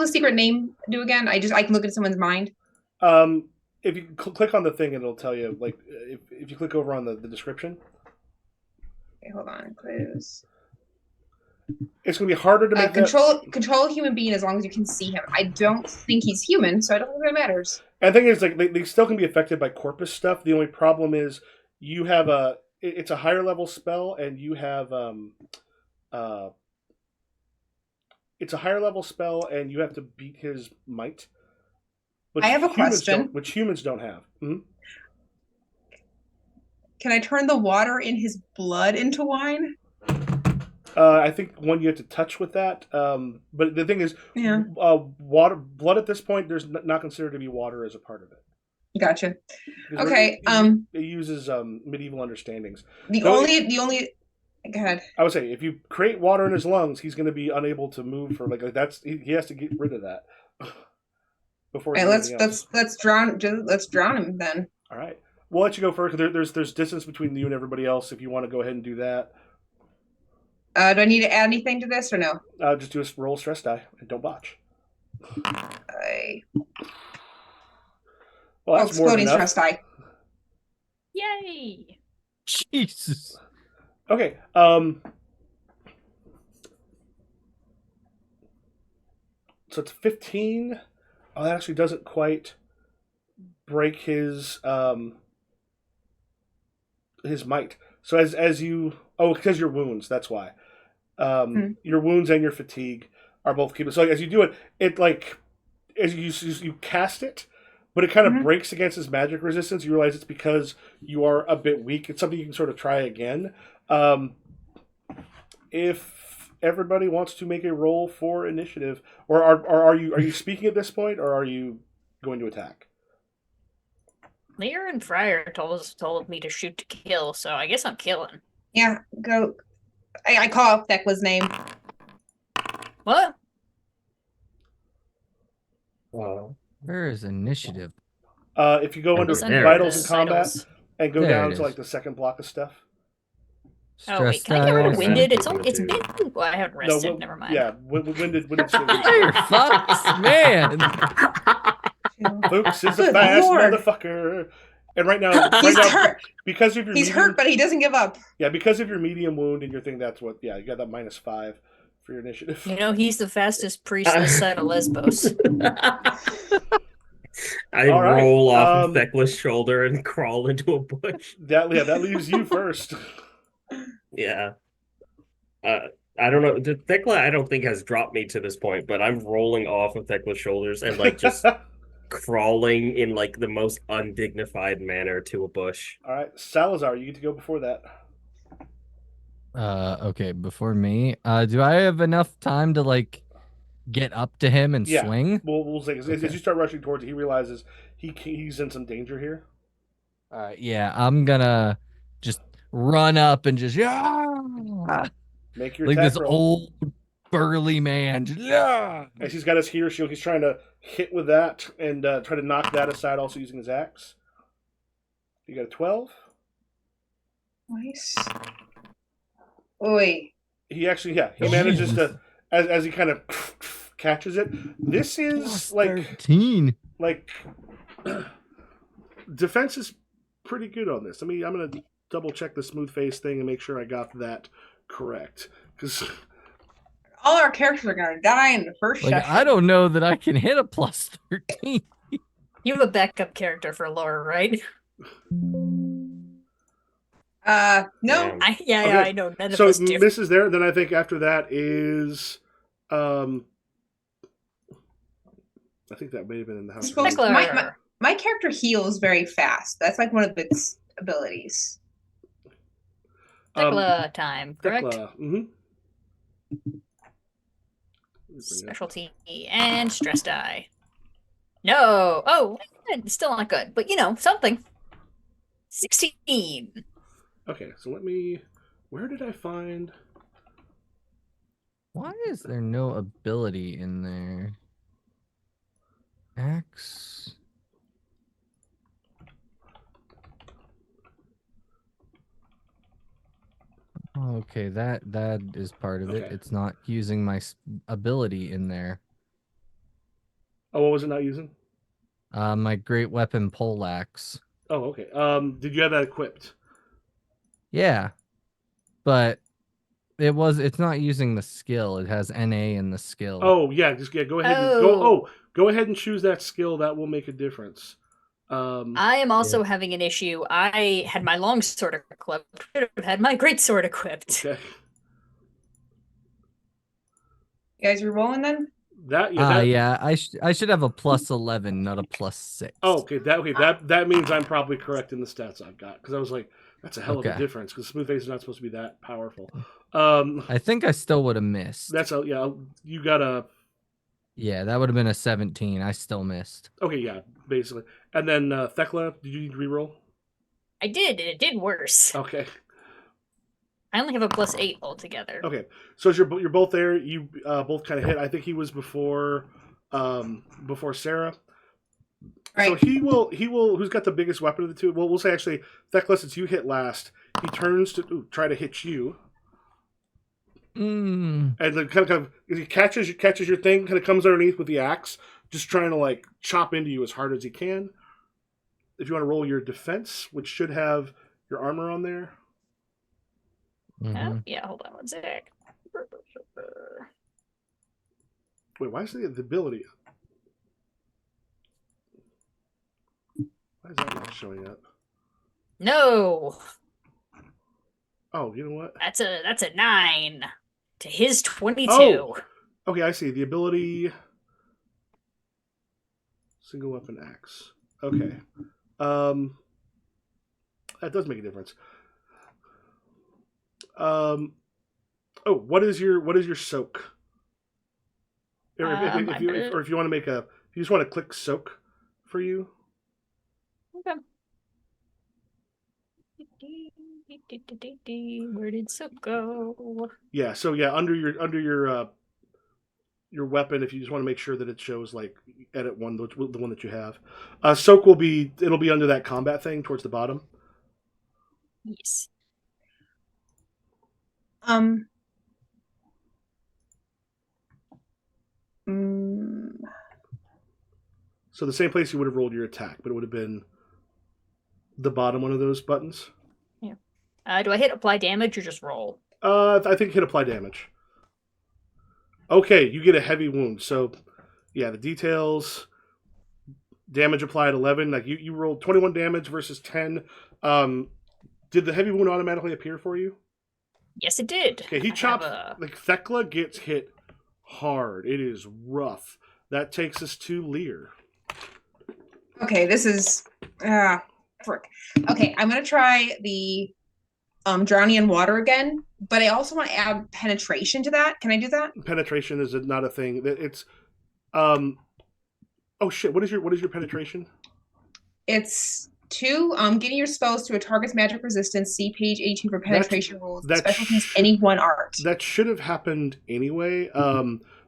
Speaker 3: secret name do again? I can look at someone's mind.
Speaker 2: If you click on the thing, it'll tell you. Like if you click over on the description.
Speaker 3: Okay, hold on. Clues.
Speaker 2: It's gonna be harder to make
Speaker 3: control a human being as long as you can see him. I don't think he's human, so I don't think that matters.
Speaker 2: And the thing is, like they still can be affected by corpus stuff. The only problem is you have it's a higher level spell, and you have it's a higher level spell, and you have to beat his might.
Speaker 3: I have a question.
Speaker 2: Which humans don't have. Hmm?
Speaker 3: Can I turn the water in his blood into wine?
Speaker 2: I think you have to touch with that. But the thing is, blood at this point, there's not considered to be water as a part of it.
Speaker 3: Gotcha. Okay.
Speaker 2: It uses medieval understandings.
Speaker 3: The only. Go ahead.
Speaker 2: I would say if you create water in his lungs, he's going to be unable to move for like that's he has to get rid of that before.
Speaker 3: All right, let's drown him then.
Speaker 2: All right. we'll let you go first. There's distance between you and everybody else. If you want to go ahead and do that,
Speaker 3: Do I need to add anything to this or no?
Speaker 2: just do a roll stress die and don't botch. Well, that's more than
Speaker 3: exploding
Speaker 2: enough.
Speaker 3: stress die.
Speaker 4: Yay!
Speaker 5: Jesus.
Speaker 2: Okay. So it's 15. Oh, that actually doesn't quite break his might. So as you because your wounds, that's why. Your wounds and your fatigue are both keeping. So as you do it, it like as you cast it, but it kind of breaks against his magic resistance. You realize it's because you are a bit weak. It's something you can sort of try again. If everybody wants to make a roll for initiative, or are you speaking at this point, or are you going to attack?
Speaker 4: Lear and Fryer told me to shoot to kill, so I guess I'm killing.
Speaker 3: Yeah, go. I call up Thekla's name.
Speaker 4: What?
Speaker 5: Where is initiative?
Speaker 2: If you go under
Speaker 4: It's under
Speaker 2: vitals
Speaker 4: the
Speaker 2: and combat
Speaker 4: vitals.
Speaker 2: and go
Speaker 5: There
Speaker 2: down
Speaker 5: it
Speaker 2: to
Speaker 5: is.
Speaker 2: like the second block of stuff.
Speaker 4: Oh wait,
Speaker 5: Stress
Speaker 4: can I get rid of
Speaker 5: dice.
Speaker 4: winded? It's
Speaker 6: Winded.
Speaker 4: been. Well, I haven't rested. Never mind.
Speaker 2: Yeah, winded.
Speaker 5: Fire fucks, man.
Speaker 2: Fuchs is a
Speaker 3: Good
Speaker 2: fast
Speaker 3: Lord.
Speaker 2: motherfucker. And right now,
Speaker 3: He's hurt.
Speaker 2: because of your
Speaker 3: He's
Speaker 2: medium,
Speaker 3: hurt, but he doesn't give up.
Speaker 2: yeah, because of your medium wound and your thing, that's what. Yeah, you got that -5 for your initiative.
Speaker 4: You know, he's the fastest priest this side of Lesbos.
Speaker 6: I
Speaker 2: All right,
Speaker 6: roll off of Thekla's shoulder and crawl into a bush.
Speaker 2: That leaves you first.
Speaker 6: Yeah. I don't know. Thekla, I don't think has dropped me to this point, but I'm rolling off of Thekla's shoulders and like just crawling in like the most undignified manner to a bush.
Speaker 2: All right, Salazar, you get to go before that.
Speaker 5: Okay, before me. Do I have enough time to like get up to him and
Speaker 2: Yeah.
Speaker 5: swing?
Speaker 2: We'll say as you start rushing towards it, he realizes he's in some danger here.
Speaker 5: Yeah, I'm gonna just run up and just
Speaker 2: Make your
Speaker 5: like
Speaker 2: attack
Speaker 5: this
Speaker 2: roll.
Speaker 5: old burly man. Just,
Speaker 2: As he's got his heater shield, he's trying to hit with that and try to knock that aside, also using his axe. You got a 12.
Speaker 3: Nice. Oi.
Speaker 2: He actually, he manages to, as he kind of catches it. This is like
Speaker 5: 13.
Speaker 2: defense is pretty good on this. I mean, I'm gonna double check the smooth face thing and make sure I got that correct, because
Speaker 3: All our characters are gonna die in the first
Speaker 5: Like,
Speaker 3: session.
Speaker 5: I don't know that I can hit a plus 13.
Speaker 4: You have a backup character for Laura, right?
Speaker 3: No.
Speaker 6: Damn.
Speaker 2: Okay.
Speaker 4: I know. None of
Speaker 2: so
Speaker 4: us do.
Speaker 2: misses there. Then I think after that is, I think that may have been in the house.
Speaker 3: Suppose
Speaker 4: Thekla.
Speaker 3: my character heals very fast. That's like one of its abilities.
Speaker 4: Thekla time, correct?
Speaker 2: Mm-hmm.
Speaker 4: Specialty and stress die. No. Oh, it's still not good, but you know, something. 16.
Speaker 2: Okay, so where did I find?
Speaker 5: Why is there no ability in there? Axe. Okay, that is part of it.
Speaker 2: Okay.
Speaker 5: It's not using my ability in there.
Speaker 2: Oh, what was it not using?
Speaker 5: My great weapon poleaxe.
Speaker 2: Oh, okay. Did you have that equipped?
Speaker 5: Yeah, but it's not using the skill. It has NA in the skill.
Speaker 2: Oh, yeah. Go ahead and go ahead and choose that skill. That will make a difference.
Speaker 4: I am also having an issue. I had my long sword equipped. Should have had my great sword equipped.
Speaker 2: Okay.
Speaker 3: You guys re-rolling then?
Speaker 5: I should have a plus 11, not a plus 6.
Speaker 2: Oh, okay. That means I'm probably correct in the stats I've got, because I was like, that's a hell of a
Speaker 5: Okay.
Speaker 2: difference, because smooth face is not supposed to be that powerful.
Speaker 5: I think I still would have missed.
Speaker 2: You got a.
Speaker 5: Yeah, that would have been a 17. I still missed.
Speaker 2: Okay, yeah, basically. And then Thekla, did you need to reroll?
Speaker 4: I did, and it did worse.
Speaker 2: Okay.
Speaker 4: I only have a plus 8 altogether.
Speaker 2: Okay. So as you're both there, you both kind of hit. I think he was before Sarah. So
Speaker 3: Right.
Speaker 2: he will. Who's got the biggest weapon of the two? Well, we'll say actually, Thecla, since you hit last, he turns to try to hit you,
Speaker 5: Mm.
Speaker 2: and then kind of he catches your thing, kind of comes underneath with the axe, just trying to like chop into you as hard as he can. If you want to roll your defense, which should have your armor on there.
Speaker 5: Mhm.
Speaker 4: Yeah, hold on one sec.
Speaker 2: Wait, why is the ability? Why is that not showing up?
Speaker 4: No,
Speaker 2: Oh, you know what?
Speaker 4: that's a 9 to his 22.
Speaker 2: Oh! Okay, I see. The ability single weapon axe. Okay. That does make a difference. Oh, what is your soak? Or if you want to make if you just want to click soak for you.
Speaker 4: Okay. Where did soap go?
Speaker 2: Yeah, so yeah, under your weapon, if you just want to make sure that it shows like edit one, the one that you have. Soak it'll be under that combat thing towards the bottom.
Speaker 4: Yes.
Speaker 3: Mm,
Speaker 2: So the same place you would have rolled your attack, but it would have been the bottom one of those buttons.
Speaker 4: Yeah. Do I hit apply damage or just roll?
Speaker 2: I think hit apply damage. Okay, you get a heavy wound. So, yeah, the details. Damage applied 11. Like you rolled 21 damage versus 10. Did the heavy wound automatically appear for you?
Speaker 4: Yes, it did.
Speaker 2: Okay, he chops. Like Thecla gets hit hard. It is rough. That takes us to Lear.
Speaker 3: okay, this is frick. Okay, I'm gonna try the drowning in water again, but I also want to add penetration to that. Can I do that?
Speaker 2: Penetration is not a thing. It's oh shit, what is your penetration?
Speaker 3: It's 2. Getting your spells to a target's magic resistance. See page 82 for penetration rules. Specialties any one art.
Speaker 2: That should have happened anyway.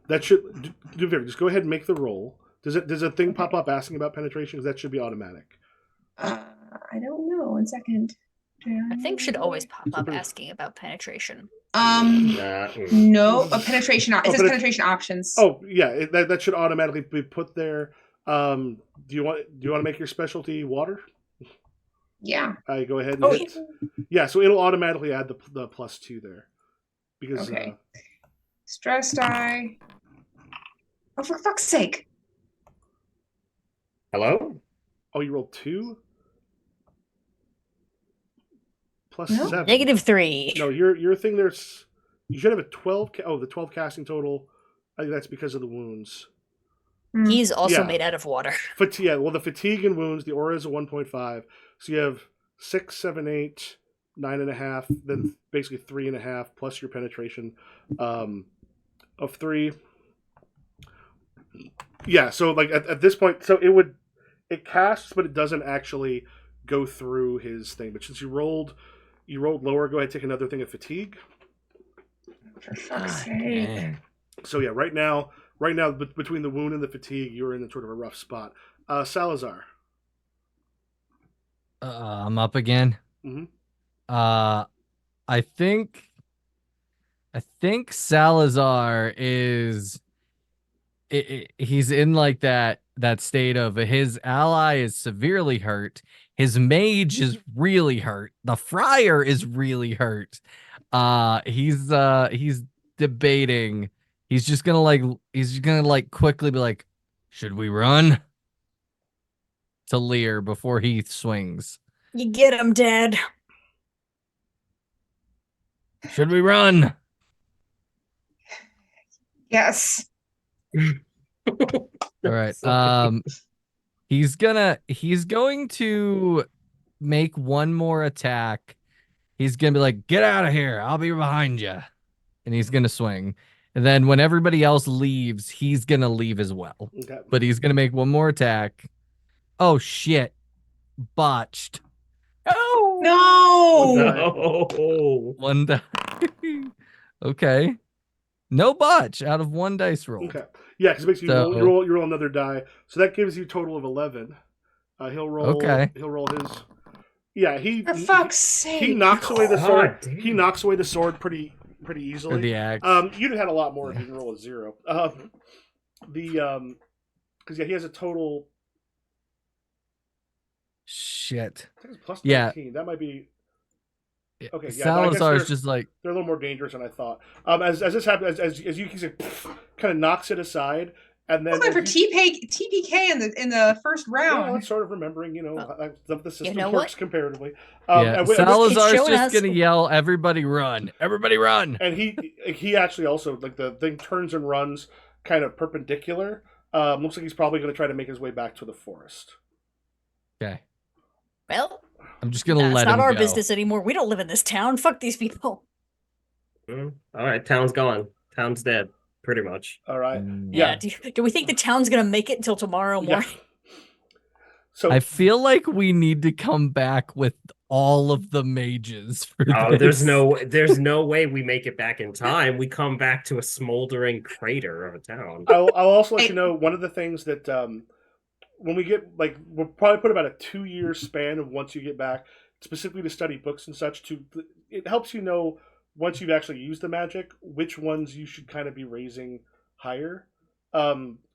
Speaker 2: That should just go ahead and make the roll. Does a thing pop up asking about penetration? Because that should be automatic.
Speaker 3: I don't know. 1 second.
Speaker 4: I think should always pop up asking about penetration.
Speaker 3: No, a penetration. It says penetration options.
Speaker 2: Oh yeah, that should automatically be put there. Do you want to make your specialty water?
Speaker 3: Yeah.
Speaker 2: I go ahead and hit. Yeah, so it'll automatically add the +2 there. Because
Speaker 3: okay. Stress die. Oh, for fuck's sake!
Speaker 6: Hello?
Speaker 2: Oh, you rolled 2? Plus
Speaker 3: No.
Speaker 2: 7.
Speaker 4: -3.
Speaker 2: No, your thing there's you should have a 12. The 12 casting total. I think that's because of the wounds.
Speaker 4: He's also made out of water.
Speaker 2: Yeah, well, the fatigue and wounds, the aura is a 1.5. So you have 6, 7, 8, 9.5, then basically 3.5 plus your penetration of 3. Yeah, so like at this point, so it casts, but it doesn't actually go through his thing. But since you rolled lower, go ahead and take another thing of fatigue.
Speaker 3: For fuck's sake.
Speaker 2: So yeah, right now, between the wound and the fatigue, you're in sort of a rough spot. Salazar.
Speaker 5: I'm up again.
Speaker 2: Mm-hmm.
Speaker 5: I think Salazar is. He's in like that state of his ally is severely hurt. His mage is really hurt. The friar is really hurt. He's debating. He's just gonna quickly be like, should we run? To Lear before he swings.
Speaker 4: You get him, Dad.
Speaker 5: Should we run?
Speaker 3: Yes.
Speaker 5: All right. He's going to make one more attack. He's gonna be like, "Get out of here! I'll be behind you," and he's gonna swing. And then when everybody else leaves, he's gonna leave as well.
Speaker 2: Okay.
Speaker 5: But he's gonna make one more attack. Oh shit! Botched.
Speaker 4: Oh
Speaker 3: No.
Speaker 5: One die. Okay. No botch out of one dice roll.
Speaker 2: Okay. Yeah, because basically you roll another die, so that gives you a total of 11. He'll roll.
Speaker 5: Okay.
Speaker 2: He'll roll his. Yeah,
Speaker 3: For fuck's sake.
Speaker 2: he knocks away the sword.
Speaker 6: God damn.
Speaker 2: He knocks away the sword pretty
Speaker 5: Or
Speaker 2: easily.
Speaker 5: the axe.
Speaker 2: You'd have had a lot more if you can roll a 0. Because he has a total.
Speaker 5: Shit.
Speaker 2: I think it's plus 13.
Speaker 5: Yeah.
Speaker 2: That might be. Okay, yeah,
Speaker 5: Salazar's just like,
Speaker 2: they're a little more dangerous than I thought. As this happens, as Yuki kind of knocks it aside, and then
Speaker 3: I was going for TPK in the first round.
Speaker 2: well, it's sort of remembering, the system
Speaker 4: know
Speaker 2: works
Speaker 4: what?
Speaker 2: comparatively.
Speaker 5: yeah, Salazar's
Speaker 4: showing
Speaker 5: just
Speaker 4: us-
Speaker 5: gonna yell, "Everybody run! Everybody run!"
Speaker 2: And he actually also, like, the thing turns and runs kind of perpendicular. Looks like he's probably going to try to make his way back to the forest.
Speaker 5: Okay,
Speaker 4: Well,
Speaker 5: I'm just gonna
Speaker 4: it's
Speaker 5: let
Speaker 4: not
Speaker 5: him
Speaker 4: our
Speaker 5: go.
Speaker 4: business anymore. We don't live in this town. Fuck these people.
Speaker 6: All right, town's gone. Town's dead, pretty much.
Speaker 2: All right.
Speaker 5: Mm.
Speaker 2: Yeah.
Speaker 4: Do we think the town's gonna make it until tomorrow
Speaker 2: Yeah.
Speaker 4: morning?
Speaker 2: So
Speaker 5: I feel like we need to come back with all of the mages for
Speaker 6: Oh,
Speaker 5: this.
Speaker 6: there's no way we make it back in time. We come back to a smoldering crater of a town.
Speaker 2: I'll also let you know one of the things that when we get, like, we'll probably put about a 2-year span of once you get back, specifically to study books and such. It helps you know once you've actually used the magic which ones you should kind of be raising higher.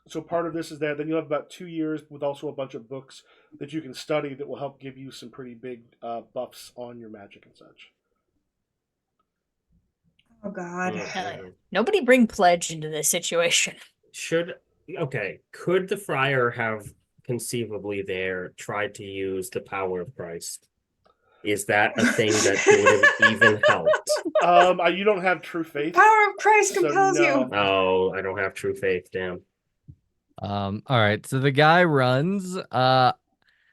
Speaker 2: So part of this is that then you'll have about 2 years with also a bunch of books that you can study that will help give you some pretty big buffs on your magic and such.
Speaker 3: Oh God.
Speaker 4: Nobody bring pledge into this situation.
Speaker 6: Could the friar have conceivably there tried to use the power of Christ? Is that a thing that would have even helped?
Speaker 2: You don't have true faith.
Speaker 3: Power of Christ
Speaker 2: So
Speaker 3: compels
Speaker 2: no.
Speaker 3: you.
Speaker 6: Oh, I don't have true faith, damn.
Speaker 5: All right, so the guy runs.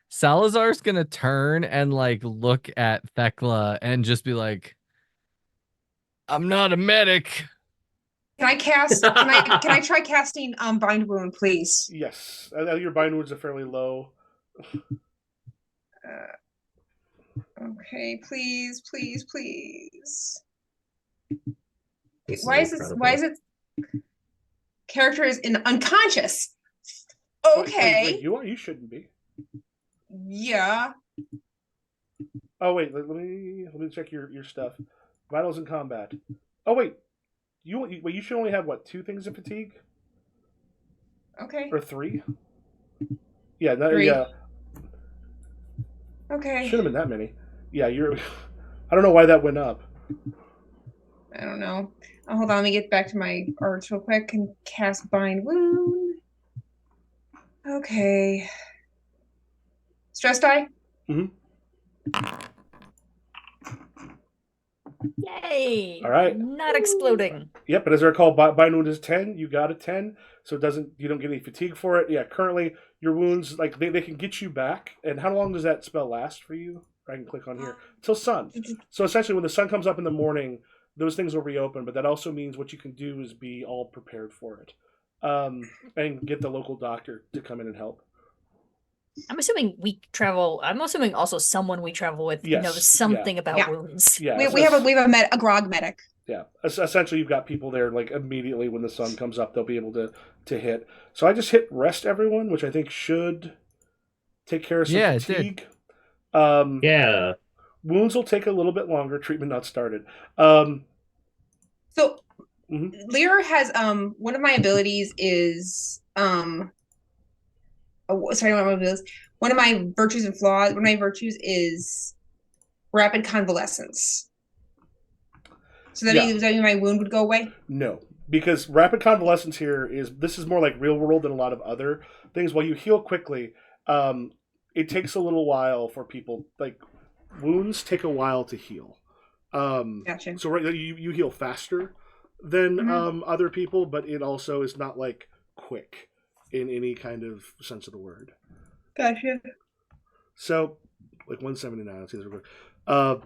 Speaker 5: Salazar's gonna turn and like look at Thekla and just be like, "I'm not a medic."
Speaker 3: Can I cast? Can I try casting Bind Wound, please?
Speaker 2: Yes, your bind wounds are fairly low.
Speaker 3: Okay, please.
Speaker 6: This
Speaker 3: Why is
Speaker 6: incredible.
Speaker 3: it? Character is unconscious. Okay.
Speaker 2: Wait, you are. You shouldn't be.
Speaker 3: Yeah.
Speaker 2: Oh wait, let me check your stuff. Vitals in combat. Oh wait, you should only have what, 2 things of fatigue
Speaker 3: Okay.
Speaker 2: or 3? Yeah,
Speaker 3: 3.
Speaker 2: yeah.
Speaker 3: Okay.
Speaker 2: Should have been that many. Yeah, you're. I don't know why that went up.
Speaker 3: I don't know. Hold on, let me get back to my arts real quick and cast Bind Wound. Okay. Stress die?
Speaker 4: Yay!
Speaker 2: All right.
Speaker 4: Not exploding.
Speaker 2: Yep, but as I recall, bind wound is 10. You got a 10, so you don't get any fatigue for it. Yeah, currently your wounds, like, they can get you back. And how long does that spell last for you? I can click on here till sun. So essentially, when the sun comes up in the morning, those things will reopen. But that also means what you can do is be all prepared for it, and get the local doctor to come in and help.
Speaker 4: I'm assuming I'm assuming also someone we travel with
Speaker 2: Yes,
Speaker 4: knows something about
Speaker 3: Yeah.
Speaker 4: wounds.
Speaker 2: Yeah,
Speaker 3: We have a grog medic.
Speaker 2: Yeah, essentially, you've got people there, like, immediately when the sun comes up, they'll be able to hit. So I just hit rest everyone, which I think should take care of some fatigue.
Speaker 6: Yeah.
Speaker 2: Wounds will take a little bit longer. Treatment not started.
Speaker 3: So
Speaker 2: Mhm.
Speaker 3: Lear has one of my abilities is one of my virtues and flaws. One of my virtues is rapid convalescence. So that means my wound would go away?
Speaker 2: No, because rapid convalescence here this is more like real world than a lot of other things. While you heal quickly, it takes a little while for people. Like, wounds take a while to heal.
Speaker 3: Gotcha.
Speaker 2: So you heal faster than other people, but it also is not like quick in any kind of sense of the word.
Speaker 3: Gotcha.
Speaker 2: So, like 179. Let's see this real quick.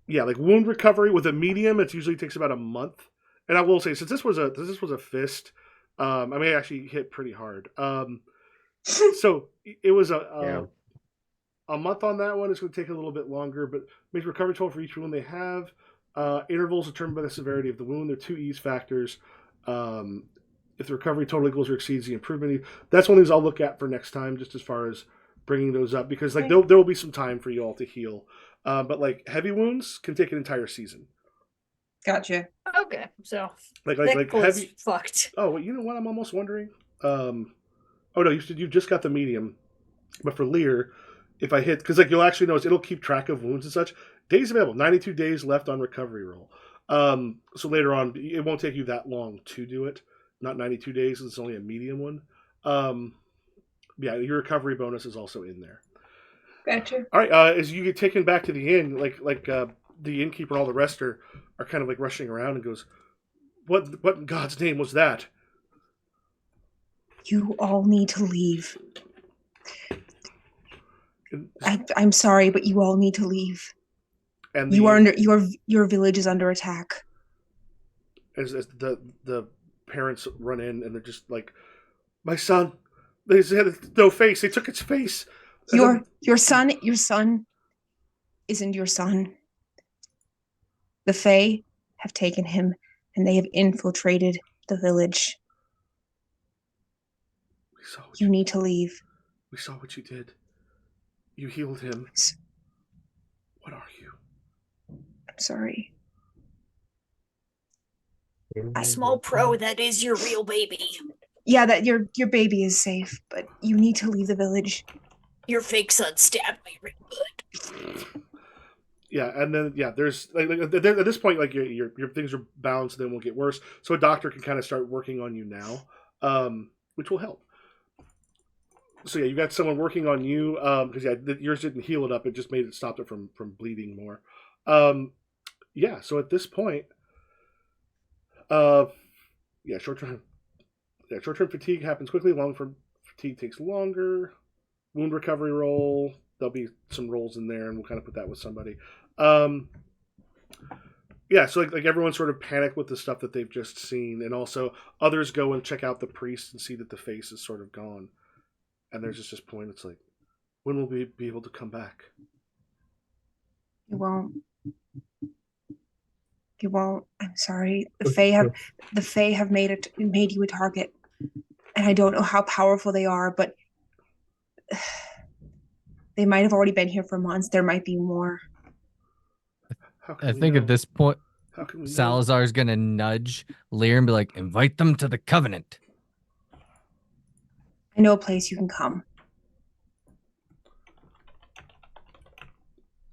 Speaker 2: Yeah, like wound recovery with a medium, it usually takes about a month. And I will say, since this was a fist, I may actually hit pretty hard. So it was a month on that one. It's going to take a little bit longer, but makes recovery total for each wound they have. Intervals determined by the severity of the wound. There are 2 ease factors. if the recovery total equals or exceeds the improvement, that's one of the things I'll look at for next time, just as far as bringing those up, because like there will be some time for you all to heal. But like heavy wounds can take an entire season.
Speaker 3: Gotcha.
Speaker 4: Okay, so
Speaker 2: Like
Speaker 4: heavy
Speaker 2: heavy.
Speaker 4: fucked.
Speaker 2: Oh, you know what? I'm almost wondering. Oh no, you just got the medium, but for Lear, if I hit, because like you'll actually notice it'll keep track of wounds and such. Days available, 92 days left on recovery roll. So later on, it won't take you that long to do it. Not 92 days. It's only a medium one. Yeah, your recovery bonus is also in there.
Speaker 3: Gotcha.
Speaker 2: All right. As you get taken back to the inn, like the innkeeper and all the rest are kind of like rushing around and goes, "What in God's name was that?"
Speaker 3: You all need to leave.
Speaker 2: And,
Speaker 3: I'm sorry, but you all need to leave.
Speaker 2: and
Speaker 3: You are under your village is under attack.
Speaker 2: as the parents run in and they're just like, "My son, they had no face. They took its face." And
Speaker 3: Your son isn't your son. The Fae have taken him and they have infiltrated the village.
Speaker 2: we saw what
Speaker 3: You need to leave.
Speaker 2: we saw what you did. You healed him. What are you?
Speaker 3: I'm sorry.
Speaker 4: Small pro, that is your real baby.
Speaker 3: Yeah, that your baby is safe, but you need to leave the village.
Speaker 4: Your fake son stabbed me real good.
Speaker 2: Yeah, and then there's like at this point, like your things are balanced, then will get worse. So a doctor can kind of start working on you now, which will help. So yeah, you got someone working on you because yours didn't heal it up; it just made it stopped it from bleeding more. Yeah, so at this point, short term fatigue happens quickly. Long term fatigue takes longer. Wound recovery roll. There'll be some rolls in there, and we'll kind of put that with somebody. Yeah, so like everyone's sort of panicked with the stuff that they've just seen, and also others go and check out the priest and see that the face is sort of gone. And there's just this point. It's like, when will we be able to come back?
Speaker 3: You won't. You won't. I'm sorry. The Fae have made you a target, and I don't know how powerful they are, but they might have already been here for months. There might be more.
Speaker 5: I think at this point,
Speaker 2: How can we know?
Speaker 5: Salazar's gonna nudge Lear and be like, "Invite them to the Covenant."
Speaker 3: I know a place you can come.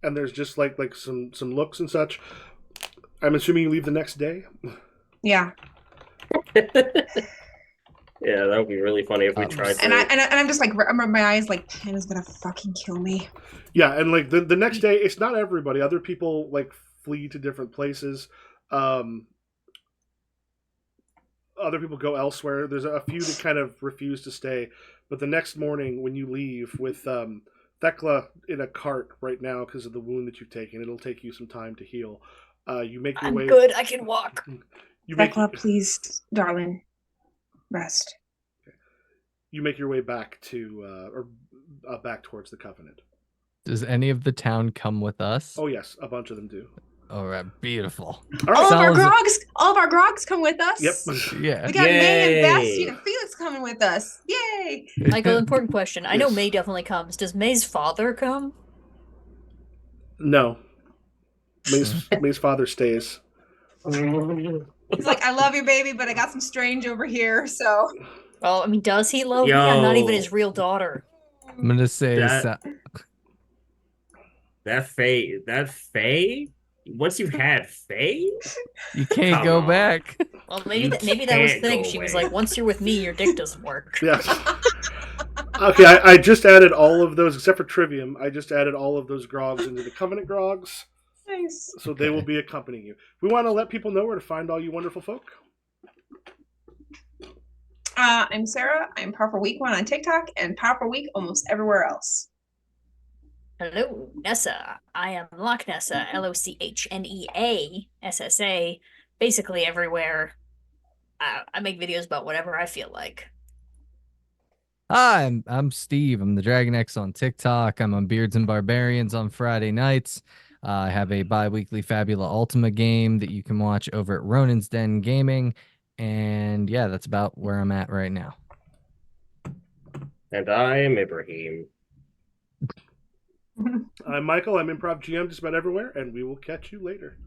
Speaker 2: And there's just like some looks and such. I'm assuming you leave the next day.
Speaker 3: Yeah.
Speaker 6: Yeah, that would be really funny if we tried to.
Speaker 3: And I'm just like, my eyes like, Pana's gonna fucking kill me.
Speaker 2: Yeah, and like the next day, it's not everybody. Other people like flee to different places. Other people go elsewhere. There's a few that kind of refuse to stay. But the next morning, when you leave with Thekla in a cart right now because of the wound that you've taken, it'll take you some time to heal. You make your
Speaker 4: I'm
Speaker 2: way.
Speaker 4: good. I can walk.
Speaker 3: Thekla, please, darling, rest.
Speaker 2: You make your way back to back towards the Covenant.
Speaker 5: Does any of the town come with us?
Speaker 2: Oh yes, a bunch of them do.
Speaker 5: All right, beautiful.
Speaker 2: All
Speaker 3: All
Speaker 2: right.
Speaker 3: of our grogs come with us.
Speaker 2: Yep.
Speaker 5: Yeah.
Speaker 3: We got May and Bess,
Speaker 6: Yay.
Speaker 3: Felix coming with us. Yay!
Speaker 4: Michael, important question. I know
Speaker 2: Yes.
Speaker 4: May definitely comes. Does May's father come?
Speaker 2: No. May's father stays.
Speaker 3: He's like, I love you, baby, but I got some strange over here, so.
Speaker 4: Well, I mean, does he love me? I'm not even
Speaker 6: Yo.
Speaker 4: his real daughter.
Speaker 5: I'm gonna say
Speaker 6: That Fae? Once you've had Fae?
Speaker 5: you can't
Speaker 6: Come
Speaker 5: go
Speaker 6: on.
Speaker 5: back.
Speaker 4: Well,
Speaker 6: You
Speaker 4: maybe that was the
Speaker 6: can't
Speaker 4: thing.
Speaker 6: go
Speaker 4: She was
Speaker 6: away.
Speaker 4: like, once you're with me, your dick doesn't work.
Speaker 2: Yeah. Okay, I just added all of those, except for Trivium, I just added all of those grogs into the Covenant grogs,
Speaker 3: Nice.
Speaker 2: so they will be accompanying you. We want to let people know where to find all you wonderful folk.
Speaker 3: I'm Sarah. I'm Powerful Week 1 on TikTok and Powerful Week almost everywhere else.
Speaker 4: Hello, Nessa. I am Loch Nessa, LOCHNEASSA. Basically everywhere. I make videos about whatever I feel like.
Speaker 5: Hi, I'm Steve. I'm the Dragon X on TikTok. I'm on Beards and Barbarians on Friday nights. I have a bi-weekly Fabula Ultima game that you can watch over at Ronin's Den Gaming. And yeah, that's about where I'm at right now.
Speaker 6: And I am Ibrahim.
Speaker 2: I'm Michael. I'm Improv GM just about everywhere, and we will catch you later.